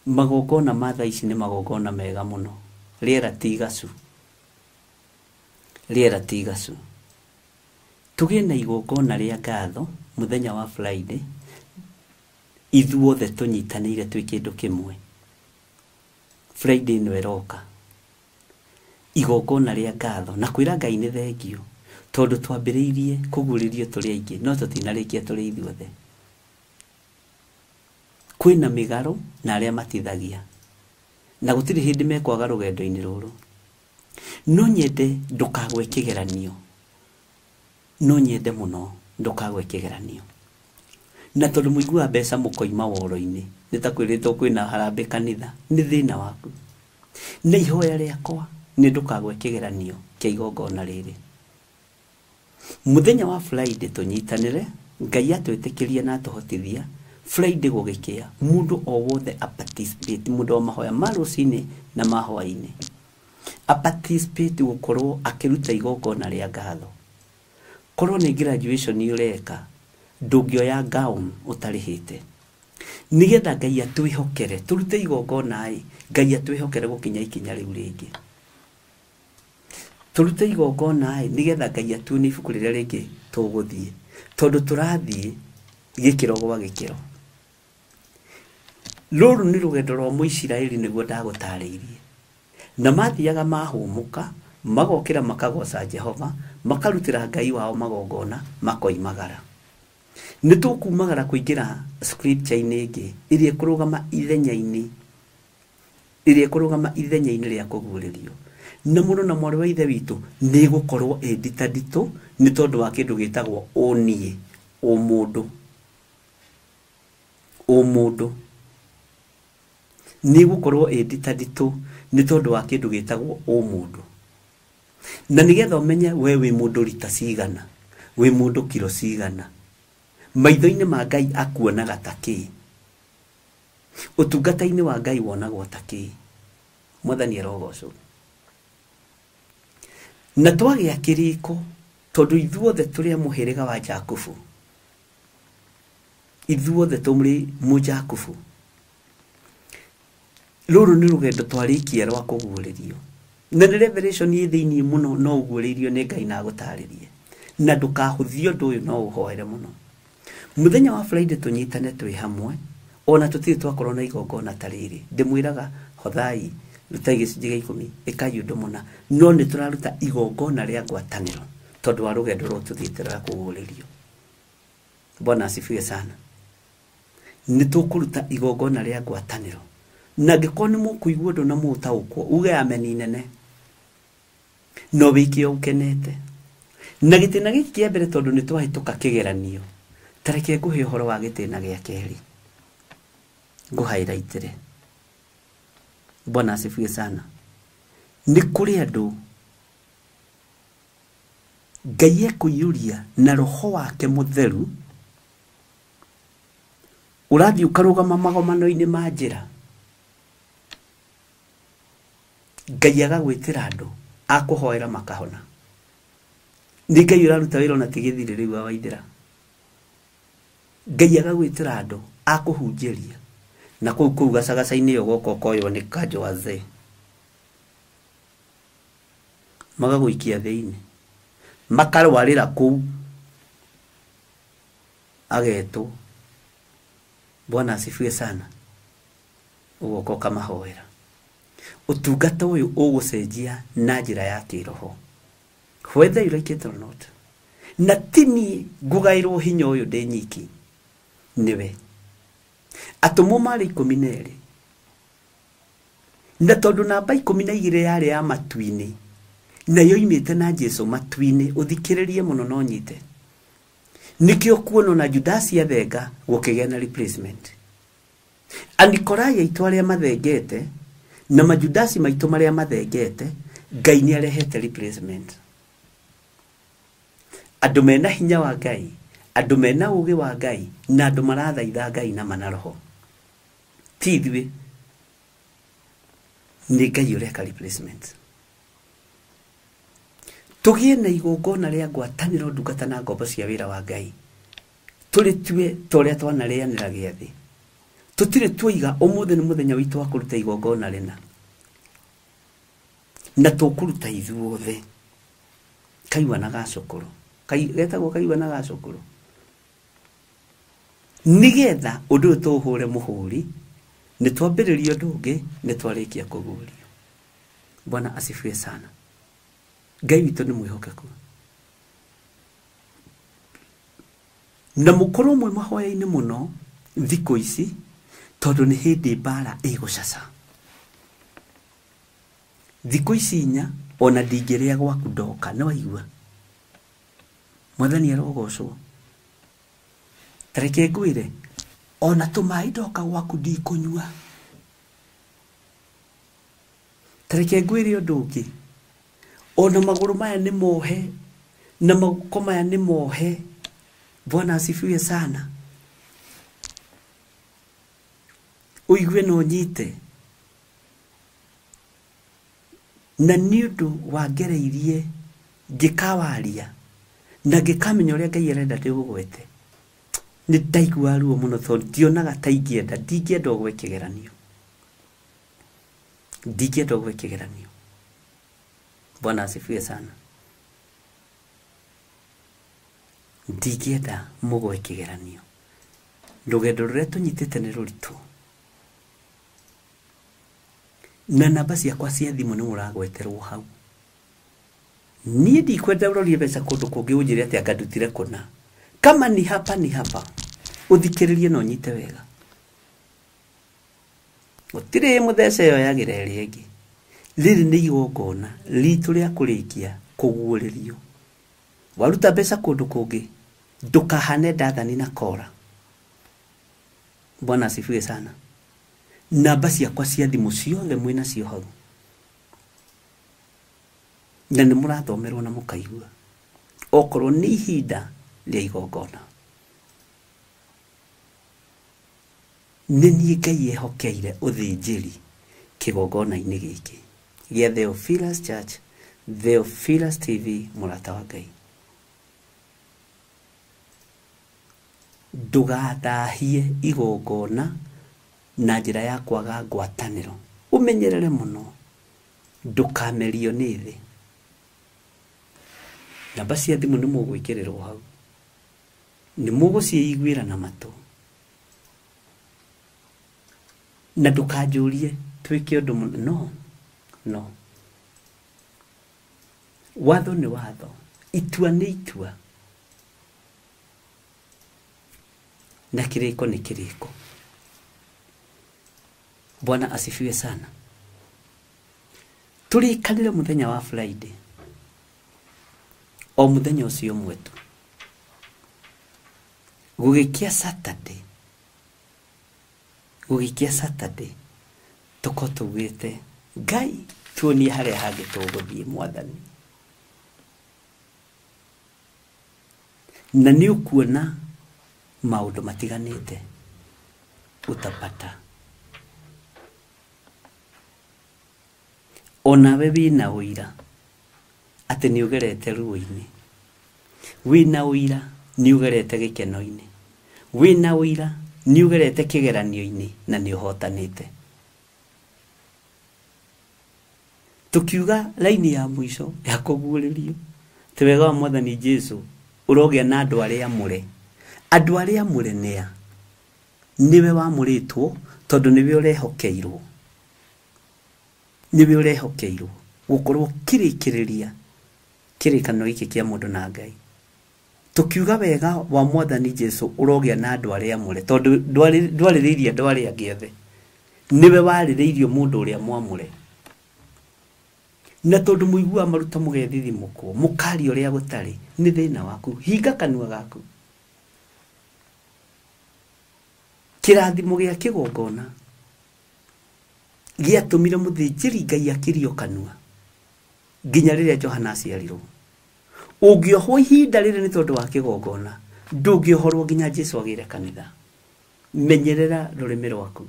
Magongona ma thaa ici nĩ magongona mega mũno. Rĩera tigacu. Tũgĩe na igongona rĩa ngatho mũthenya wa Friday, ithuothe tũnyitanĩire twĩ kĩndũ kĩmwe. Friday no eroka igongona rĩa ngatho na kwĩra Ngai nĩ thengio tondũ twambĩrĩirie kũgurĩrio tũrĩ aingĩ no tũtinarĩkia tũrĩ ithuothe. Kwĩna mĩgaro na arĩa matithagia, na gũtirĩ hĩndĩ mekwaga rũgendo-inĩ rũrũ. No nyende ndũkagwe kĩgeranio, no nyende mũno ndũkagwe kĩgeranio. Na tondũ mũigua mbeca mũkoima woro-inĩ, nĩtakwĩrĩtwo kwĩna harambĩ kanitha, nĩ thĩna waku. Na ihoya rĩakwa nĩ ndũkagwe kĩgeranio kĩa igongona rĩrĩ. Mũthenya wa Friday tũnyitanĩre, Ngai atwĩtĩkĩria na atũhotithia Friday gũgĩkĩa mũndũ o wothe a participate, mũndũ wa mahoya ma rũcinĩ na ma hwainĩ a participate gũkorwo akĩruta igongona rĩa ngatho. Korwo nĩ graduation ũreka, ndũngĩoya gown ũtarĩhĩte, nĩgetha Ngai atwĩhokere tũrute igongona Ngai atwĩhokere gũkinya ikinya rĩu rĩngĩ. Tũrute igongona nĩgetha Ngai atuone ibuku rĩrĩa rĩngĩ tũgũthiĩ, tondũ tũrathiĩ gĩkĩro gwa gĩkĩro. Rũrũ nĩ rũgendo rwa Mũisiraeli nĩguo ndagũtarĩirie, na mathiaga mahũmũka magokĩra makagoca Jehova, makarutĩra Ngai wao magongona, makoimagara. Nĩtũkumagara kũingĩra scripture-inĩ ĩngĩ ĩrĩa ĩkũrũgama ithenya-inĩ rĩa kũguũrĩrio. Na mũno na mwarĩ wa ithe witũ nĩ gũkorwo nditũ nĩ tondũ wa kĩndũ gĩtagwo ũniĩ, ũmũndũ. Nĩ gũkorwo nditũ nĩ tondũ wa kĩndũ gĩtagwo ũmũndũ. Na nĩgetha ũmenye we wĩ mũndũ rita cigana, wĩ mũndũ kiro cigana, maitho-inĩ ma Ngai akuonaga ta kĩ, ũtungata-inĩ wa Ngai wonagwo ta kĩ. Mwathani arogocwo. Na twagĩa kĩrĩko tondũ ithuothe tũrĩ a mũhĩrĩga wa Jakubu, ithuothe tũrĩ Mũjakubu. Rũrũ nĩ rũgendo twarĩkia rwa kũguũrĩrio, na nĩ revelation thĩinĩ mũno no ũguũrĩrio nĩ Ngai na agũtarĩrie, na ndũkahũthie ũndũ ũyũ, no ũhoere mũno. Mũthenya wa Friday tũnyitane twĩ hamwe, ona tũtirĩ twakorwo na igongona ta rĩrĩ. Ndĩmwĩraga hothai ruta gĩcunjĩ gĩa 10 ĩkai ũndũ mũna, no nĩ tũraruta igongona rĩa ngwatanĩro tondũ wa rũgendo rũrũ tũthiĩte rwa kũguũrĩrio. Bwana asifiwe sana. nĩ tũkũruta igongona rĩa ngwatanĩro na angĩkorwo nĩ mũkũigua ũndũ na mũtaũkwo uge ameni nene no wĩke ũkenete na gĩtĩna gĩkĩ kĩa mbere tondũ nĩ twahĩtũka kĩgeranio tareke ngũhe ũhoro wa gĩtĩna gĩa kerĩ ngũhighlightire. Bwana asifiwe sana. Nĩ kũrĩ andũ Ngai ekũiyũria na roho wake mũtheru ũrathiĩ ũkarũgama magomano-inĩ ma njĩra Ngai agagwĩtĩra andũ akũhoera makahona. Nĩ Ngai ũraruta wĩra ona tigithire rĩu wa Waithĩra. Ngai agagwĩtĩra andũ akũhunjĩria na kũu gacagaca-inĩ yo goko koyo nĩ kanjũ wazee magagũikia thĩinĩ makarwarĩra kũu agetwo. Bwana asifiwe sana. Ũgoko kamahoera. Ũtungata ũyũ ũgũcenjia na njĩra ya kĩroho whether you like it or not. Na tini ngugaĩrwo hinya ũyũ ndĩ nyiki nĩwe atũmwo marĩ 12 na tondũ namba 12 yarĩ ya matu-inĩ na yoimĩte na Jesũ matu-inĩ ũthikĩrĩrie mũno no nyite nikĩo kuono na Judasi athenga gũkĩgĩa na replacement. Anikolai aitũ arĩa mathengete na majudasi maitũ marĩa mathengete Ngai nĩ arehete replacement. Andũ mena hinya wa Ngai, andũ mena ũũgĩ wa Ngai na andũ marathaitha Ngai na manaroho ti ithuĩ nĩ Ngai ũreka replacement. Tũgĩe na igongona rĩa ngwatanĩro ndungata na ngombo cia wĩra wa Ngai tũrĩtue torĩa twanarĩanĩra gĩathĩ tũtirĩ tuiga ũmũthĩ nĩ mũthenya witũ wa kũruta igongona rĩna na tũkũruta ithuothe kaigua na gacũkũrũ getagwo kaigua na gacũkũrũ nĩgetha ũndũ ũyũ tũũhũre mũhũri nĩ twambĩrĩria ũndũ ũngĩ nĩ twarĩkia kũguũrio. Bwana asifiwe sana. Ngai witũ nĩ mwĩhokeku na mũkorwo mwe mahoya-inĩ mũno thikũ ici tondũ nĩ hĩndĩ mbara ĩgũcaca. Thikũ ici 4 ona ndingĩrĩa gwaku ndoka nĩ waigua Mwathani arogocwo. Tareke ngwĩre ona tũmaĩ ndoka gwaku ndikũnyua. Tareke ngwĩre ũndũ ũngĩ ona magũrũ maya nĩ mohe na maguko maya nĩ mohe. Bwana asifiwe sana. Uigue no nyite na nĩ ũndũ wangereirie ngĩkawaria na ngĩkamenya ũrĩa Ngai arenda ndĩgũgwete nĩ ndaigua ruo mũno tondũ ndionaga ta ndingĩenda ũgwe kĩgeranio. Ndingĩenda ũgwe kĩgeranio. Bwana asifiwe sana. Ndingĩenda mũgwe kĩgeranio. Rũgendo rũrĩa tũnyitĩte nĩ rũritũ na namba ciakwa cia thimũ nĩ mũragweterwo hau. Niĩ ndikwenda ũrorie mbeca kũndũ kũngĩ ũnjĩre atĩ anga ndutire kũna. Kama ni hapa ũthikĩrĩrie no nyite wega. Gũtirĩ mũthece yo yagĩra ĩrĩa ĩngĩ. Rĩrĩ nĩ igongona ritũ rĩa kũrĩkia kũguũrĩrio. Waruta mbeca kũndũ kũngĩ ndũkahane Dathani na Kora. Bwana asifiwe sana. Namba ciakwa cia thimũ ciothe mwĩna cio hau na nĩ mũrathomerwo na mũkaigua okorwo nĩ ihinda rĩa igongona. Nĩ niĩ Ngai ehokeire ũthĩnjĩri kĩgongona-inĩ gĩkĩ gĩa Theophilus Church, Theophilus TV, mũrata wa Ngai. Ndũgathahie igongona na njĩra ya kwaga ngwatanĩro. Ũmenyerere mũno ndũkamerio nĩ thĩ. Namba cia thimũ nĩ mũgwĩkĩrĩrwo hau, nĩ mũgũciĩiguĩra na matũ na ndũkanjũrie twĩke ũndũ mũno. No watho nĩ watho, itua nĩ itua na kĩrĩko nĩ kĩrĩko. Bwana asifiwe sana. Tulikanire muthenya wa Friday. O muthenya ucio mwetu. Gugikia Saturday. Tuko tugite Ngai tuonie haria hangi tuguthie Mwathani. Na ni ukuona maundu matiganite utapata. Onawe wina uira ati ni ugerete ruo-ini. Wina uira ni ugerete gikeno-ini. Wina uira ni ugerete kigeranio-ini na ni uhotanite. Tukiuga laini ya mwisho ya kuguririo tiwega wa Mwathani Jesu urogia na andu aria amure. Andu aria amure nia niwe wamuritwo tondu niwe urehokeirwo. Niwe urehokeirwo gukorwo kirikiriria kirikano giki kia mundu na Ngai. Tukiuga wega wa Mwathani Jesu urogia na andu aria amure tondu ndwaririria andu aria angiothe. Niwe waririirio mundu uria mwamure. Na tondu muigua maruta mugethithimukwo mukari uria gutari ni thina waku. Hinga kanua gaku. Kirathimo gia kigongona giatumire muthinjiri Ngai akirio kanua nginya riria Johana aciarirwo. Ungiohwo ihinda riri ni tondu wa kigongona ndungiohorwo nginya Jesu agire kanitha. Menyerera rurimi rwaku.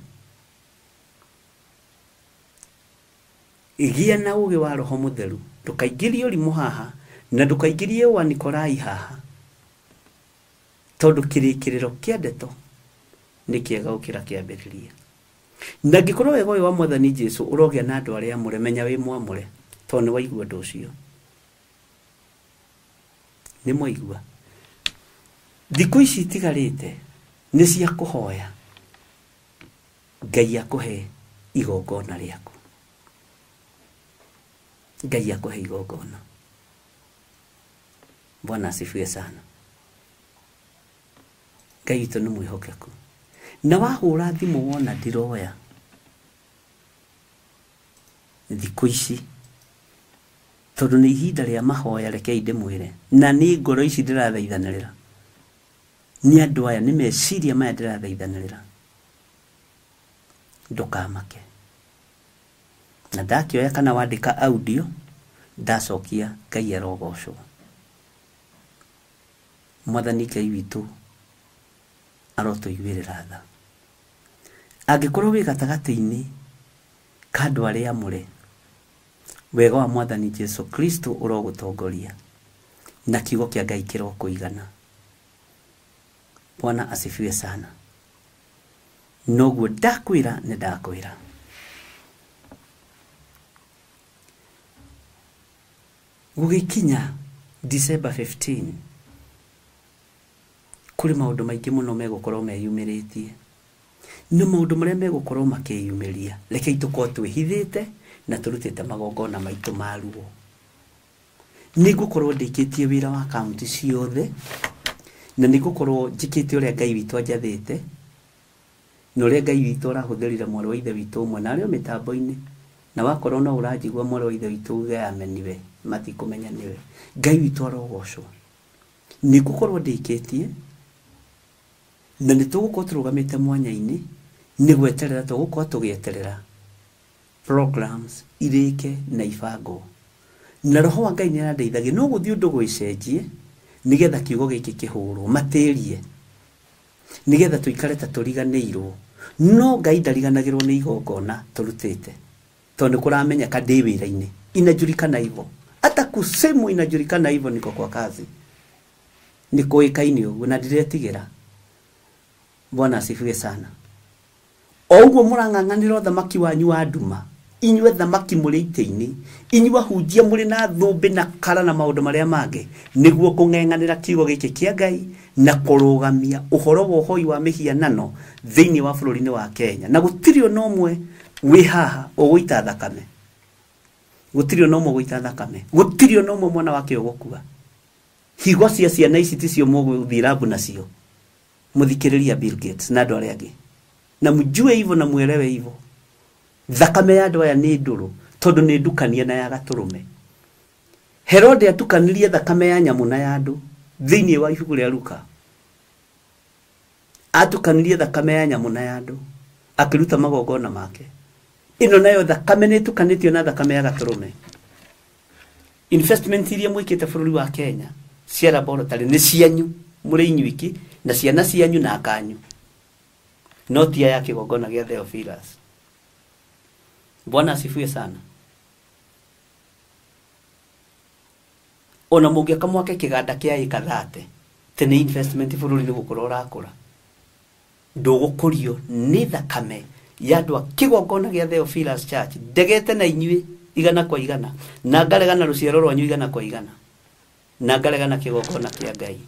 Igia na uge wa Roho Mutheru ndukaingirie urimu haha na ndukaingirie wa Nikolai haha tondu kirikiriro kia ndeto ni kiega ukira kiambiriria. Na gikorwo wega wa Mwathani Jesu urogia na andu aria amure menya wi mwamure tondu waigua ndu ucio. Ni mwaigua. Thiku ici tigarite ni cia kuhoya Ngai akuhe igongona riaku. Ngai akuhe igongona. Bwana asifiwe sana. Ngai witu ni mwihokeku. Na wahura thimu wona ndiroya thiku ici tondu ni ihinda ria mahoya reke ndimwire na ni ngoro ici ndirathaithanirira ni andu aya ni meciria maya ndirathaithanirira ndukamake. Na ndakioya kana wandika audio ndacokia Ngai arogocwo. Mwathani Ngai witu arotuiguirira tha. Angikorwo wi gatagati-ini ka andu aria amure wega wa Mwathani Jesu Kristo urogutongoria na kiugo kia Ngai kirokuigana. Bwana asifiwe sana. Noguo ndakwira ni ndakwira. Gugikinya December 15 kuri maundu maingi muno megukorwo meyumiritie. No maundu maria megukorwo makiyumiria reke ituko twihithite na turutite magongona maitu maruo. Nigukorwo ndikitie wira wa kaunti ciothe na nigukorwo njikite uria Ngai witu anjathite no uria Ngai witu arahuthirira mwari wa ithe witu umwe na ario mitambo-ini na wakorwo no uranjigua mwari wa ithe witu uge ameniwe matikumenya niwe. Ngai witu arogocwo. Nigukorwo ndikitie na nitugukorwo turugamite mwanya-ini ni gweterera tugukorwo tugieterera programs irike na ibango. Na Roho wa Ngai ni arandeithagia no guthii undu gwicenjie nigetha kiugo giki kihurwo materie nigetha tuikare ta turiganirwo. No Ngai ndariganagirwo ni igongona turutite tondu kuramenya ka ndi wira-ini inajulikana hivyo. Hata kusemwa inajulikana hivyo niko kwa kazi. Niko ikaini uguo na ndiretigira. Bwana asifiwe sana. Oguo murang'ang'anira thamaki wanyu wa nduma. Inywe thamaki muri ite-ini. Inywe hunjia muri na thumbi na kara na maundu maria mange. Niguo kung'eng'anira kiugo giki kia Ngai na kurugamia uhoro wa uhoi wa mihianano thiini wa bururi-ini wa Kenya. Na gutiri ono omwe wi haha uguita thakame. Gutiri ono omwe uguita thakame. Gutiri ono omwe mwana wake ugukua. Higo cia ciana ici ticio muguthirabu nacio. Muthikiriria Bill Gates na andu aria angi. Na mjue hivyo na muelewe hivyo. thakame ya andũ aya nĩ ndũrũ tondũ nĩ ndukanie na ya gatũrũme. Herode atukanirie thakame ya nyamũ na ya andũ thĩinĩ wa ibuku rĩa Luka. Atukanirie thakame ya nyamũ na ya andũ akĩruta magongona make. Ino nayo thakame nĩ tukanĩtio na thakame ya gatũrũme. Investment iria mwĩkĩte bũrũri wa Kenya cia laboratory nĩ cianyu mũrĩ inyuiki na ciana cianyu na akanyu, no tia ya kĩgongona gĩa Theophilus. Bwana asifiwe sana. Ona mũngĩaka mwake kĩganda kĩa ĩka 30 tene investment bũrũri nĩ gũkũra ũrakũra, ndũgũkũrio nĩ thakame ya andũ a kĩgongona gĩa Theophilus Church ndegete na inyuĩ igana kwa igana, na ngaregana rũciaro rwanyu igana kwa igana, na ngaregana kĩgongona kĩa Ngai.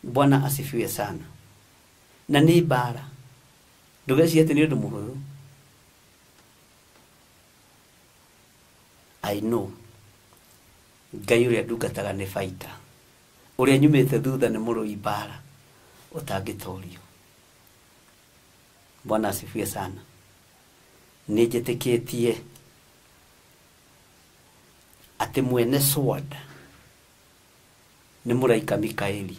Bwana asifiwe sana. Na nĩ mbara ndũgecirie atĩ nĩ ũndũ mũhũthũ. I know Ngai ũrĩa ndungataga nĩ baita, ũrĩa nyumĩte thutha nĩ mũrũi mbara ũtangĩtorio. Bwana asifiwe sana. Nĩ njĩtĩkĩtie atĩ mwene sword nĩ mũraika Mikaeli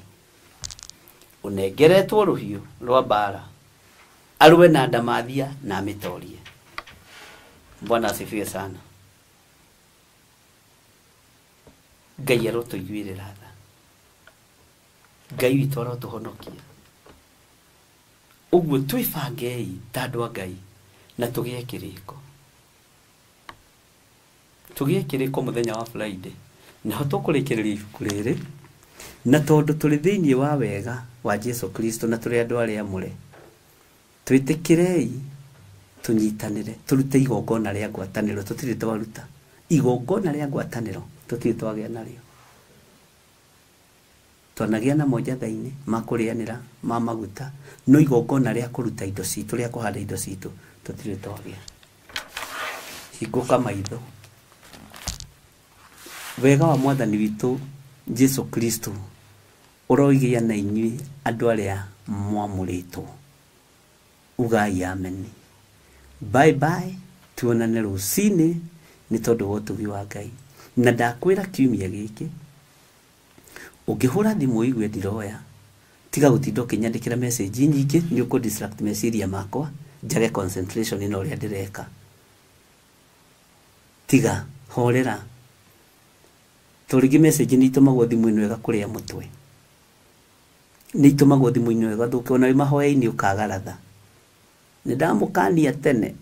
ũnengeretwo rũhiũ rwa mbara arũe na ndamathia na amĩtorie. Bwana asifiwe sana. Ngai arotũiguĩrĩra tha, Ngai witũ arotũhonokia. Ũguo twĩbangei ta andũ a Ngai na tũgĩe kĩrĩko. Tũgĩe kĩrĩko mũthenya wa Friday naho tũkũrĩkĩrĩria ibuku rĩrĩ, na tondũ tũrĩ thĩinĩ wa wega wa Jesu Kristo na tũrĩ andũ arĩa amũre, twĩtĩkĩrei tũnyitanĩre tũrute igongona rĩa ngwatanĩro. Tũtirĩ twaruta igongona rĩa ngwatanĩro, tũtirĩ twagĩa narĩo. Twanagĩa namo njatha-inĩ ma kũrĩanĩra ma maguta, no igongona rĩa kũruta indo citũ, rĩa kũhanda indo citũ, tũtirĩ twagĩa. Hingũka maitho. Wega wa Mwathani witũ Jesu Kristo ũroigĩa na inyuĩ andũ arĩa mwamũrĩtwo. Ugai ameni. Bye bye, tuonane rũcinĩ nĩ tondũ wa ũtugi wa Ngai. Na ndakwĩra kiumia gĩkĩ ũngĩhũra thimũ igue ndiroya, tiga gũtinda ũkĩnyandĩkĩra message nyingĩ, nĩ ũkũ distract meciria makwa njage concentration ĩno ũrĩa ndĩreka. Tiga horera, tũrĩngĩ message nĩ itũmagwo thimũ-inĩ ĩgakũrĩa mũtwe, nĩ itũmagwo thimũ-inĩ ĩgathũka, ona wĩ mahoya-inĩ ũkagaratha. Nĩ ndamũkania tene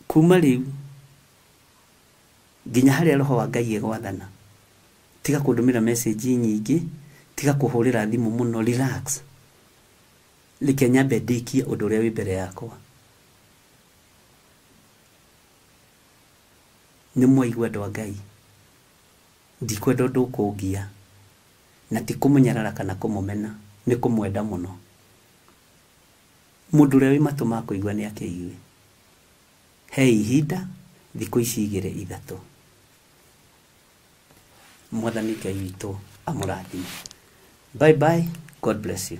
kuma rĩu nginya harĩa roho wa Ngai egwathana. Tiga kũndũmĩra message nyingĩ, tiga kũhũrĩra thimũ mũno, relax. Reke nyambe ndĩkie ũndũ ũrĩa wĩ mbere yakwa. Nĩ mwaigua andũ a Ngai, ndikwenda ũndũ ũkũngia, na ti kũmũnyarara kana kũmũmena, nĩ kũmwenda mũno. Mũndũ ũrĩa wĩ matũ ma kũigua nĩ akĩigue. He ihinda thikũ ici 2-3. Mwathani Ngai witũ amũrathime. Bye bye. God bless you.